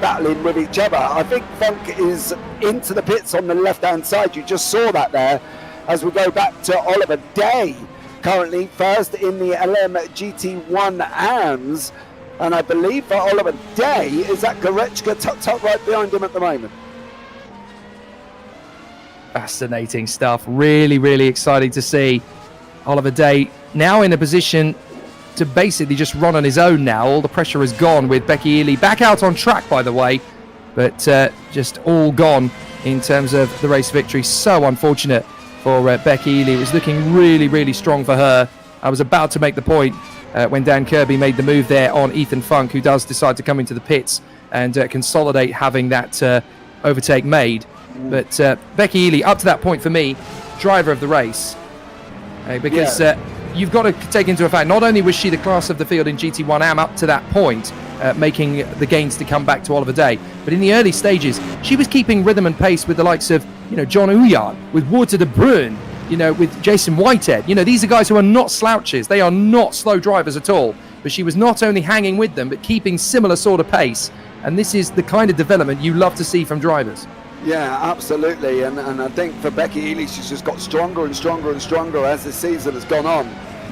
battling with each other. I think Funk is into the pits on the left-hand side. You just saw that there. As we go back to Oliver Day, currently first in the LMGT1 AMS. And I believe for Oliver Day, is that Gorechka tucked up right behind him at the moment? Fascinating stuff. Really, really exciting to see Oliver Day now in a position to basically just run on his own now. All the pressure is gone with Becky Ely back out on track, by the way, but just all gone in terms of the race victory. So unfortunate for Becky Ely. It was looking really, really strong for her. I was about to make the point when Dan Kirby made the move there on Ethan Funk, who does decide to come into the pits and consolidate having that overtake made. But Becky Ely, up to that point for me, driver of the race, because you've got to take into account, not only was she the class of the field in GT1 AM up to that point, making the gains to come back to Oliver Day, but in the early stages, she was keeping rhythm and pace with the likes of, John Ouillard, with Wouter de Bruyn, with Jason Whitehead. These are guys who are not slouches. They are not slow drivers at all. But she was not only hanging with them, but keeping similar sort of pace. And this is the kind of development you love to see from drivers. Yeah, absolutely. And I think for Becky Ely, she's just got stronger and stronger and stronger as the season has gone on.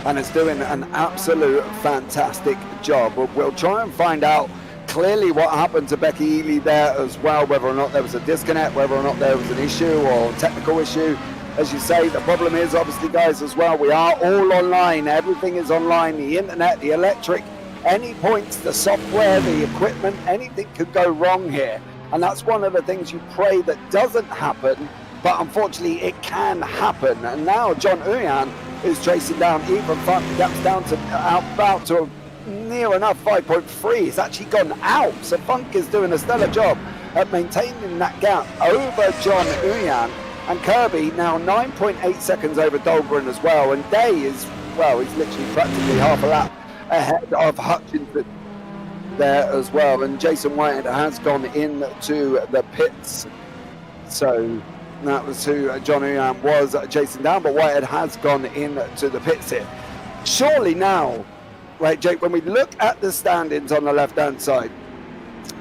And it's doing an absolute fantastic job. We'll try and find out clearly what happened to Becky Ely there as well, whether or not there was a disconnect, whether or not there was an issue or technical issue. as you say. The problem is, obviously, guys, as well, we are all online. Everything is online, the internet, the electric, any points, the software, the equipment, anything could go wrong here. And that's one of the things you pray that doesn't happen, but unfortunately it can happen. And now John Uyan is tracing down even Funk. The gap's down to about to near enough 5.3. It's actually gone out, so Funk is doing a stellar job at maintaining that gap over John Uyan. And Kirby now 9.8 seconds over Dahlgren as well. And Day is, well, he's literally practically half a lap ahead of Hutchinson there as well. And Jason Whitehead has gone into the pits. So that was who John Uyan was chasing down, but Whitehead has gone into the pits here. Surely now, right, Jake, when we look at the standings on the left-hand side,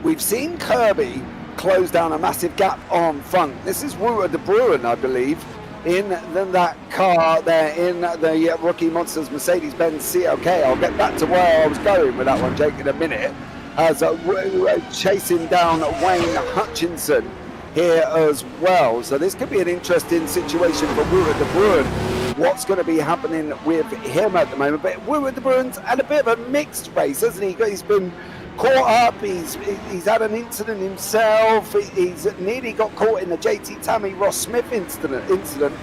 we've seen Kirby close down a massive gap on front. This is Wouter de Bruin, I believe, in that car there in the Rookie Monsters Mercedes-Benz CLK. I'll get back to where I was going with that one, Jake, in a minute, as chasing down Wayne Hutchinson here as well. So this could be an interesting situation for Wouter de Bruin. What's going to be happening with him at the moment? But Wouter de Bruin's had a bit of a mixed race, hasn't he? He's been caught up, he's had an incident himself, he's nearly got caught in the JT Tammy Ross Smith incident.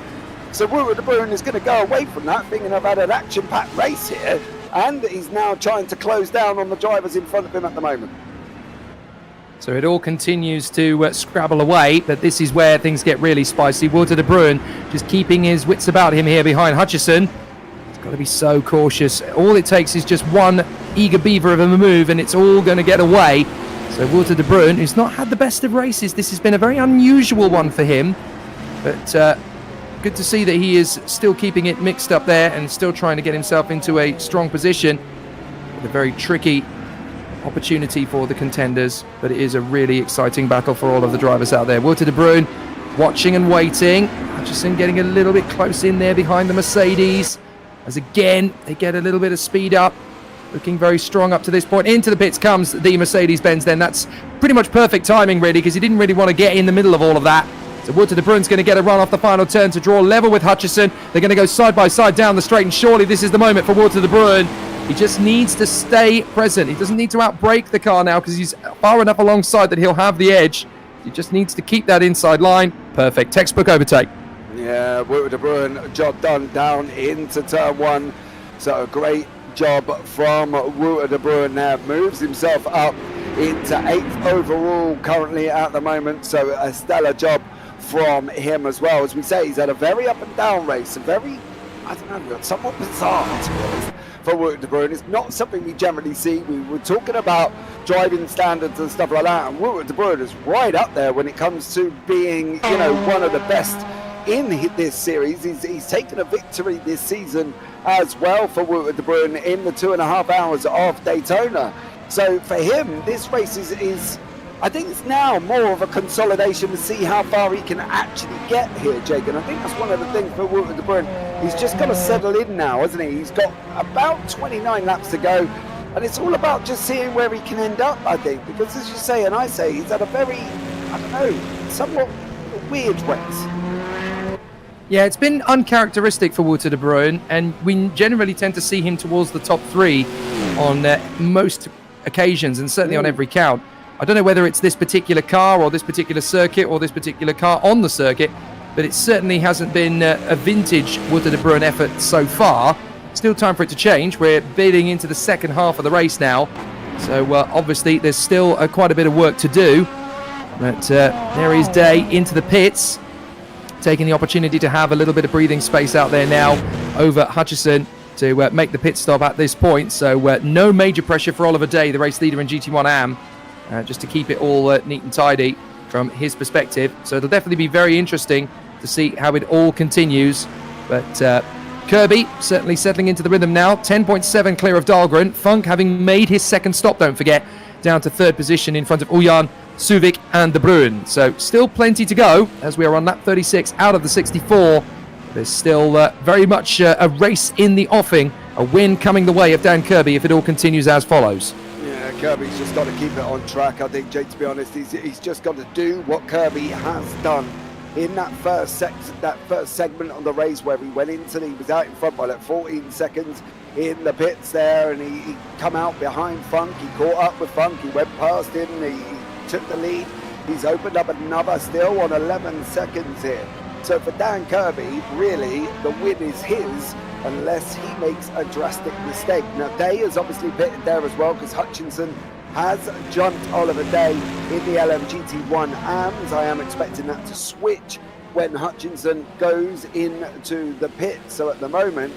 So Wouter de Bruin is going to go away from that, thinking I've had an action-packed race here, and he's now trying to close down on the drivers in front of him at the moment. So it all continues to scrabble away, but this is where things get really spicy. Wouter de Bruin just keeping his wits about him here behind Hutchison. He's got to be so cautious. All it takes is just one eager beaver of a move and it's all going to get away. So Wouter de Bruin, who's not had the best of races, this has been a very unusual one for him, but good to see that he is still keeping it mixed up there and still trying to get himself into a strong position. With a very tricky opportunity for the contenders, but it is a really exciting battle for all of the drivers out there. Wouter de Bruin watching and waiting. Hutchison getting a little bit close in there behind the Mercedes, as again they get a little bit of speed up, looking very strong up to this point. Into the pits comes the Mercedes-Benz then. That's pretty much perfect timing really, because he didn't really want to get in the middle of all of that. So Wouter de Bruin's going to get a run off the final turn to draw level with Hutchison. They're going to go side by side down the straight, and surely this is the moment for Wouter de Bruin. He just needs to stay present. He doesn't need to outbrake the car now because he's far enough alongside that he'll have the edge. He just needs to keep that inside line. Perfect. Textbook overtake. Yeah, Wouter de Bruin, job done down into turn one. So a great job from Wouter de Bruin there. Moves himself up into 8th overall currently at the moment. So a stellar job from him as well. As we say, he's had a very up and down race. A very, I don't know, somewhat bizarre to be honest. For Wouter de Bruin, it's not something we generally see. We were talking about driving standards and stuff like that, and Wouter de Bruin is right up there when it comes to being, you know, one of the best in this series. He's taken a victory this season as well for Wouter de Bruin in the 2.5 hours of Daytona. So for him, this race is I think it's now more of a consolidation to see how far he can actually get here, Jake. And I think that's one of the things for Wouter de Bruin. He's just got to settle in now, hasn't he? He's got about 29 laps to go. And it's all about just seeing where he can end up, I think. Because as you say, and I say, he's had a very, I don't know, somewhat weird race. Yeah, it's been uncharacteristic for Wouter de Bruin. And we generally tend to see him towards the top 3 on most occasions, and certainly on every count. I don't know whether it's this particular car or this particular circuit or this particular car on the circuit, but it certainly hasn't been a vintage Wouter de Bruin effort so far. Still time for it to change. We're bidding into the second half of the race now, so obviously there's still quite a bit of work to do. But there is Day into the pits, taking the opportunity to have a little bit of breathing space out there now over Hutchison to make the pit stop at this point. So no major pressure for Oliver Day, the race leader in GT1 AM. Just to keep it all neat and tidy from his perspective. So it'll definitely be very interesting to see how it all continues. But Kirby certainly settling into the rhythm now. 10.7 clear of Dahlgren. Funk having made his second stop, don't forget, down to 3rd position in front of Uyan, Suvik and de Bruin. So still plenty to go as we are on lap 36 out of the 64. There's still very much a race in the offing. A win coming the way of Dan Kirby if it all continues as follows. Kirby's just got to keep it on track, I think, Jake, to be honest. He's just got to do what Kirby has done in that first segment of the race where he went into he was out in front by like 14 seconds in the pits there, and he come out behind Funk. He caught up with Funk. He went past him. He took the lead. He's opened up another still on 11 seconds here. So for Dan Kirby, really, the win is his unless he makes a drastic mistake. Now, Day is obviously pitted there as well because Hutchinson has jumped Oliver Day in the LMGT1 AMS. I am expecting that to switch when Hutchinson goes into the pit. So at the moment,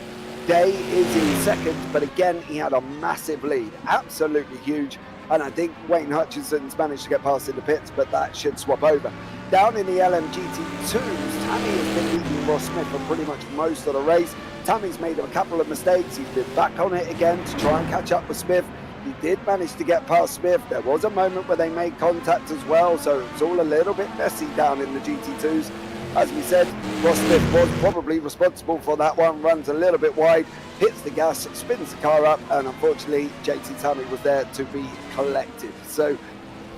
Day is in second, but again, he had a massive lead, absolutely huge. And I think Wayne Hutchinson's managed to get past in the pits, but that should swap over. Down in the LMGT2s, Tammy has been leading Ross Smith for pretty much most of the race. Tammy's made a couple of mistakes. He's been back on it again to try and catch up with Smith. He did manage to get past Smith. There was a moment where they made contact as well, so it was all a little bit messy down in the GT2s. As we said, Ross Smith was probably responsible for that one. Runs a little bit wide, hits the gas, spins the car up, and unfortunately JT Tammy was there to be collected. So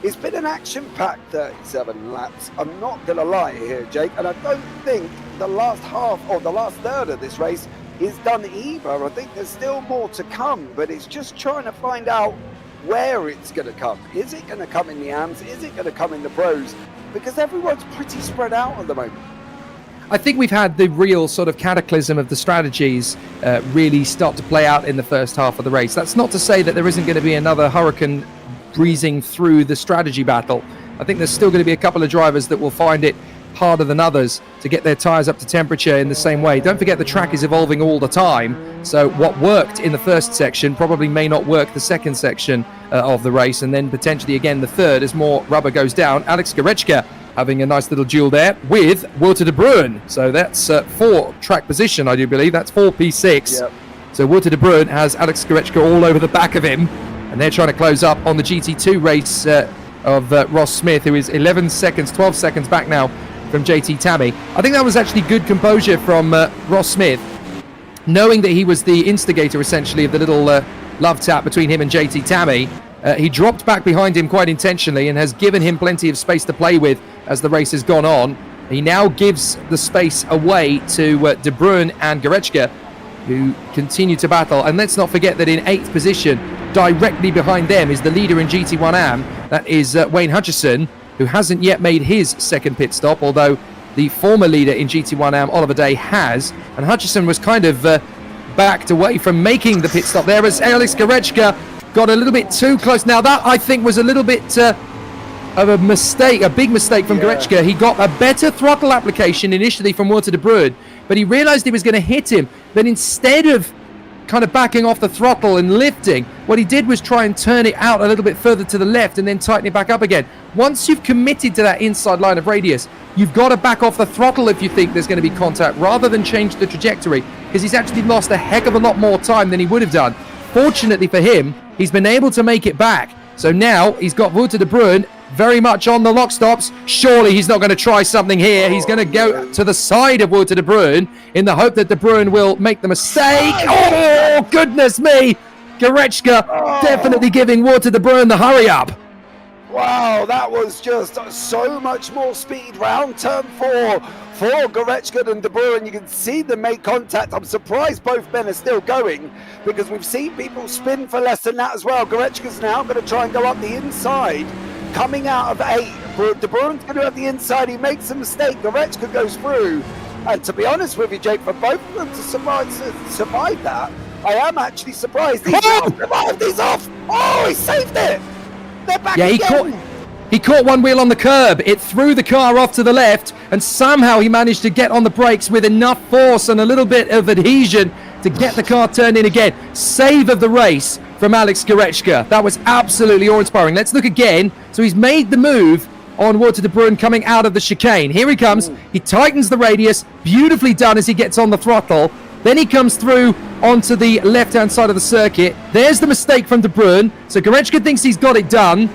it's been an action-packed 37 laps. I'm not going to lie here, Jake, and I don't think the last half or the last third of this race is done either. I think there's still more to come, but it's just trying to find out where it's going to come. Is it going to come in the AMS? Is it going to come in the pros? Because everyone's pretty spread out at the moment. I think we've had the real sort of cataclysm of the strategies really start to play out in the first half of the race. That's not to say that there isn't going to be another hurricane breezing through the strategy battle. I think there's still going to be a couple of drivers that will find it harder than others to get their tyres up to temperature in the same way. Don't forget the track is evolving all the time, so what worked in the first section probably may not work the second section of the race, and then potentially again the third as more rubber goes down. Alex Garechka having a nice little duel there with Wouter de Bruin, so that's 4 track position, I do believe. That's 4 P6. Yep. So Wouter de Bruin has Alex Garechka all over the back of him, and they're trying to close up on the GT2 race of Ross Smith, who is 11 seconds, 12 seconds back now from JT Tammy. I think that was actually good composure from Ross Smith, knowing that he was the instigator essentially of the little love tap between him and JT Tammy. He dropped back behind him quite intentionally and has given him plenty of space to play with as the race has gone on. He now gives the space away to De Bruin and Garechka, who continue to battle. And let's not forget that in 8th position, directly behind them, is the leader in GT1 AM. That is Wayne Hutchison, who hasn't yet made his second pit stop, although the former leader in GT1 AM, Oliver Day, has. And Hutchison was kind of backed away from making the pit stop there as Alex Garechka got a little bit too close. Now that, I think, was a little bit of a mistake, a big mistake from Garechka. He got a better throttle application initially from Wouter de Bruin, but he realized he was going to hit him. But instead of kind of backing off the throttle and lifting, what he did was try and turn it out a little bit further to the left and then tighten it back up again. Once you've committed to that inside line of radius, you've got to back off the throttle if you think there's going to be contact, rather than change the trajectory, because he's actually lost a heck of a lot more time than he would have done. Fortunately for him, he's been able to make it back. So now he's got Wouter de Bruin very much on the lock stops. Surely he's not going to try something here. He's going to go to the side of Wouter de Bruin in the hope that de Bruin will make the mistake. Oh, goodness me. Garechka definitely giving Wouter de Bruin the hurry up. Wow, that was just so much more speed round turn 4 for Garechka and de Bruin. You can see them make contact. I'm surprised both men are still going, because we've seen people spin for less than that as well. Garechka's now going to try and go up the inside, coming out of 8. De Bruin's going to have the inside. He makes a mistake. Garechka goes through. And to be honest with you, Jake, for both of them to survive that, I am actually surprised. He's off. He's off. Oh, he saved it. They're back again. He caught one wheel on the curb. It threw the car off to the left, and somehow he managed to get on the brakes with enough force and a little bit of adhesion to get the car turned in again. Save of the race from Alex Garechka. That was absolutely awe-inspiring. Let's look again. So he's made the move on Wouter de Bruin coming out of the chicane. Here he comes. He tightens the radius. Beautifully done as he gets on the throttle. Then he comes through onto the left-hand side of the circuit. There's the mistake from de Bruin. So Garechka thinks he's got it done.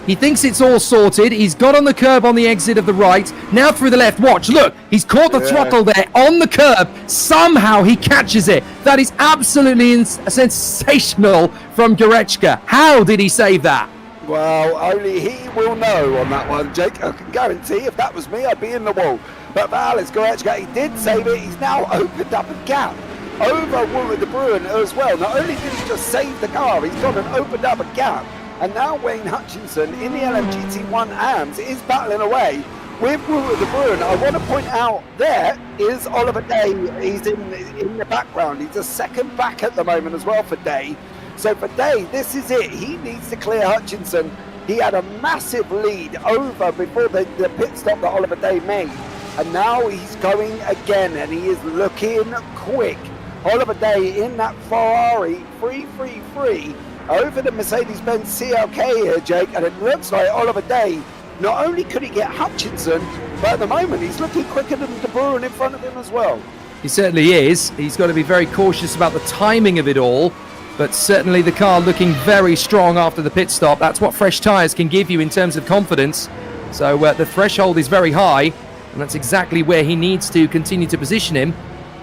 He thinks it's all sorted. He's got on the curb on the exit of the right. Now through the left. Watch, look. He's caught the throttle there on the curb. Somehow he catches it. That is absolutely sensational from Garechka. How did he save that? Well, only he will know on that one, Jake. I can guarantee if that was me, I'd be in the wall. But for Alex Gorechka, he did save it. He's now opened up a gap over Wout de Bruin as well. Not only did he just save the car, he's gone and opened up a gap. And now Wayne Hutchinson in the LMGT1 AMS is battling away with Wout de Bruin. I want to point out there is Oliver Day. He's in the background. He's a second back at the moment as well for Day. So for Day, this is it. He needs to clear Hutchinson. He had a massive lead over before the pit stop that Oliver Day made. And now he's going again, and he is looking quick. Oliver Day in that Ferrari 333 over the Mercedes-Benz CLK here, Jake, and it looks like Oliver Day, not only could he get Hutchinson, but at the moment he's looking quicker than De Bruin in front of him as well. He certainly is. He's got to be very cautious about the timing of it all, but certainly the car looking very strong after the pit stop. That's what fresh tyres can give you in terms of confidence. So the threshold is very high, and that's exactly where he needs to continue to position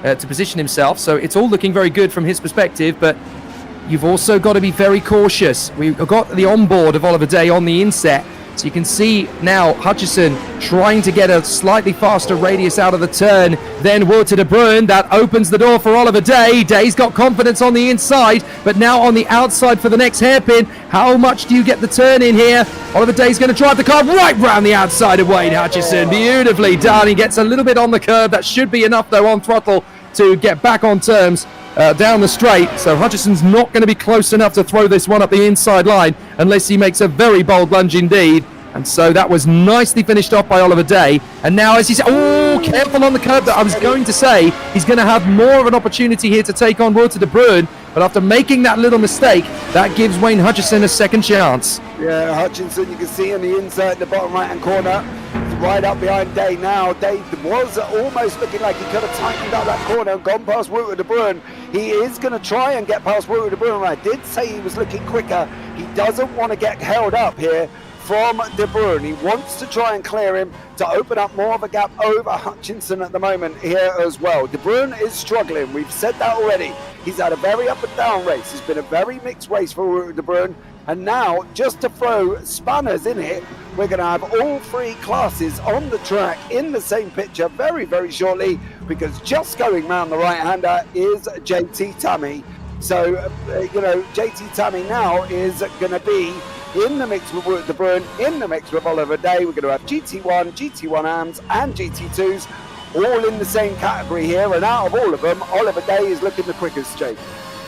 himself. So it's all looking very good from his perspective, but you've also got to be very cautious. We've got the onboard of Oliver Day on the inset, so you can see now Hutchinson trying to get a slightly faster radius out of the turn. Then Wout de Bruin, that opens the door for Oliver Day. Day's got confidence on the inside, but now on the outside for the next hairpin. How much do you get the turn in here? Oliver Day's going to drive the car right round the outside of Wayne Hutchinson. Beautifully done. He gets a little bit on the curb. That should be enough though on throttle to get back on terms down the straight. So Hutchinson's not going to be close enough to throw this one up the inside line unless he makes a very bold lunge indeed. And so that was nicely finished off by Oliver Day. And now, as he said, oh, careful on the curb. That I was going to say, he's going to have more of an opportunity here to take on Wout de Bruin. But after making that little mistake, that gives Wayne Hutchinson a second chance. Yeah, Hutchinson, you can see on the insert in the bottom right-hand corner, right up behind Day now. Day was almost looking like he could have tightened up that corner and gone past Wout de Bruin. He is going to try and get past Wout de Bruin. I did say he was looking quicker. He doesn't want to get held up here from De Bruin. He wants to try and clear him to open up more of a gap over Hutchinson at the moment here as well. De Bruin is struggling. We've said that already. He's had a very up and down race. It's been a very mixed race for De Bruin. And now, just to throw spanners in it, we're going to have all three classes on the track in the same picture very, very shortly, because just going round the right-hander is JT Tammy. So, JT Tammy now is going to be in the mix with Wout de Bruin, in the mix with Oliver Day. We're going to have GT1, GT1 AMS and GT2s all in the same category here, and out of all of them, Oliver Day is looking the quickest, Jake.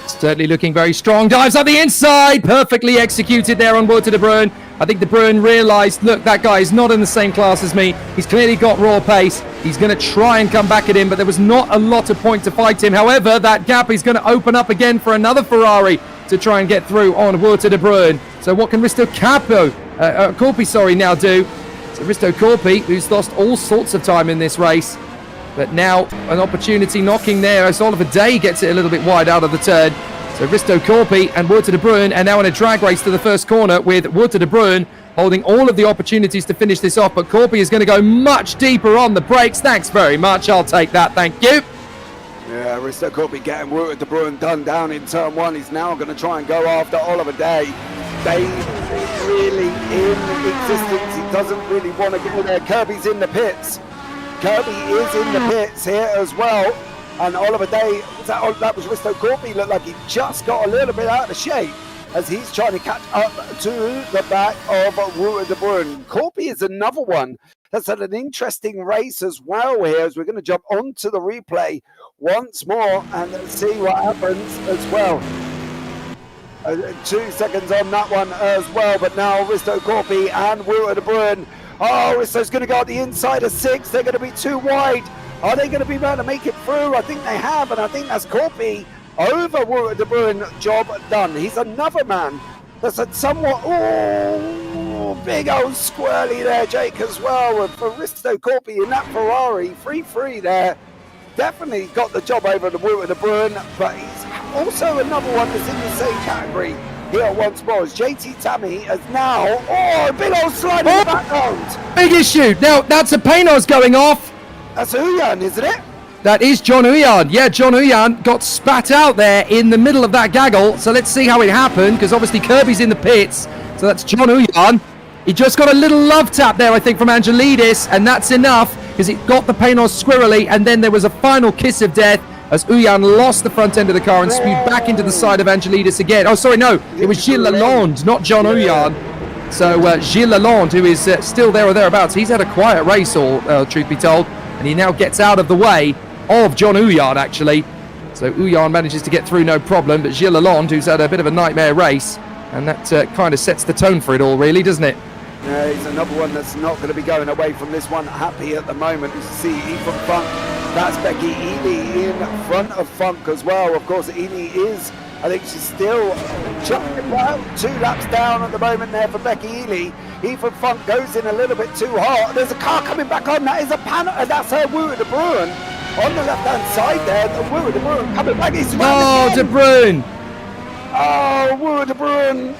Certainly looking very strong. Dives on the inside. Perfectly executed there on Wout de Bruin. I think De Bruin realised, look, that guy is not in the same class as me. He's clearly got raw pace. He's going to try and come back at him, but there was not a lot of point to fight him. However, that gap is going to open up again for another Ferrari to try and get through on Wout de Bruin. So what can Risto Corpi now do? So Risto Corpi, who's lost all sorts of time in this race, but now an opportunity knocking there as Oliver Day gets it a little bit wide out of the turn. So Risto Corpi and Wout de Bruin are now in a drag race to the first corner, with Wout de Bruin holding all of the opportunities to finish this off, but Corpi is going to go much deeper on the brakes. Thanks very much. I'll take that. Thank you. Yeah, Risto Corpi getting Wout de Bruin done down in turn one. He's now going to try and go after Oliver Day. Day is really in existence. He doesn't really want to go there. Kirby's in the pits. Kirby is in the pits here as well. And Oliver Day, that was Risto Corpi, looked like he just got a little bit out of shape as he's trying to catch up to the back of Wout de Bruin. Corpi is another one that's had an interesting race as well here, as we're going to jump onto the replay once more and see what happens as well. 2 seconds on that one as well, but now Risto Corpi and Wout de Bruin. Oh, Risto's going to go at the inside of 6. They're going to be too wide. Are they going to be able to make it through? I think they have, and I think that's Corpi over Wout de Bruin. Job done. He's another man that's had somewhat, big old squirrely there, Jake, as well. And for Risto Corpi in that Ferrari, 3-3 there. Definitely got the job over the Wout de Bruin, but he's also another one that's in the same category here once more. As JT Tammy has now, a big old slide in the background. Big issue. Now, that's a Panos going off. That's Huyan, isn't it? That is John Huyan. Yeah, John Huyan got spat out there in the middle of that gaggle. So let's see how it happened, because obviously Kirby's in the pits. So that's John Huyan. He just got a little love tap there, I think, from Angelidis, and that's enough. because it got the paint on squirrely, and then there was a final kiss of death as Uyan lost the front end of the car and spewed back into the side of Angelidis again. Oh, sorry, no, it was Gilles Lalonde, not John Uyan. So Gilles Lalonde, who is still there or thereabouts, he's had a quiet race, all truth be told, and he now gets out of the way of John Uyan, actually. So Uyan manages to get through no problem, but Gilles Lalonde, who's had a bit of a nightmare race, and that kind of sets the tone for it all, really, doesn't it? Yeah, he's another one that's not going to be going away from this one happy at the moment. You see Ethan Funk, that's Becky Ely in front of Funk as well. Of course, Ely is, I think she's still jumping about 2 laps down at the moment there for Becky Ely. Ethan Funk goes in a little bit too hard. There's a car coming back on. That is a panel, and that's her Woo de Bruin on the left-hand side there. The Woo de Bruin coming back. He's De Bruin! Oh, Woo de Bruin.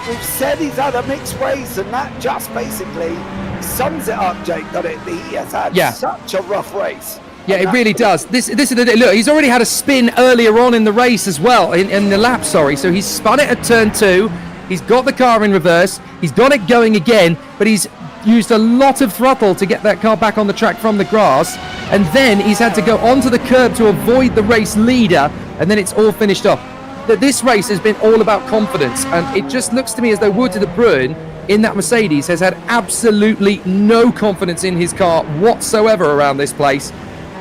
We've said he's had a mixed race, and that just basically sums it up, Jake, doesn't it? He has had such a rough race. Yeah, it really does. This is the look. He's already had a spin earlier on in the race as well, in the lap. Sorry, so he's spun it at turn 2. He's got the car in reverse. He's got it going again, but he's used a lot of throttle to get that car back on the track from the grass, and then he's had to go onto the curb to avoid the race leader, and then it's all finished off. This race has been all about confidence, and it just looks to me as though Wout de Bruin in that Mercedes has had absolutely no confidence in his car whatsoever around this place.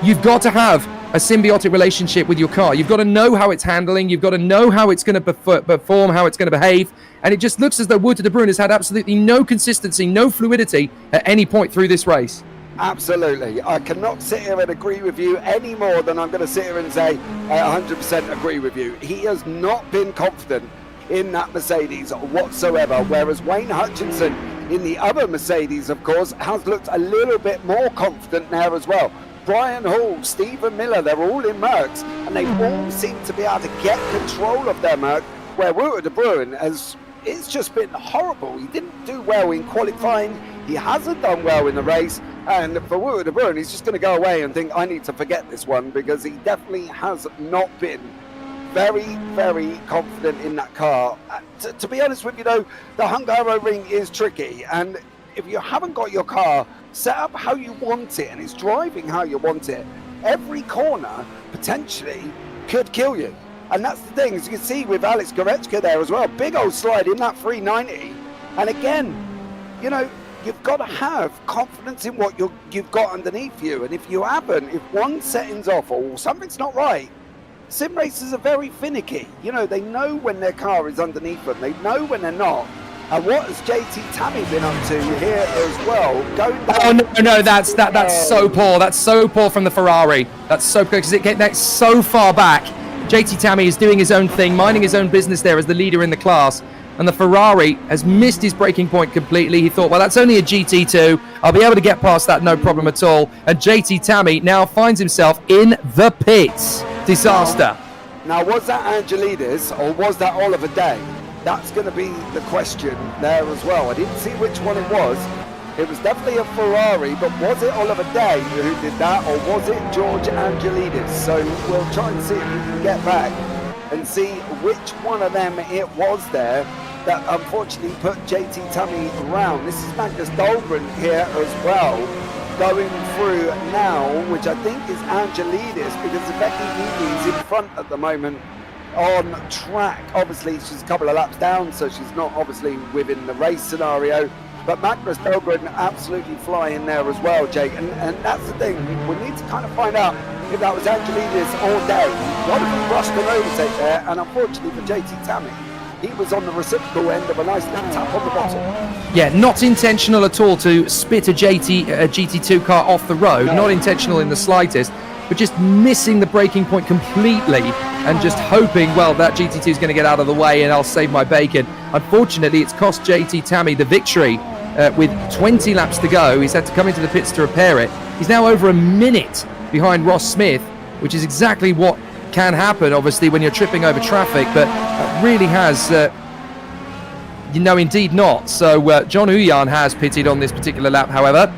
You've got to have a symbiotic relationship with your car. You've got to know how it's handling. You've got to know how it's going to perform, how it's going to behave. And it just looks as though Wout de Bruin has had absolutely no consistency, no fluidity at any point through this race. Absolutely. I cannot sit here and agree with you any more than I'm going to sit here and say I 100% agree with you. He has not been confident in that Mercedes whatsoever, whereas Wayne Hutchinson in the other Mercedes, of course, has looked a little bit more confident there as well. Brian Hall, Stephen Miller, they're all in Mercs, and they all seem to be able to get control of their Merc, where Wout de Bruin has, it's just been horrible. He didn't do well in qualifying, he hasn't done well in the race, and for Wout de Bruin, he's just going to go away and think, I need to forget this one, because he definitely has not been very, very confident in that car. To be honest with you, though, the Hungaroring is tricky, and if you haven't got your car set up how you want it and it's driving how you want it, every corner potentially could kill you. And that's the thing, as you can see with Alex Goreczka there as well, big old slide in that 390. And again, you know, you've got to have confidence in what you've got underneath you. And if you haven't, if one setting's off or something's not right, sim racers are very finicky. You know, they know when their car is underneath them, they know when they're not. And what has JT Tammy been up to here as well? Going down. Oh no, that's so poor. That's so poor from the Ferrari. That's so poor because it gets so far back. JT Tammy is doing his own thing, minding his own business there as the leader in the class. And the Ferrari has missed his braking point completely. He thought, well, that's only a GT2. I'll be able to get past that, no problem at all. And JT Tammy now finds himself in the pits. Disaster. Now, was that Angelidis or was that Oliver Day? That's going to be the question there as well. I didn't see which one it was. It was definitely a Ferrari, but was it Oliver Day who did that, or was it George Angelidis? So we'll try and see if we can get back and see which one of them it was there that unfortunately put JT Tammy around. This is Magnus Dahlgren here as well, going through now, which I think is Angelidis, because Becky Ely is in front at the moment on track. Obviously she's a couple of laps down, so she's not obviously within the race scenario, but Magnus Dahlgren absolutely flying there as well, Jake, and that's the thing, we need to kind of find out if that was Angelidis all day. What if we rushed an overtake there, and unfortunately for JT Tammy, he was on the reciprocal end of a nice little tap on the bottom. Yeah, not intentional at all to spit a GT2 car off the road, not intentional in the slightest, but just missing the braking point completely and just hoping, well, that GT2 is going to get out of the way and I'll save my bacon. Unfortunately, it's cost JT Tammy the victory with 20 laps to go. He's had to come into the pits to repair it. He's now over a minute behind Ross Smith, which is exactly what can happen, obviously, when you're tripping over traffic, but really has, indeed not. So John Uyan has pitted on this particular lap, however.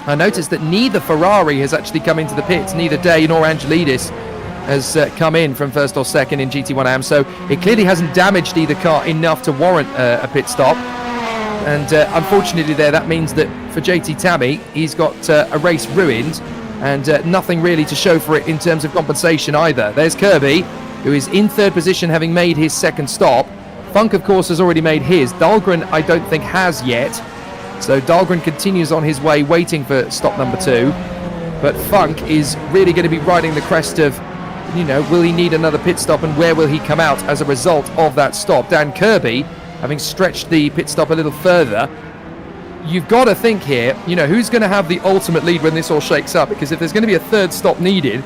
I noticed that neither Ferrari has actually come into the pits, neither Day nor Angelidis has come in from first or second in GT1 AM, so it clearly hasn't damaged either car enough to warrant a pit stop. And unfortunately there, that means that for JT Tammy, he's got a race ruined and nothing really to show for it in terms of compensation either. There's Kirby, who is in third position having made his second stop. Funk, of course, has already made his. Dahlgren, I don't think, has yet. So Dahlgren continues on his way, waiting for stop number 2. But Funk is really going to be riding the crest of, you know, will he need another pit stop and where will he come out as a result of that stop? Dan Kirby, having stretched the pit stop a little further, you've got to think here, you know, who's going to have the ultimate lead when this all shakes up? Because if there's going to be a third stop needed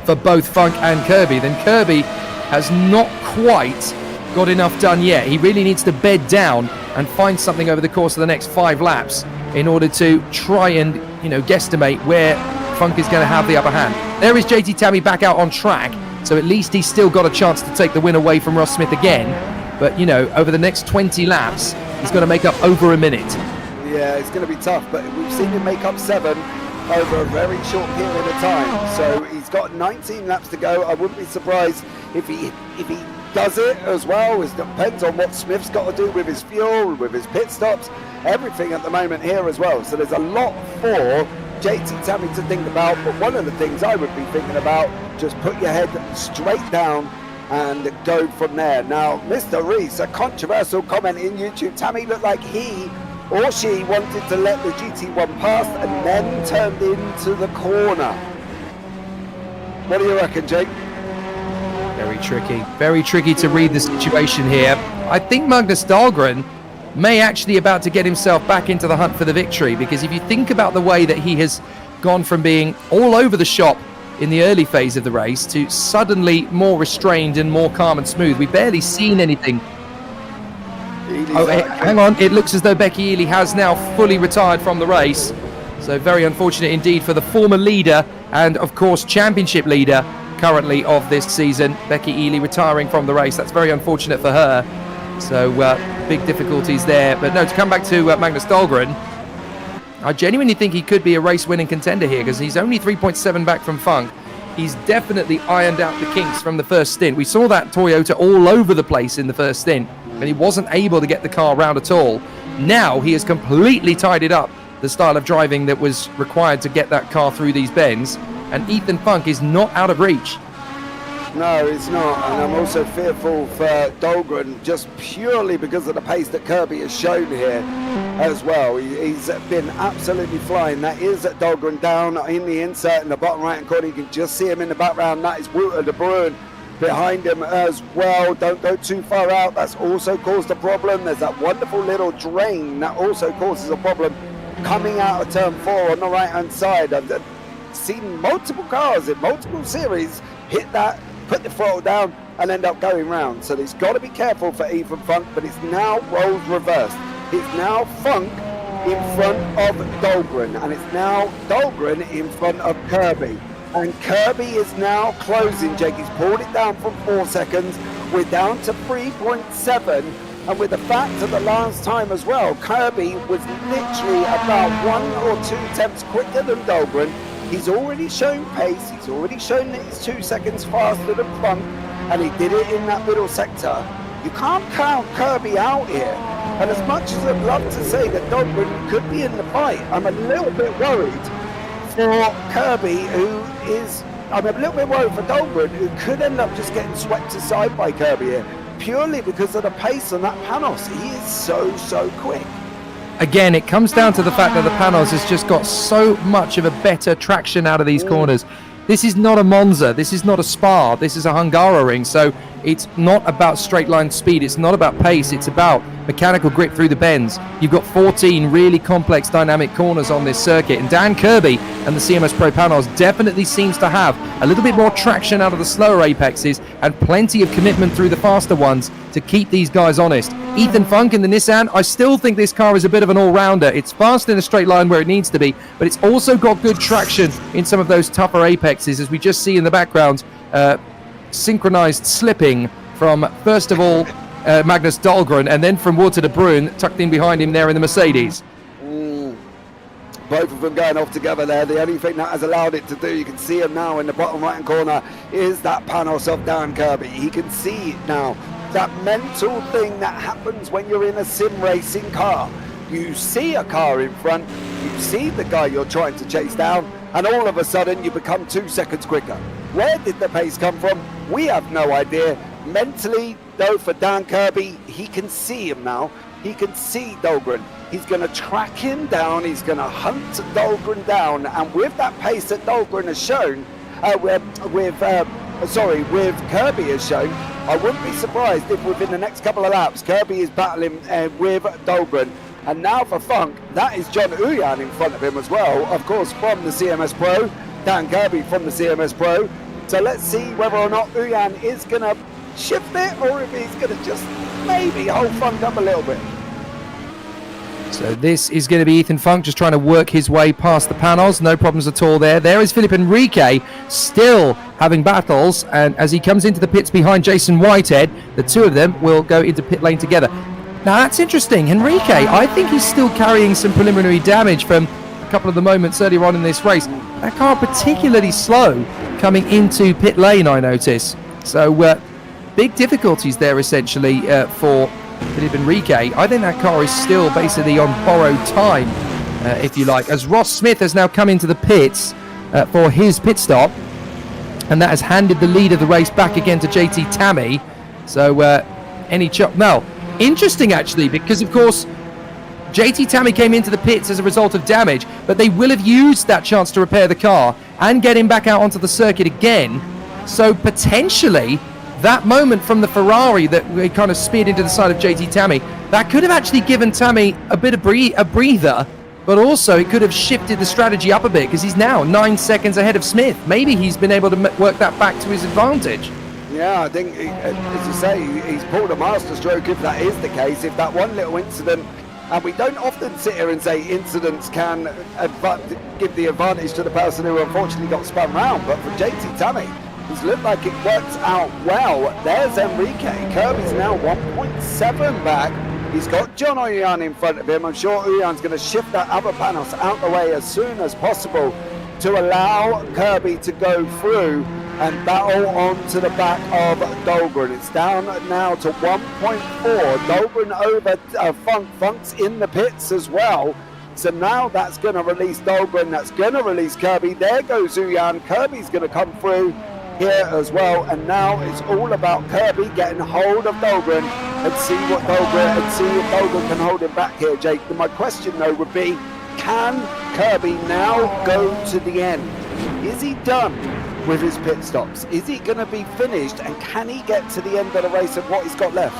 for both Funk and Kirby, then Kirby has not quite got enough done yet. He really needs to bed down and find something over the course of the next 5 laps in order to try and, you know, guesstimate where Funk is going to have the upper hand. There is JT Tammy back out on track, so at least he's still got a chance to take the win away from Ross Smith again. But, you know, over the next 20 laps, he's going to make up over a minute. Yeah, it's going to be tough, but we've seen him make up 7 over a very short period of time. So he's got 19 laps to go. I wouldn't be surprised if he does it as well. It depends on what Smith's got to do with his fuel, with his pit stops, everything at the moment here as well. So there's a lot for JT Tammy to think about, but one of the things I would be thinking about, just put your head straight down and go from there. Now, Mr. Reese, a controversial comment in YouTube. Tammy looked like he or she wanted to let the GT1 pass and then turned into the corner. What do you reckon, Jake? Very tricky to read the situation here. I think Magnus Dahlgren may actually about to get himself back into the hunt for the victory, because if you think about the way that he has gone from being all over the shop in the early phase of the race to suddenly more restrained and more calm and smooth, we've barely seen anything. Oh, hang on, it looks as though Becky Ely has now fully retired from the race, so very unfortunate indeed for the former leader and of course championship leader currently of this season, Becky Ely, retiring from the race. That's very unfortunate for her. So big difficulties there. But no, to come back to Magnus Dahlgren, I genuinely think he could be a race-winning contender here, because he's only 3.7 back from Funk. He's definitely ironed out the kinks from the first stint. We saw that Toyota all over the place in the first stint, and he wasn't able to get the car around at all. Now he has completely tidied up the style of driving that was required to get that car through these bends, and Ethan Funk is not out of reach. No, it's not, and I'm also fearful for Dahlgren just purely because of the pace that Kirby has shown here as well. He's been absolutely flying. That is Dahlgren down in the insert in the bottom right hand corner. You can just see him in the background. That is Wouter de Bruin behind him as well. Don't go too far out. That's also caused a problem. There's that wonderful little drain that also causes a problem coming out of turn 4 on the right hand side. I've seen multiple cars in multiple series hit that, put the throttle down and end up going round. So he's got to be careful for Ethan Funk, but it's now roles reversed. It's now Funk in front of Dahlgren, and it's now Dahlgren in front of Kirby. And Kirby is now closing, Jake. He's pulled it down from 4 seconds. We're down to 3.7. And with the fact of the last time as well, Kirby was literally about 1 or 2 tenths quicker than Dahlgren. He's already shown pace, he's already shown that he's 2 seconds faster than Funk, and he did it in that middle sector. You can't count Kirby out here. And as much as I'd love to say that Dahlgren could be in the fight, I'm a little bit worried for Kirby, I'm a little bit worried for Dahlgren, who could end up just getting swept aside by Kirby here, purely because of the pace on that Panos. He is so quick. Again, it comes down to the fact that the Panos has just got so much of a better traction out of these corners. This is not a Monza, this is not a Spa, this is a Hungaroring, so it's not about straight line speed, it's not about pace, it's about mechanical grip through the bends. You've got 14 really complex dynamic corners on this circuit, and Dan Kirby and the CMS Pro Panos definitely seems to have a little bit more traction out of the slower apexes and plenty of commitment through the faster ones to keep these guys honest. Ethan Funk in the Nissan, I still think this car is a bit of an all-rounder. It's fast in a straight line where it needs to be, but it's also got good traction in some of those tougher apexes, as we just see in the background, synchronized slipping from, first of all, Magnus Dahlgren, and then from Wouter de Bruin, tucked in behind him there in the Mercedes. Both of them going off together there. The only thing that has allowed it to do, you can see him now in the bottom right hand corner, is that Panos of Dan Kirby. He can see now that mental thing that happens when you're in a sim racing car. You see a car in front, you see the guy you're trying to chase down, and all of a sudden you become 2 seconds quicker. Where did the pace come from? We have no idea. Mentally, though, for Dan Kirby, he can see him now. He can see Dahlgren. He's going to track him down. He's going to hunt Dahlgren down. And with that pace that Dahlgren has shown, with Kirby has shown, I wouldn't be surprised if within the next couple of laps, Kirby is battling with Dahlgren. And now for Funk, that is John Uyan in front of him as well, of course, from the CMS Pro, Dan Kirby from the CMS Pro. So let's see whether or not Uyan is going to shift it, or if he's going to just maybe hold Funk up a little bit. So this is going to be Ethan Funk just trying to work his way past the panels. No problems at all there. There is Philip Enrique still having battles, and as he comes into the pits behind Jason Whitehead, the two of them will go into pit lane together. Now that's interesting. Enrique, I think he's still carrying some preliminary damage from a couple of the moments earlier on in this race. That car particularly slow coming into pit lane, I notice. So big difficulties there essentially for Philip Enrique. I think that car is still basically on borrowed time, if you like, as Ross Smith has now come into the pits for his pit stop, and that has handed the lead of the race back again to JT Tammy. So now interesting actually, because of course JT Tammy came into the pits as a result of damage, but they will have used that chance to repair the car and get him back out onto the circuit again. So potentially that moment from the Ferrari that we kind of speared into the side of JT Tammy, that could have actually given Tammy a bit of a breather, but also it could have shifted the strategy up a bit, because he's now 9 seconds ahead of Smith. Maybe he's been able to work that back to his advantage. Yeah, I think, as you say, he's pulled a masterstroke if that is the case. If that one little incident, and we don't often sit here and say incidents can give the advantage to the person who unfortunately got spun round, but for JT Tammy, it's looked like it works out well. There's Enrique. Kirby's now 1.7 back. He's got John Uyan in front of him. I'm sure Uyan's going to shift that other panels out the way as soon as possible to allow Kirby to go through and battle onto the back of Dahlgren. It's down now to 1.4. Dahlgren over Funk. Funk's in the pits as well. So now that's going to release Dahlgren. That's going to release Kirby. There goes Uyan. Kirby's going to come through here as well, and now it's all about Kirby getting hold of Dahlgren and see if Dahlgren can hold him back here, Jake. My question though would be, can Kirby now go to the end? Is he done with his pit stops? Is he going to be finished, and can he get to the end of the race of what he's got left?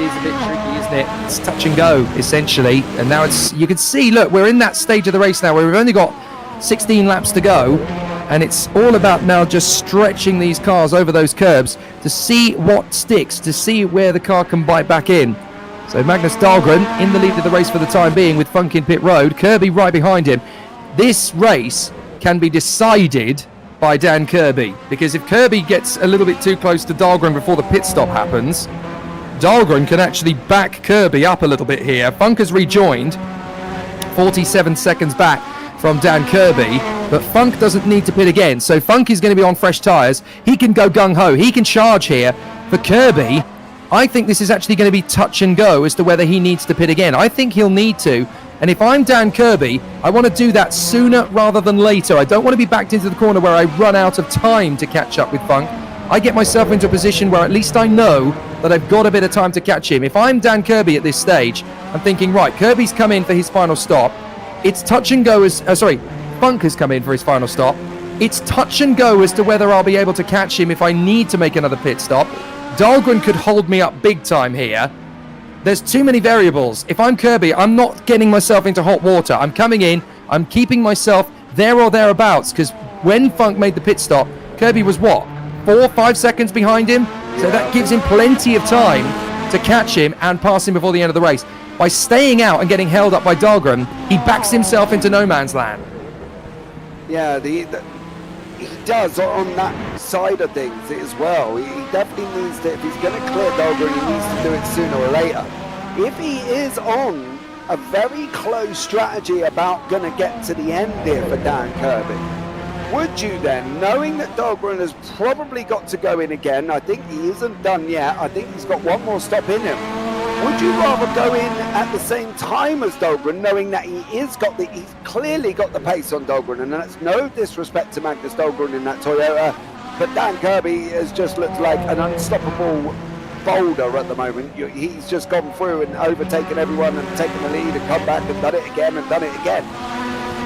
It is a bit tricky, isn't it? It's touch and go essentially, and now you can see, look, we're in that stage of the race now where we've only got 16 laps to go, and it's all about now just stretching these cars over those curbs to see what sticks, to see where the car can bite back in. So Magnus Dahlgren in the lead of the race for the time being with Funk in pit road, Kirby right behind him. This race can be decided by Dan Kirby, because if Kirby gets a little bit too close to Dahlgren before the pit stop happens, Dahlgren can actually back Kirby up a little bit here. Funk has rejoined, 47 seconds back from Dan Kirby, but Funk doesn't need to pit again, so Funk is going to be on fresh tyres. He can go gung-ho, he can charge here. For Kirby, I think this is actually going to be touch and go as to whether he needs to pit again. I think he'll need to, and if I'm Dan Kirby, I want to do that sooner rather than later. I don't want to be backed into the corner where I run out of time to catch up with Funk. I get myself into a position where at least I know that I've got a bit of time to catch him. If I'm Dan Kirby at this stage, I'm thinking, right, Kirby's come in for his final stop. It's touch and go Funk has come in for his final stop. It's touch and go as to whether I'll be able to catch him if I need to make another pit stop. Dahlgren could hold me up big time here. There's too many variables. If I'm Kirby, I'm not getting myself into hot water. I'm coming in, I'm keeping myself there or thereabouts, because when Funk made the pit stop, Kirby was what, 4 or 5 seconds behind him? So that gives him plenty of time to catch him and pass him before the end of the race. By staying out and getting held up by Dahlgren, he backs himself into no man's land. Yeah, he does on that side of things as well. He definitely needs to, if he's going to clear Dahlgren, he needs to do it sooner or later. If he is on a very close strategy about going to get to the end here for Dan Kirby, would you then, knowing that Dahlgren has probably got to go in again, I think he isn't done yet, I think he's got one more stop in him, would you rather go in at the same time as Dahlgren, knowing that he's clearly got the pace on Dahlgren, and that's no disrespect to Magnus Dahlgren in that Toyota, but Dan Kirby has just looked like an unstoppable boulder at the moment. He's just gone through and overtaken everyone and taken the lead and come back and done it again and done it again.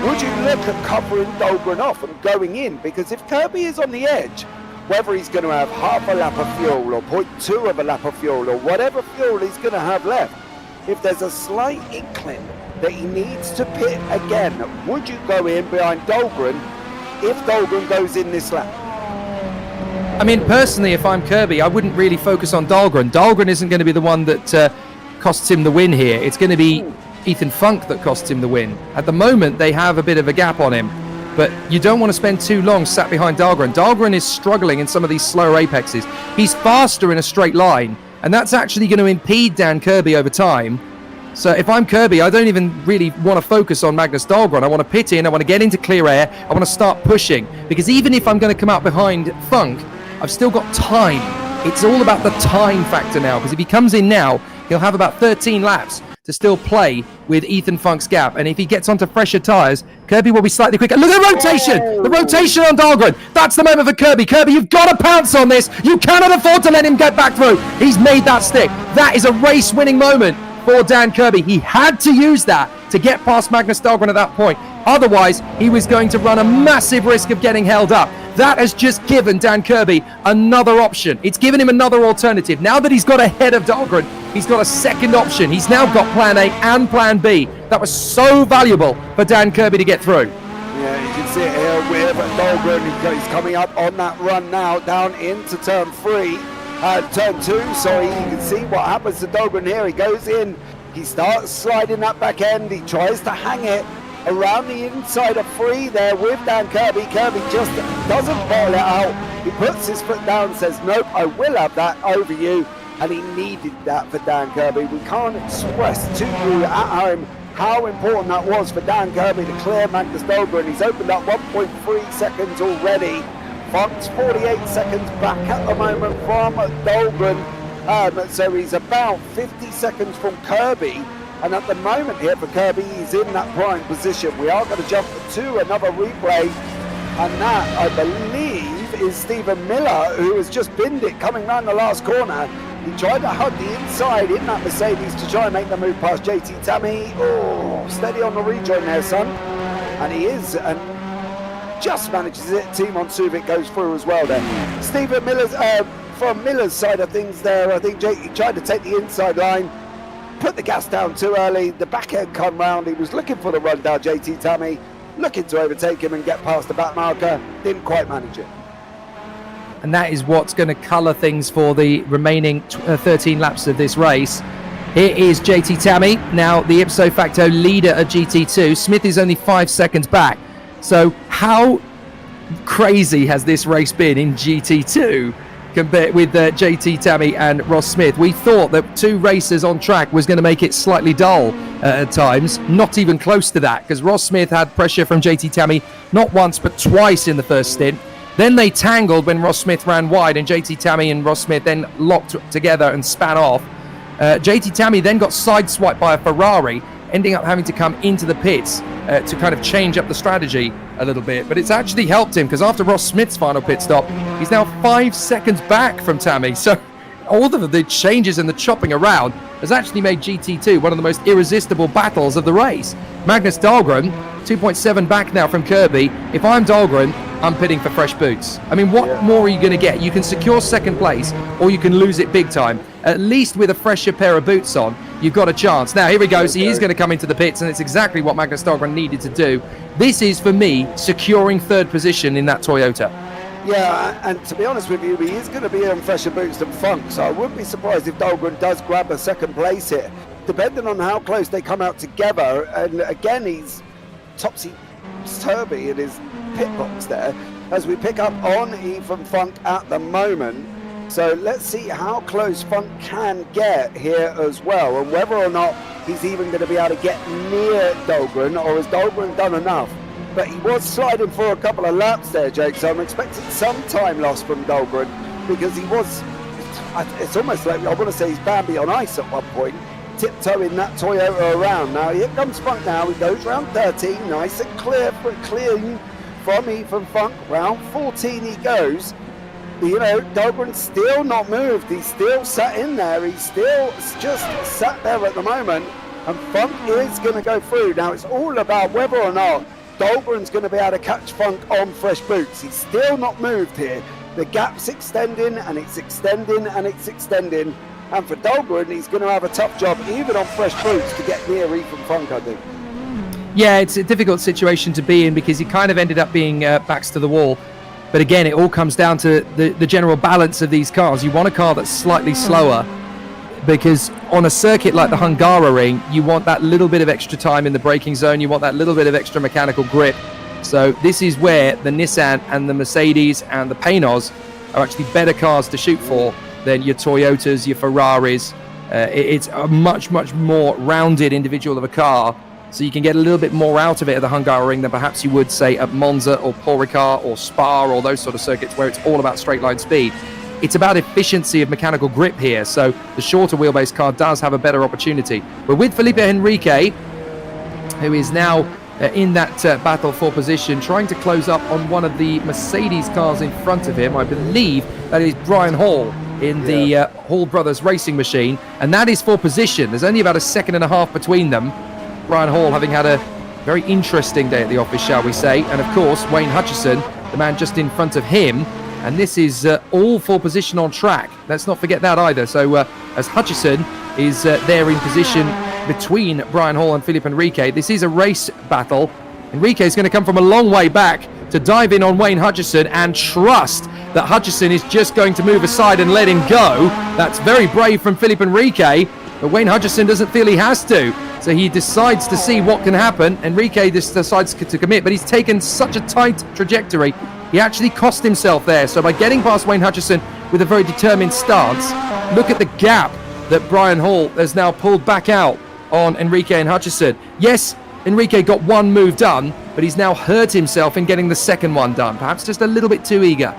Would you look at covering Dahlgren off and going in? Because if Kirby is on the edge, whether he's going to have half a lap of fuel or 0.2 of a lap of fuel or whatever fuel he's going to have left, if there's a slight inkling that he needs to pit again, would you go in behind Dahlgren if Dahlgren goes in this lap? I mean, personally, if I'm Kirby, I wouldn't really focus on Dahlgren. Dahlgren isn't going to be the one that costs him the win here. It's going to be Ethan Funk that costs him the win. At the moment, they have a bit of a gap on him, but you don't want to spend too long sat behind Dahlgren. Dahlgren is struggling in some of these slower apexes. He's faster in a straight line, and that's actually going to impede Dan Kirby over time. So if I'm Kirby, I don't even really want to focus on Magnus Dahlgren. I want to pit in, I want to get into clear air, I want to start pushing, because even if I'm going to come out behind Funk, I've still got time. It's all about the time factor now, because if he comes in now, he'll have about 13 laps to still play with Ethan Funk's gap. And if he gets onto fresher tyres, Kirby will be slightly quicker. Look at the rotation! The rotation on Dahlgren. That's the moment for Kirby. Kirby, you've got to pounce on this. You cannot afford to let him get back through. He's made that stick. That is a race-winning moment for Dan Kirby. He had to use that to get past Magnus Dahlgren at that point. Otherwise, he was going to run a massive risk of getting held up. That has just given Dan Kirby another option. It's given him another alternative. Now that he's got ahead of Dahlgren, he's got a second option. He's now got plan A and plan B. That was so valuable for Dan Kirby to get through. Yeah, you can see it here with Dahlgren. He's coming up on that run now, down into turn 3. Turn 2, sorry. You can see what happens to Dahlgren here. He goes in, he starts sliding that back end. He tries to hang it around the inside of 3 there with Dan Kirby. Kirby just doesn't bottle it out. He puts his foot down, says, nope, I will have that over you. And he needed that for Dan Kirby. We can't express to you at home how important that was for Dan Kirby to clear Magnus Dahlgren. He's opened up 1.3 seconds already. Funk's 48 seconds back at the moment from Dahlgren. So he's about 50 seconds from Kirby. And at the moment here for Kirby, he's in that prime position. We are going to jump to another replay. And that, I believe, is Stephen Miller, who has just binned it coming round the last corner. He tried to hug the inside in that Mercedes to try and make the move past JT Tammy. Oh, steady on the rejoin there, son. And he is, and just manages it. Timon Suvic goes through as well there. Stephen Miller's, from Miller's side of things there, I think JT tried to take the inside line. Put the gas down too early, the back end come round, he was looking for the run down, JT Tammy, looking to overtake him and get past the back marker, didn't quite manage it. And that is what's going to colour things for the remaining 13 laps of this race. Here is JT Tammy, now the ipso facto leader at GT2. Smith is only 5 seconds back. So how crazy has this race been in GT2? Compared with JT Tammy and Ross Smith? We thought that 2 racers on track was going to make it slightly dull at times. Not even close to that, because Ross Smith had pressure from JT Tammy not once but twice in the first stint. Then they tangled when Ross Smith ran wide, and JT Tammy and Ross Smith then locked together and span off. JT Tammy then got sideswiped by a Ferrari, ending up having to come into the pits to kind of change up the strategy a little bit. But it's actually helped him, because after Ross Smith's final pit stop, he's now 5 seconds back from Tammy. So all of the changes and the chopping around has actually made GT2 one of the most irresistible battles of the race. Magnus Dahlgren, 2.7 back now from Kirby. If I'm Dahlgren, I'm pitting for fresh boots. I mean, what more are you going to get? You can secure second place, or you can lose it big time. At least with a fresher pair of boots on, you've got a chance. Now, here he goes. He is going to come into the pits, and it's exactly what Magnus Dahlgren needed to do. This is, for me, securing third position in that Toyota. Yeah, and to be honest with you, he is going to be on fresher boots than Funk, so I wouldn't be surprised if Dahlgren does grab a second place here, depending on how close they come out together. And again, he's topsy-turvy in his pit box there, as we pick up on Ethan Funk at the moment. So let's see how close Funk can get here as well, and whether or not he's even going to be able to get near Dahlgren, or has Dahlgren done enough but he was sliding for a couple of laps there, Jake, so I'm expecting some time loss from Dahlgren, because he was, it's almost like, I want to say he's Bambi on ice at one point, tiptoeing that Toyota around. Now here comes Funk now, he goes round 13, nice and clean from Ethan Funk, round 14 he goes. You know, Dahlgren's still not moved, he's still sat in there, he's still just sat there at the moment, and Funk is going to go through. Now it's all about whether or not Dahlgren's going to be able to catch Funk on fresh boots. He's still not moved here. The gap's extending and it's extending and it's extending, and for Dahlgren he's going to have a tough job even on fresh boots to get near Ethan Funk, I think. Yeah, it's a difficult situation to be in because he kind of ended up being backs to the wall. But again, it all comes down to the general balance of these cars. You want a car that's slightly slower because on a circuit like the Hungaroring, you want that little bit of extra time in the braking zone. You want that little bit of extra mechanical grip. So this is where the Nissan and the Mercedes and the Peugeots are actually better cars to shoot for than your Toyotas, your Ferraris. It's a much, much more rounded individual of a car. So you can get a little bit more out of it at the Hungaroring than perhaps you would, say, at Monza or Boreck or Spa or those sort of circuits where it's all about straight line speed. It's about efficiency of mechanical grip here, so the shorter wheelbase car does have a better opportunity. We're with Felipe Henrique, who is now in that battle for position, trying to close up on one of the Mercedes cars in front of him. I believe that is Brian Hall in the Hall Brothers racing machine, and that is for position. There's only about a second and a half between them. Brian Hall having had a very interesting day at the office, shall we say, and of course Wayne Hutchison, the man just in front of him, and this is all for position on track. Let's not forget that either. So as Hutchison is there in position between Brian Hall and Felipe Henrique, this is a race battle. Henrique is going to come from a long way back to dive in on Wayne Hutchison and trust that Hutchison is just going to move aside and let him go. That's very brave from Felipe Henrique, but Wayne Hutchison doesn't feel he has to. So he decides to see what can happen. Enrique just decides to commit, but he's taken such a tight trajectory. He actually cost himself there. So by getting past Wayne Hutchison with a very determined stance, look at the gap that Brian Hall has now pulled back out on Enrique and Hutchison. Yes, Enrique got one move done, but he's now hurt himself in getting the second one done. Perhaps just a little bit too eager.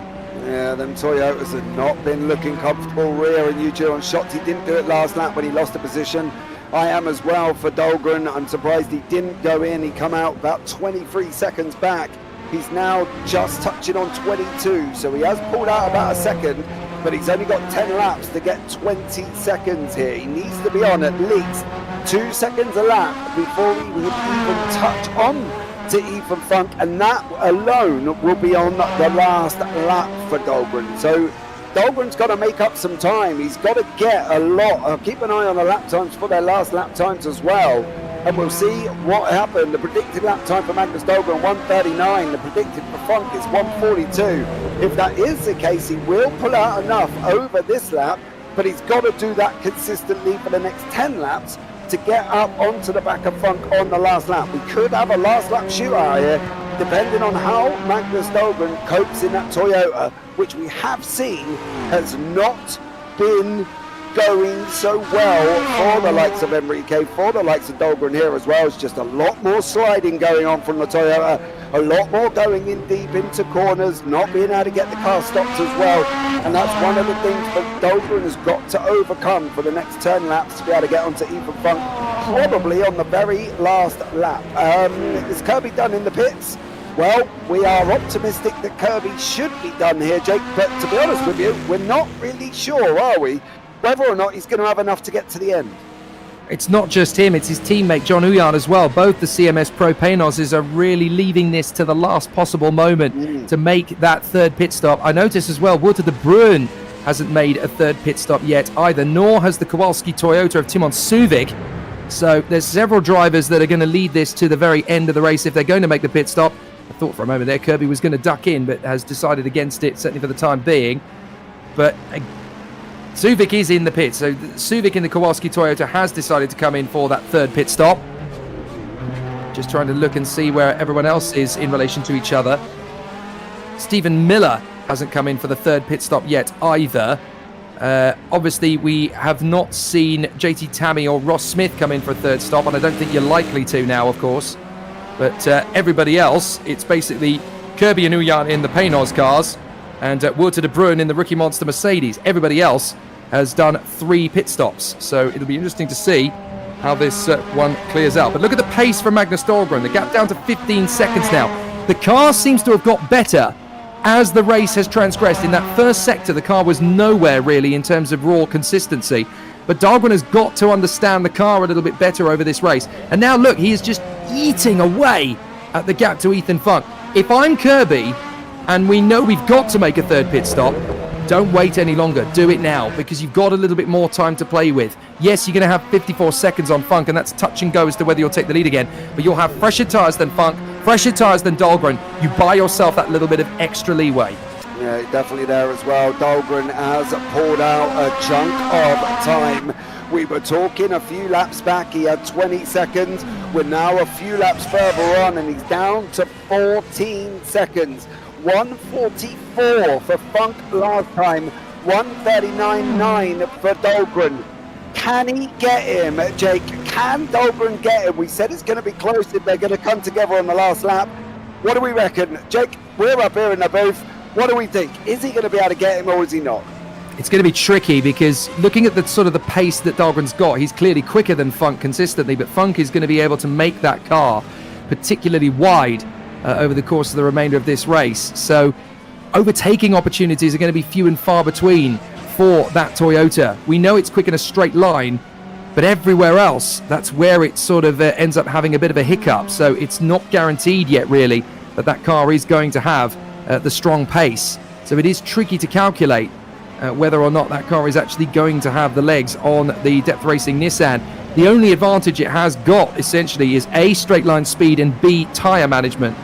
Yeah, them Toyotas have not been looking comfortable rear and Yuji on shots. He didn't do it last lap when he lost the position. I am as well for Dahlgren. I'm surprised he didn't go in. He come out about 23 seconds back. He's now just touching on 22, so he has pulled out about a second, but he's only got 10 laps to get 20 seconds here. He needs to be on at least 2 seconds a lap before he would even touch on to Ethan Funk, and that alone will be on the last lap for Dahlgren. So Dahlgren's got to make up some time. He's got to get a lot. Keep an eye on the lap times for their last lap times as well, and we'll see what happened. The predicted lap time for Magnus Dahlgren 1:39. The predicted for Funk is 1:42. If that is the case, he will pull out enough over this lap, but he's got to do that consistently for the next 10 laps to get up onto the back of Funk on the last lap. We could have a last lap shootout here, depending on how Magnus Dahlgren copes in that Toyota, which we have seen has not been going so well for the likes of Enrique, for the likes of Dahlgren here as well. It's just a lot more sliding going on from the Toyota, a lot more going in deep into corners, not being able to get the car stopped as well, and that's one of the things that Dahlgren has got to overcome for the next 10 laps to be able to get onto Ethan Funk, probably on the very last lap. Is Kirby done in the pits? Well, we are optimistic that Kirby should be done here, Jake, but to be honest with you, we're not really sure, are we, whether or not he's going to have enough to get to the end. It's not just him, it's his teammate John Houillard as well. Both the CMS Pro Peugeots are really leaving this to the last possible moment to make that third pit stop. I notice as well, Wouter de Bruin hasn't made a third pit stop yet either, nor has the Kowalski Toyota of Timon Suvik. So there's several drivers that are going to lead this to the very end of the race if they're going to make the pit stop. I thought for a moment there Kirby was going to duck in, but has decided against it, certainly for the time being. But Suvik is in the pit, so Suvik in the Kowalski Toyota has decided to come in for that third pit stop. Just trying to look and see where everyone else is in relation to each other. Stephen Miller hasn't come in for the third pit stop yet either. Obviously, we have not seen JT Tammy or Ross Smith come in for a third stop, and I don't think you're likely to now, of course. But everybody else, it's basically Kirby and Uyan in the Paynos cars and Wouter de Bruin in the Rookie Monster Mercedes. Everybody else has done 3 pit stops. So it'll be interesting to see how this one clears out. But look at the pace from Magnus Dahlgren. The gap down to 15 seconds now. The car seems to have got better as the race has transgressed. In that first sector, the car was nowhere really in terms of raw consistency. But Dahlgren has got to understand the car a little bit better over this race. And now look, he is just eating away at the gap to Ethan Funk. If I'm Kirby, and we know we've got to make a 3rd pit stop, don't wait any longer. Do it now, because you've got a little bit more time to play with. Yes, you're going to have 54 seconds on Funk, and that's touch and go as to whether you'll take the lead again. But you'll have fresher tyres than Funk, fresher tyres than Dahlgren. You buy yourself that little bit of extra leeway. Yeah, definitely there as well. Dahlgren has pulled out a chunk of time. We were talking a few laps back, he had 20 seconds. We're now a few laps further on, and he's down to 14 seconds. 1:44 for Funk last time, 1:39.9 for Dahlgren. Can he get him, Jake? Can Dahlgren get him? We said it's going to be close if they're going to come together on the last lap. What do we reckon? Jake, we're up here in the booth. What do we think? Is he going to be able to get him, or is he not? It's going to be tricky, because looking at the sort of the pace that Dahlgren's got, he's clearly quicker than Funk consistently, but Funk is going to be able to make that car particularly wide over the course of the remainder of this race. So overtaking opportunities are going to be few and far between for that Toyota. We know it's quick in a straight line, but everywhere else, that's where it sort of ends up having a bit of a hiccup. So it's not guaranteed yet, really, that that car is going to have the strong pace. So it is tricky to calculate whether or not that car is actually going to have the legs on the Depth Racing Nissan. The only advantage it has got, essentially, is A, straight line speed, and B, tyre management.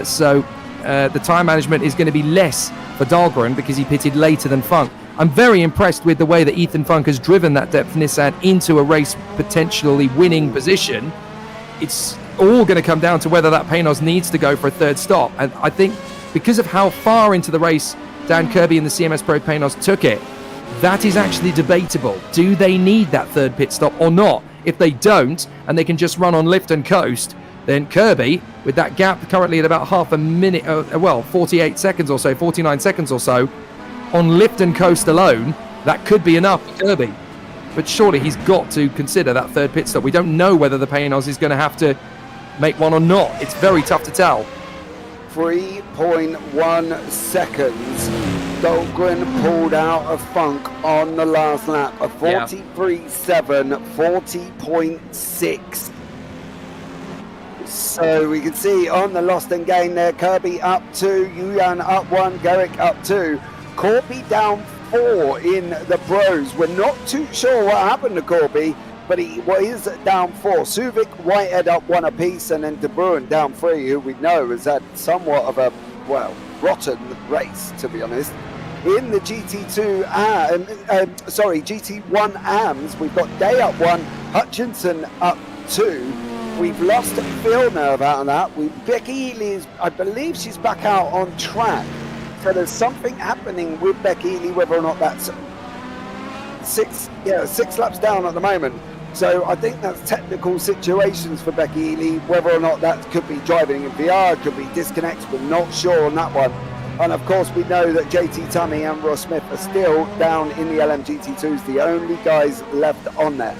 So the tyre management is going to be less for Dahlgren because he pitted later than Funk. I'm very impressed with the way that Ethan Funk has driven that Depth Nissan into a race potentially winning position. It's all going to come down to whether that Paynos needs to go for a 3rd stop. And I think because of how far into the race Dan Kirby and the CMS Pro Paynos took it, that is actually debatable. Do they need that 3rd pit stop or not? If they don't, and they can just run on lift and coast, then Kirby, with that gap currently at about half a minute, 48 seconds or so, 49 seconds or so, on lift and coast alone, that could be enough for Kirby. But surely he's got to consider that 3rd pit stop. We don't know whether the Paynos is going to have to make one or not. It's very tough to tell. 3.1 seconds. Dahlgren pulled out of Funk on the last lap. A 43.7, 40.6. So we can see on the lost and gain there, Kirby up 2, Yuyan up 1, Garrick up 2. Corby down 4 in the pros. We're not too sure what happened to Corby, but he is down 4. Suvic, Whitehead up 1 apiece, and then De Bruin down 3, who we know has had somewhat of a, rotten race, to be honest. In the GT1 AMS, we've got Day up 1, Hutchinson up 2. We've lost Phil Nerve out of that. Becky Ely is, I believe she's back out on track. So there's something happening with Becky Ely, whether or not that's 6 laps down at the moment. So I think that's technical situations for Becky Ely, whether or not that could be driving in VR, could be disconnects, we're not sure on that one. And of course we know that JT Tummy and Ross Smith are still down in the LMGT2s, the only guys left on there.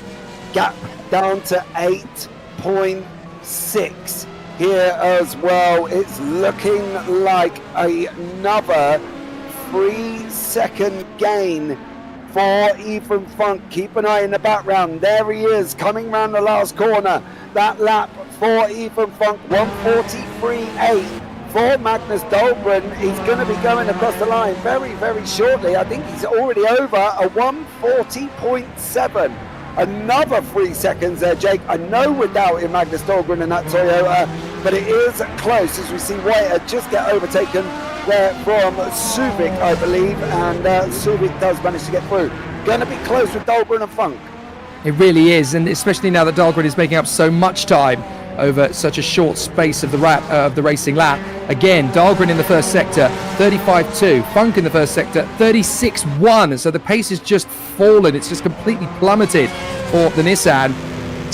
Gap down to 8.6 here as well. It's looking like another 3-second gain for Ethan Funk. Keep an eye in the background. There he is, coming round the last corner. That lap for Ethan Funk, 1:43.8 for Magnus Dahlgren. He's going to be going across the line very, very shortly. I think he's already over a 1:40.7. Another 3 seconds there, Jake. I know we're doubting Magnus Dahlgren in that Toyota, but it is close as we see Whitehead just get overtaken there from Subic, I believe, and Subic does manage to get through. Going to be close with Dahlgren and Funk. It really is, and especially now that Dahlgren is making up so much time over such a short space of the racing lap. Again, Dahlgren in the first sector, 35.2. Funk in the first sector, 36.1. So the pace has just fallen. It's just completely plummeted for the Nissan.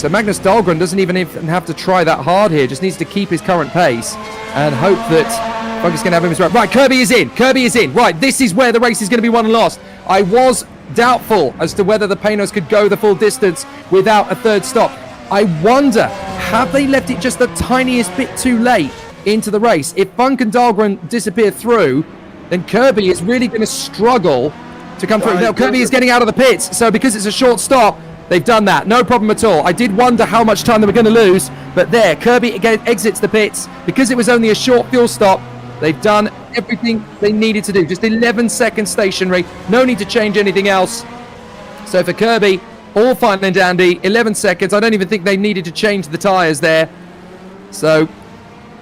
So Magnus Dahlgren doesn't even have to try that hard here, just needs to keep his current pace and hope that Funk is going to have him as well. Right, Kirby is in. Right, this is where the race is going to be won and lost. I was doubtful as to whether the Panos could go the full distance without a third stop. I wonder, have they left it just the tiniest bit too late into the race? If Funk and Dahlgren disappear through, then Kirby is really going to struggle to come through. Now, Kirby is getting out of the pits, so because it's a short stop, they've done that. No problem at all. I did wonder how much time they were going to lose, but there, Kirby again exits the pits. Because it was only a short fuel stop, they've done everything they needed to do. Just 11 seconds stationary. No need to change anything else. So for Kirby, all fine and dandy. 11 seconds. I don't even think they needed to change the tyres there. So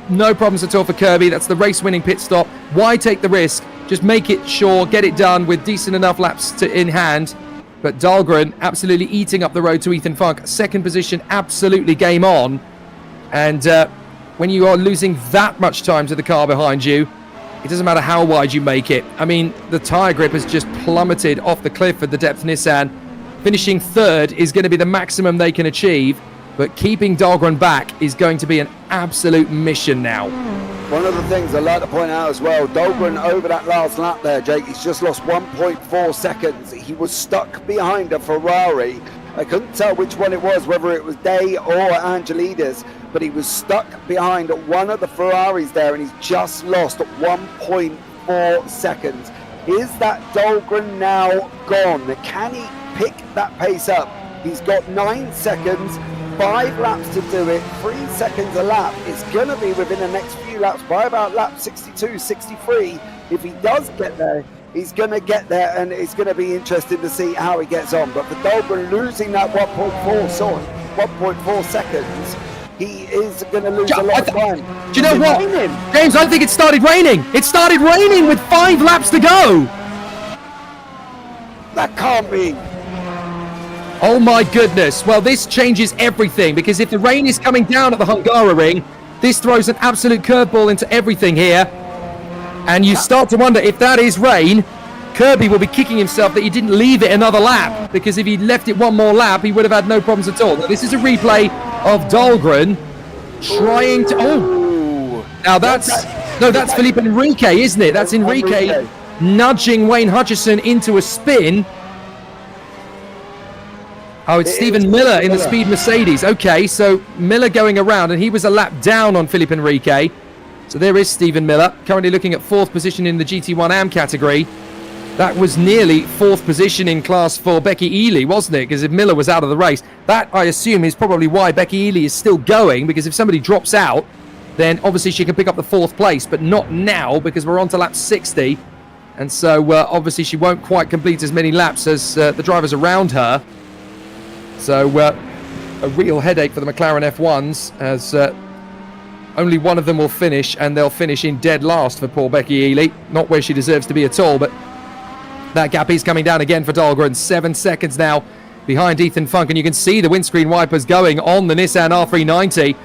no problems at all for Kirby. That's the race-winning pit stop. Why take the risk? Just make it sure, get it done with decent enough laps in hand. But Dahlgren absolutely eating up the road to Ethan Funk. Second position, absolutely game on. And when you are losing that much time to the car behind you, it doesn't matter how wide you make it. I mean, the tyre grip has just plummeted off the cliff for the Depth Nissan. Finishing third is going to be the maximum they can achieve, but keeping Dahlgren back is going to be an absolute mission now. One of the things I'd like to point out as well, Dahlgren over that last lap there, Jake, he's just lost 1.4 seconds. He was stuck behind a Ferrari. I couldn't tell which one it was, whether it was Day or Angelidis, but he was stuck behind one of the Ferraris there, and he's just lost 1.4 seconds. Is that Dahlgren now gone? Can he pick that pace up? He's got 9 seconds, 5 laps to do it, 3 seconds a lap. It's going to be within the next few laps, by about lap 62, 63. If he does get there, he's going to get there, and it's going to be interesting to see how he gets on. But for Dahlgren losing that 1.4 seconds, he is going to lose a lot of time. Do you know what? James, I think it started raining. It started raining with 5 laps to go. That can't be. Oh my goodness. Well, this changes everything, because if the rain is coming down at the Hungaroring, this throws an absolute curveball into everything here. And you start to wonder, if that is rain, Kirby will be kicking himself that he didn't leave it another lap, because if he'd left it one more lap, he would have had no problems at all. Now, this is a replay of Dahlgren trying to... Oh! Now that's... No, that's Felipe Enrique, isn't it? That's Enrique nudging Wayne Hutchison into a spin. Oh, it's Stephen Miller in the Speed Mercedes. Okay, so Miller going around, and he was a lap down on Felipe Enrique. So there is Stephen Miller, currently looking at 4th position in the GT1 AM category. That was nearly 4th position in class for Becky Ely, wasn't it? Because if Miller was out of the race, that, I assume, is probably why Becky Ely is still going, because if somebody drops out, then obviously she can pick up the 4th place, but not now, because we're on to lap 60. And so, obviously, she won't quite complete as many laps as the drivers around her. So, a real headache for the McLaren F1s, as only one of them will finish, and they'll finish in dead last for poor Becky Ely. Not where she deserves to be at all, but that gap is coming down again for Dahlgren. 7 seconds now behind Ethan Funk, and you can see the windscreen wipers going on the Nissan R390.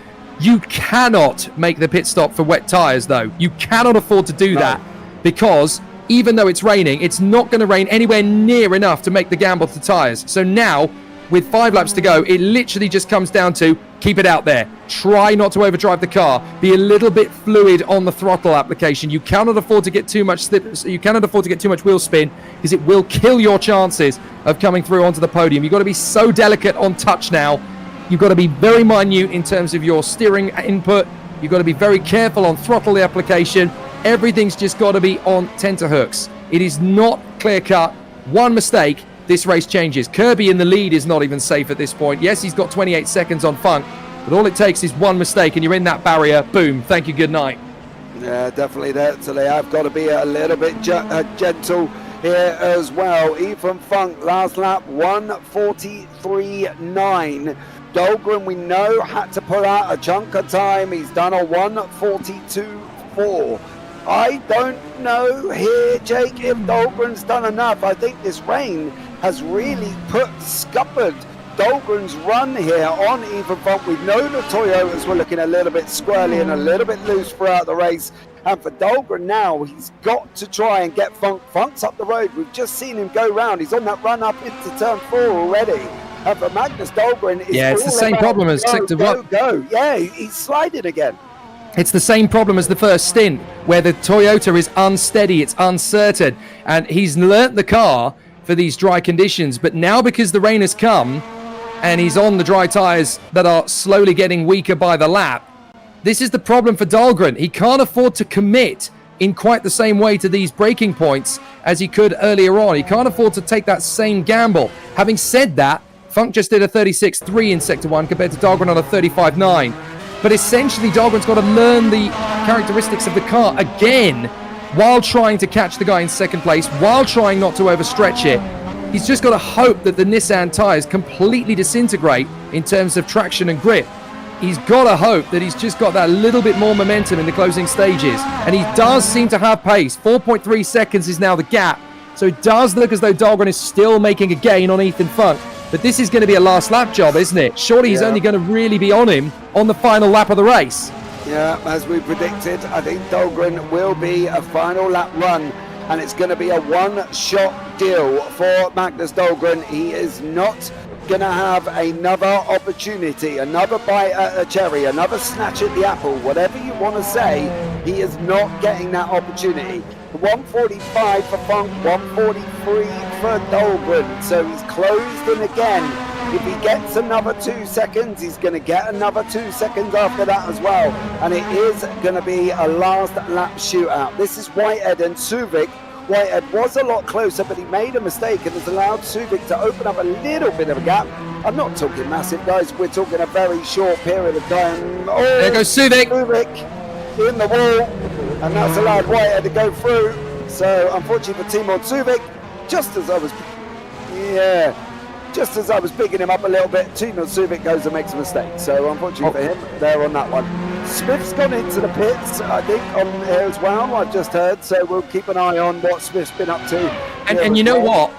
You cannot make the pit stop for wet tyres, though. You cannot afford to do that, because even though it's raining, it's not going to rain anywhere near enough to make the gamble to tyres. So now, with 5 laps to go, it literally just comes down to keep it out there. Try not to overdrive the car. Be a little bit fluid on the throttle application. You cannot afford to get too much slip. You cannot afford to get too much wheel spin, because it will kill your chances of coming through onto the podium. You've got to be so delicate on touch now. You've got to be very minute in terms of your steering input. You've got to be very careful on throttle application. Everything's just got to be on tenterhooks. It is not clear-cut. One mistake, this race changes. Kirby in the lead is not even safe at this point. Yes, he's got 28 seconds on Funk, but all it takes is one mistake and you're in that barrier. Boom. Thank you. Good night. Yeah, definitely that. So they have got to be a little bit gentle here as well. Ethan Funk, last lap, 1:43.9. Dahlgren, we know, had to put out a chunk of time. He's done a 1:42.4. I don't know here, Jake, if Dahlgren's done enough. I think this rain has really scuppered Dahlgren's run here on Ethan Funk. We know the Toyotas were looking a little bit squirrely and a little bit loose throughout the race. And for Dahlgren now, he's got to try and get Funk. Funk's up the road. We've just seen him go round. He's on that run up into turn 4 already. for Magnus Dahlgren is Yeah, it's the all same about problem as go, sector go, one. go. Yeah, he's sliding again. It's the same problem as the first stint, where the Toyota is unsteady, it's uncertain, and he's learnt the car for these dry conditions. But now, because the rain has come and he's on the dry tyres that are slowly getting weaker by the lap, this is the problem for Dahlgren. He can't afford to commit in quite the same way to these braking points as he could earlier on. He can't afford to take that same gamble. Having said that, Funk just did a 36.3 in Sector 1 compared to Dahlgren on a 35.9. But essentially, Dahlgren's got to learn the characteristics of the car again while trying to catch the guy in second place, while trying not to overstretch it. He's just got to hope that the Nissan tyres completely disintegrate in terms of traction and grip. He's got to hope that he's just got that little bit more momentum in the closing stages. And he does seem to have pace. 4.3 seconds is now the gap. So it does look as though Dahlgren is still making a gain on Ethan Funk. But this is going to be a last lap job, isn't it? Surely he's only going to really be on him on the final lap of the race. Yeah, as we predicted, I think Dahlgren will be a final lap run, and it's going to be a one-shot deal for Magnus Dahlgren. He is not going to have another opportunity, another bite at a cherry, another snatch at the apple, whatever you want to say. He is not getting that opportunity. 145 for Funk, 143 for Dahlgren, so he's closed in again. If he gets another 2 seconds, he's going to get another 2 seconds after that as well, and it is going to be a last lap shootout. This is Whitehead and Suvik. Whitehead was a lot closer, but he made a mistake and has allowed Suvik to open up a little bit of a gap. I'm not talking massive, guys, we're talking a very short period of time. Oh, there goes Suvik. Suvik in the wall, and that's allowed Whitehead to go through. So unfortunately for Timon Suvik, just as I was bigging him up a little bit, Timon Suvik goes and makes a mistake. So unfortunately for him, there on that one. Smith's gone into the pits, I think, on here as well, I've just heard. So we'll keep an eye on what Smith's been up to. And you know what?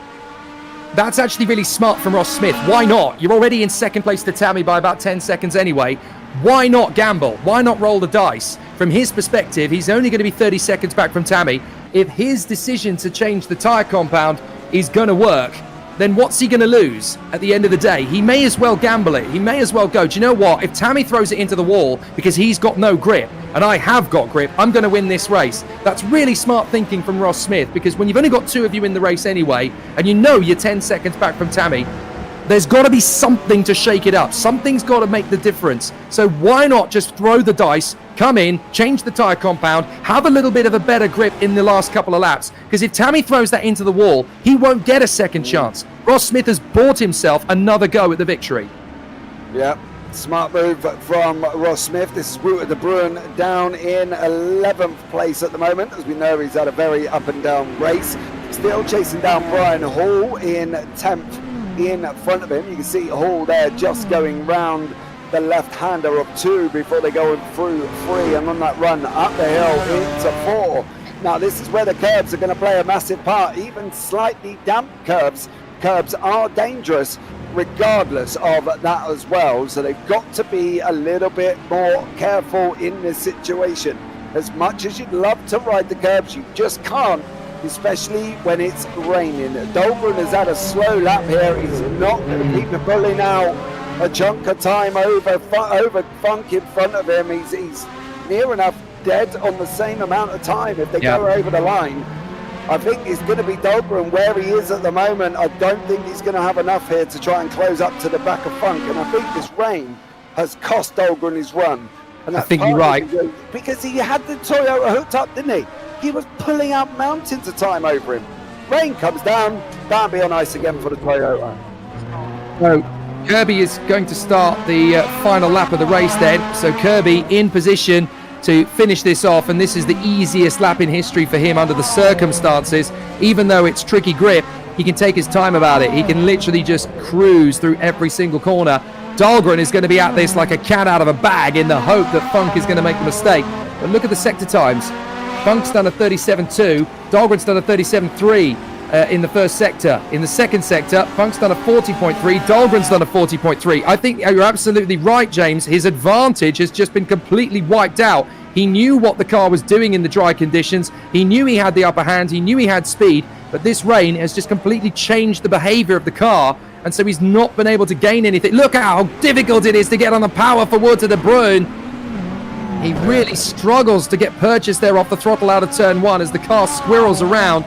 That's actually really smart from Ross Smith. Why not? You're already in second place to Tammy by about 10 seconds anyway. Why not gamble? Why not roll the dice? From his perspective, he's only going to be 30 seconds back from Tammy. If his decision to change the tyre compound is going to work, then what's he going to lose at the end of the day? He may as well gamble it. He may as well go, do you know what? If Tammy throws it into the wall because he's got no grip, and I have got grip, I'm going to win this race. That's really smart thinking from Ross Smith, because when you've only got two of you in the race anyway, and you know you're 10 seconds back from Tammy, there's got to be something to shake it up. Something's got to make the difference. So why not just throw the dice, come in, change the tyre compound, have a little bit of a better grip in the last couple of laps? Because if Tammy throws that into the wall, he won't get a second chance. Ross Smith has bought himself another go at the victory. Yeah, smart move from Ross Smith. This is Wouter de Bruin down in 11th place at the moment. As we know, he's had a very up and down race. Still chasing down Brian Hall in 10th. In front of him, you can see Hall there just going round the left-hander of 2 before they go through 3, and on that run up the hill into 4. Now this is where the curbs are going to play a massive part. Even slightly damp curbs are dangerous regardless of that as well, so they've got to be a little bit more careful in this situation. As much as you'd love to ride the curbs, you just can't, especially when it's raining. Dahlgren has had a slow lap here. He's not going to keep pulling out a chunk of time over Funk in front of him. He's near enough dead on the same amount of time if they go over the line. I think it's going to be Dahlgren where he is at the moment. I don't think he's going to have enough here to try and close up to the back of Funk, and I think this rain has cost Dahlgren his run. And I think you're right. Because he had the Toyota hooked up, didn't he? He was pulling out mountains of time over him. Rain comes down, BrianB on ice again for the Toyota. So Kirby is going to start the final lap of the race then. So Kirby in position to finish this off, and this is the easiest lap in history for him under the circumstances. Even though it's tricky grip, he can take his time about it. He can literally just cruise through every single corner. Dahlgren is going to be at this like a cat out of a bag in the hope that Funk is going to make the mistake. But look at the sector times. Funk's done a 37.2, Dahlgren's done a 37.3 in the first sector. In the second sector, Funk's done a 40.3, Dahlgren's done a 40.3. I think you're absolutely right, James. His advantage has just been completely wiped out. He knew what the car was doing in the dry conditions. He knew he had the upper hand. He knew he had speed. But this rain has just completely changed the behavior of the car. and so he's not been able to gain anything. Look how difficult it is to get on the power for Wouter de Bruin. He really struggles to get purchase there off the throttle out of turn 1 as the car squirrels around.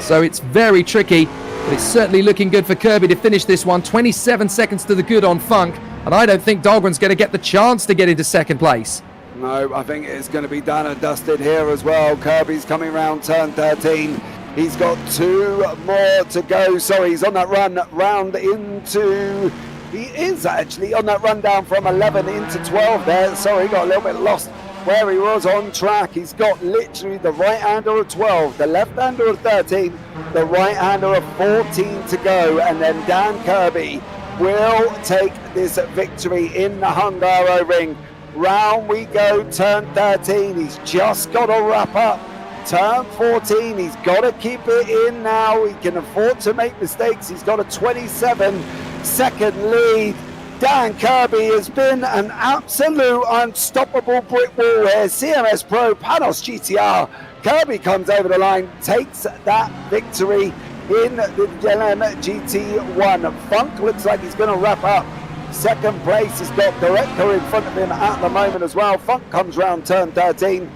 So it's very tricky, but it's certainly looking good for Kirby to finish this one. 27 seconds to the good on Funk, and I don't think Dahlgren's going to get the chance to get into second place. No, I think it's going to be done and dusted here as well. Kirby's coming round turn 13. He's got 2 more to go. Sorry, he's on that run round into... He is actually on that run down from 11 into 12 there. Sorry, got a little bit lost where he was on track. He's got literally the right-hander of 12, the left-hander of 13, the right-hander of 14 to go. And then Dan Kirby will take this victory in the Hungaroring. Round we go, turn 13. He's just got to wrap up. Turn 14, he's got to keep it in now. He can afford to make mistakes. He's got a 27-second lead. Dan Kirby has been an absolute unstoppable brick wall here. CMS Pro, Panos GTR. Kirby comes over the line, takes that victory in the LMGT1. Funk looks like he's going to wrap up. Second place, he's got Boreck in front of him at the moment as well. Funk comes round turn 13.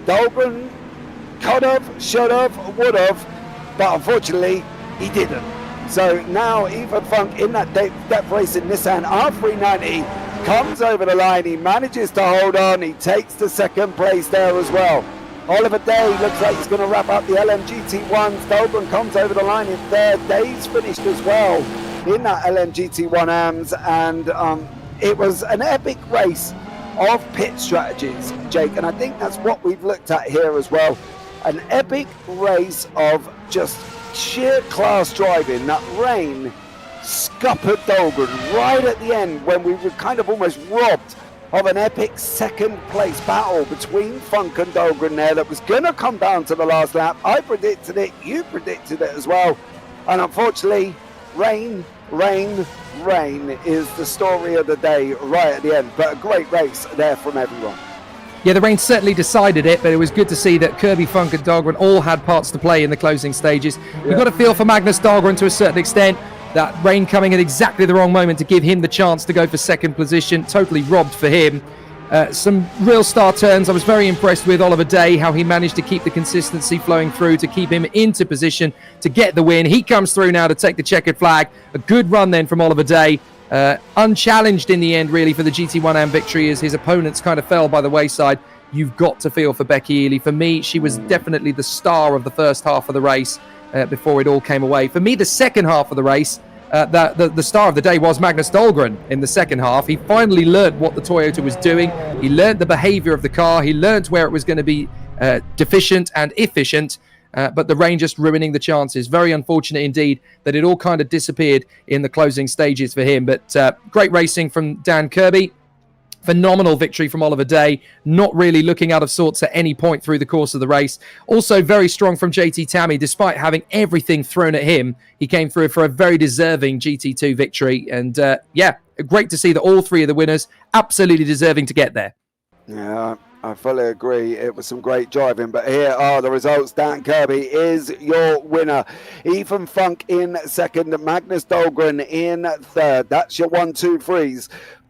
Dahlgren could have, should have, would have, but unfortunately he didn't. So now Ethan Funk in that depth race in Nissan R390 comes over the line. He manages to hold on. He takes the second place there as well. Oliver Day looks like he's going to wrap up the LMGT1s. Dahlgren comes over the line in third. Day's finished as well in that LMGT1 AMS, and it was an epic race of pit strategies, Jake, and I think that's what we've looked at here as well. An epic race of just sheer class driving. That rain scuppered Dahlgren right at the end when we were kind of almost robbed of an epic second place battle between Funk and Dahlgren there that was going to come down to the last lap. I predicted it, you predicted it as well, and unfortunately rain is the story of the day right at the end, but a great race there from everyone. Yeah, the rain certainly decided it, but it was good to see that Kirby, Funk and Dahlgren all had parts to play in the closing stages. We've got a feel for Magnus Dahlgren to a certain extent. That rain coming at exactly the wrong moment to give him the chance to go for second position. Totally robbed for him. Some real star turns. I was very impressed with Oliver Day, how he managed to keep the consistency flowing through to keep him into position to get the win. He comes through now to take the checkered flag. A good run then from Oliver Day. Unchallenged in the end, really, for the GT1 AM victory as his opponents kind of fell by the wayside. You've got to feel for Becky Ely. For me, she was definitely the star of the first half of the race before it all came away. For me, the second half of the race, the star of the day was Magnus Dahlgren in the second half. He finally learned what the Toyota was doing. He learned the behavior of the car. He learned where it was going to be deficient and efficient. But the rain just ruining the chances. Very unfortunate indeed that it all kind of disappeared in the closing stages for him. But great racing from Dan Kirby. Phenomenal victory from Oliver Day. Not really looking out of sorts at any point through the course of the race. Also very strong from JT Tammy. Despite having everything thrown at him, he came through for a very deserving GT2 victory. And yeah, great to see that all three of the winners absolutely deserving to get there. Yeah, I fully agree. It was some great driving, but here are the results. Dan Kirby is your winner. Ethan Funk in second. Magnus Dahlgren in third. That's your 1, 2, 3s.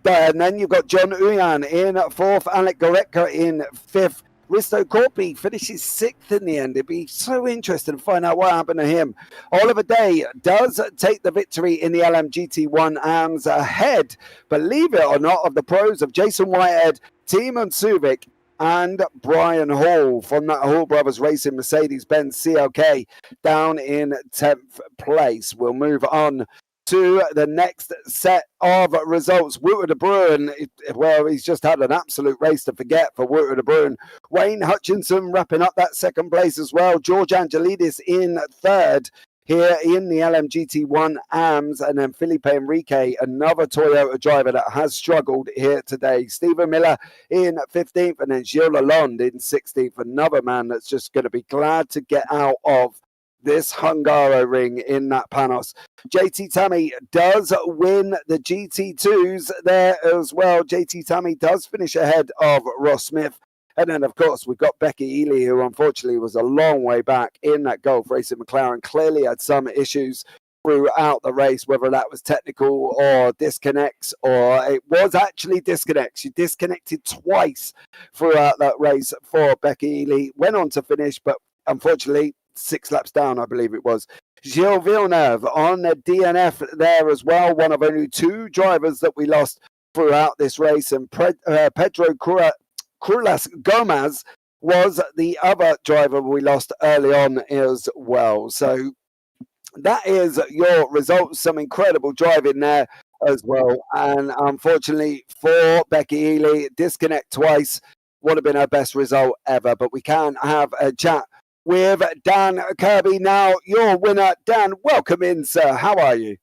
And then you've got John Uyan in fourth. Alec Goretzka in fifth. Risto Corpi finishes sixth in the end. It'd be so interesting to find out what happened to him. Oliver Day does take the victory in the LMGT1 AMS ahead, believe it or not, of the pros of Jason Whitehead, Timon Subic, and Brian Hall from that Hall Brothers Racing Mercedes-Benz CLK down in 10th place. We'll move on to the next set of results. Wouter de Bruin, well, he's just had an absolute race to forget for Wouter de Bruin. Wayne Hutchinson wrapping up that second place as well. George Angelidis in third here in the LMGT1 AMS, and then Felipe Enrique, another Toyota driver that has struggled here today. Stephen Miller in 15th, and then Gilles Lalonde in 16th, another man that's just going to be glad to get out of this Hungaroring in that Panos. JT Tammy does win the GT2s there as well. JT Tammy does finish ahead of Ross Smith. And then, of course, we've got Becky Ely, who unfortunately was a long way back in that Gulf Racing McLaren. Clearly had some issues throughout the race, whether that was technical or disconnects, or it was actually disconnects. She disconnected twice throughout that race for Becky Ely. Went on to finish, but unfortunately, 6 laps down, I believe it was. Gilles Villeneuve on the DNF there as well, one of only 2 drivers that we lost throughout this race, and Pedro Crulas Gomez was the other driver we lost early on as well. So that is your results. Some incredible driving there as well. And unfortunately for Becky Ely, disconnect twice would have been her best result ever. But we can have a chat with Dan Kirby now, your winner. Dan, welcome in, sir. How are you?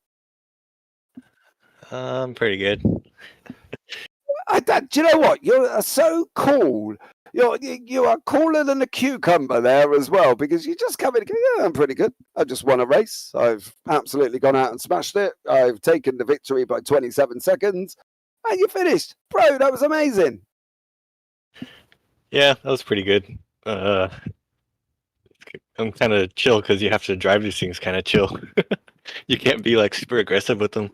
I'm pretty good. Do you know what? You're so cool. You are cooler than a cucumber there as well, because you just come in and go, yeah, I'm pretty good. I just won a race. I've absolutely gone out and smashed it. I've taken the victory by 27 seconds. And you finished. Bro, that was amazing. Yeah, that was pretty good. I'm kind of chill because you have to drive these things kind of chill. You can't be like super aggressive with them.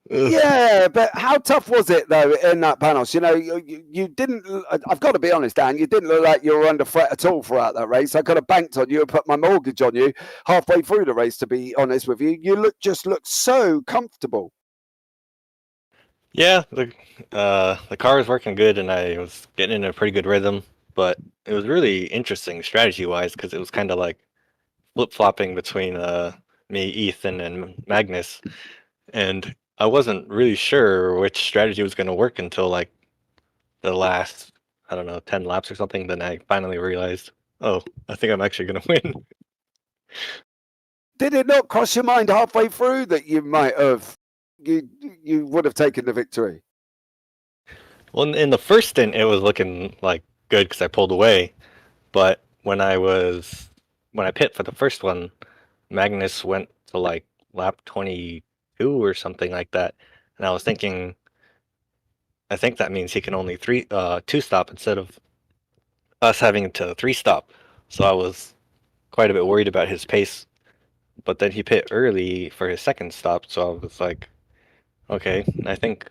Ugh. Yeah, but how tough was it though in that panels? You know, you didn't. I've got to be honest, Dan. You didn't look like you were under threat at all throughout that race. I could have banked on you and put my mortgage on you halfway through the race. To be honest with you, you just looked so comfortable. Yeah, the car was working good, and I was getting in a pretty good rhythm. But it was really interesting strategy-wise because it was kind of like flip-flopping between me, Ethan, and Magnus, and I wasn't really sure which strategy was going to work until like the last, I don't know, 10 laps or something. Then I finally realized, oh, I think I'm actually going to win. Did it not cross your mind halfway through that you might have, you would have taken the victory? Well, in the first stint, it was looking like good because I pulled away. But when I pit for the first one, Magnus went to like lap 22 or something like that, and I was thinking, I think that means he can only 2 stop instead of us having to 3 stop. So I was quite a bit worried about his pace, but then he pit early for his second stop, so I was like, okay, I think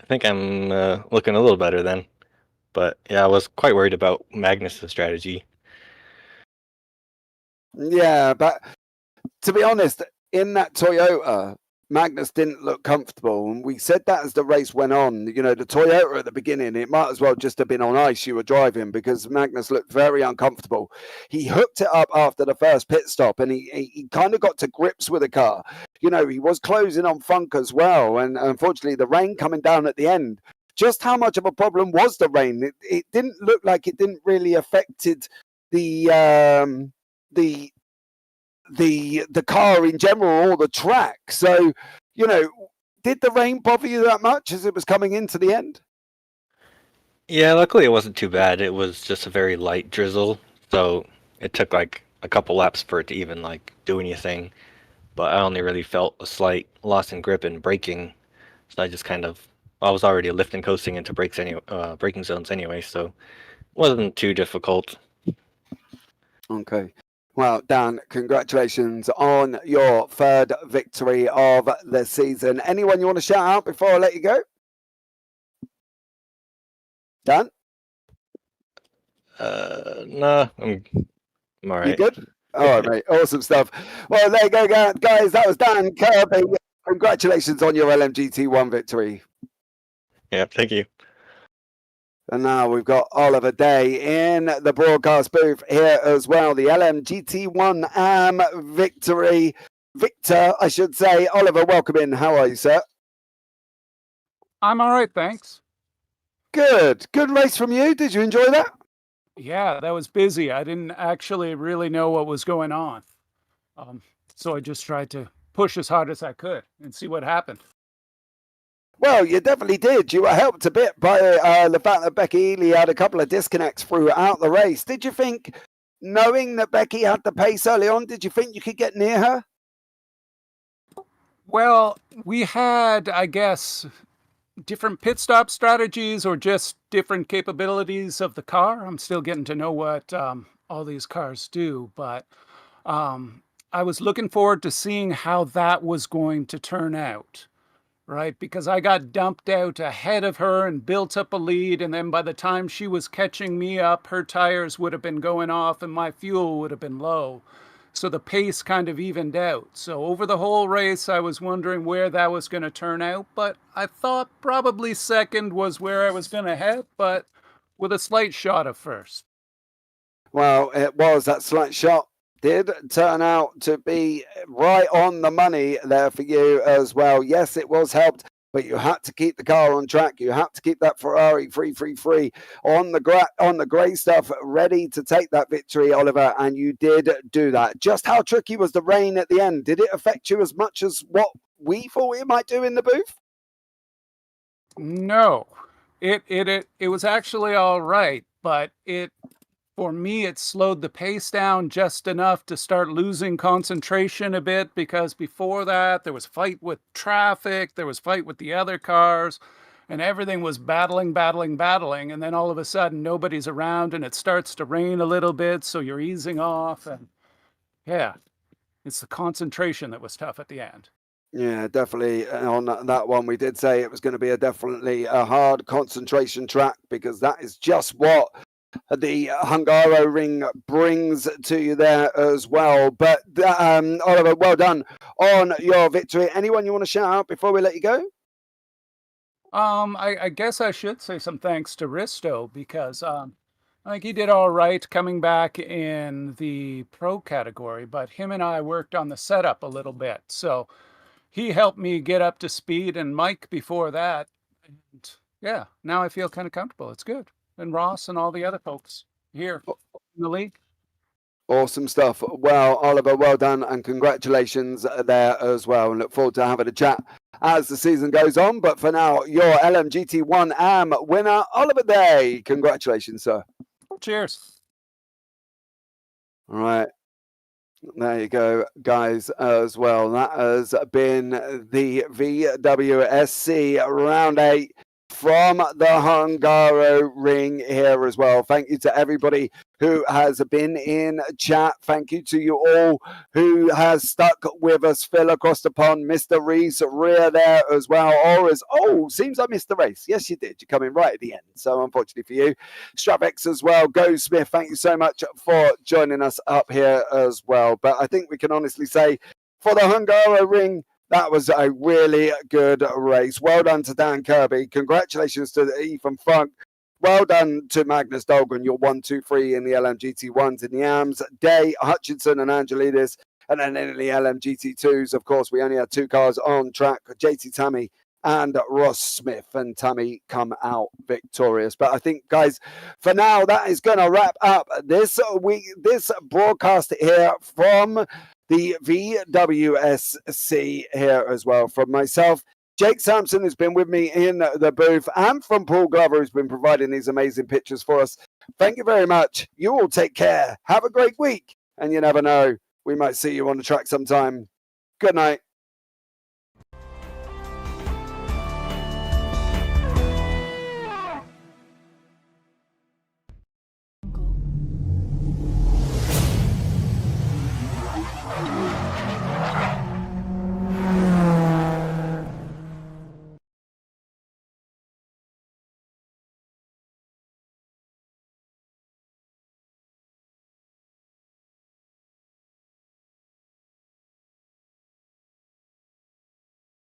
I'm looking a little better then. But yeah, I was quite worried about Magnus' strategy. Yeah, but to be honest, in that Toyota, Magnus didn't look comfortable, and we said that as the race went on. You know, the Toyota at the beginning, it might as well just have been on ice you were driving, because Magnus looked very uncomfortable. He hooked it up after the first pit stop, and he kind of got to grips with the car. You know, he was closing on funk as well, and unfortunately the rain coming down at the end. Just how much of a problem was the rain? It didn't look like it didn't really affected the car in general or the track. So, you know, did the rain bother you that much as it was coming into the end? Yeah, luckily it wasn't too bad. It was just a very light drizzle, so it took like a couple laps for it to even like do anything. But I only really felt a slight loss in grip and braking, so I was already lifting coasting into braking zones anyway, so it wasn't too difficult. Okay. Well, Dan, congratulations on your 3rd victory of the season. Anyone you want to shout out before I let you go? Dan? No, I'm all right. You good? All right, mate. Awesome stuff. Well, there you go, guys. That was Dan Kirby. Congratulations on your LMGT1 victory. Yeah, thank you. And now we've got Oliver Day in the broadcast booth here as well. The LMGT1 AM victory. Victor, I should say. Oliver, welcome in. How are you, sir? I'm all right, thanks. Good. Good race from you. Did you enjoy that? Yeah, that was busy. I didn't actually really know what was going on. So I just tried to push as hard as I could and see what happened. Well, you definitely did. You were helped a bit by the fact that Becky Ely had a couple of disconnects throughout the race. Did you think, knowing that Becky had the pace early on, did you think you could get near her? Well, we had, I guess, different pit stop strategies or just different capabilities of the car. I'm still getting to know what all these cars do, but I was looking forward to seeing how that was going to turn out, right? Because I got dumped out ahead of her and built up a lead. And then by the time she was catching me up, her tires would have been going off and my fuel would have been low. So the pace kind of evened out. So over the whole race, I was wondering where that was going to turn out. But I thought probably second was where I was going to head, but with a slight shot of first. Well, it was that slight shot. Did turn out to be right on the money there for you as well. Yes, it was helped, but you had to keep the car on track. You had to keep that Ferrari free on the grey stuff, ready to take that victory, Oliver, and you did do that. Just how tricky was the rain at the end? Did it affect you as much as what we thought it might do in the booth? No, it was actually all right, but for me, it slowed the pace down just enough to start losing concentration a bit, because before that, there was fight with traffic, there was fight with the other cars, and everything was battling. And then all of a sudden, nobody's around and it starts to rain a little bit, so you're easing off. And yeah, it's the concentration that was tough at the end. Yeah, definitely. On that one, we did say it was going to be definitely a hard concentration track, because that is just what the Hungaroring brings to you there as well. But Oliver, well done on your victory. Anyone you want to shout out before we let you go? I guess I should say some thanks to Risto, because I think he did all right coming back in the pro category, but him and I worked on the setup a little bit. So he helped me get up to speed, and Mike before that. And yeah, now I feel kind of comfortable. It's good. And Ross and all the other folks here in the league. Awesome stuff. Well, Oliver, well done, and congratulations there as well. And look forward to having a chat as the season goes on. But for now, your LMGT1 AM winner, Oliver Day. Congratulations, sir. Cheers. All right. There you go, guys, as well. That has been the VWSC Round 8 from the Hungaroring here as well. Thank you to everybody who has been in chat. Thank you to you all who has stuck with us. Phil across the pond, Mr. Reese, Rhea there as well. Seems I missed the race. Yes, you did. You're coming right at the end. So unfortunately for you. Stravex as well. Go Smith, thank you so much for joining us up here as well. But I think we can honestly say for the Hungaroring, that was a really good race. Well done to Dan Kirby. Congratulations to Ethan Funk. Well done to Magnus Dahlgren. You're 1, 2, 3 in the LMGT1s in the AMs. Day, Hutchinson and Angelidis. And then in the LMGT2s, of course, we only had 2 cars on track. JT Tammy and Ross Smith. And Tammy come out victorious. But I think, guys, for now, that is going to wrap up this broadcast here from the VWSC here as well. From myself, Jake Sampson, who's been with me in the booth, and from Paul Glover, who's been providing these amazing pictures for us. Thank you very much. You all take care. Have a great week. And you never know, we might see you on the track sometime. Good night.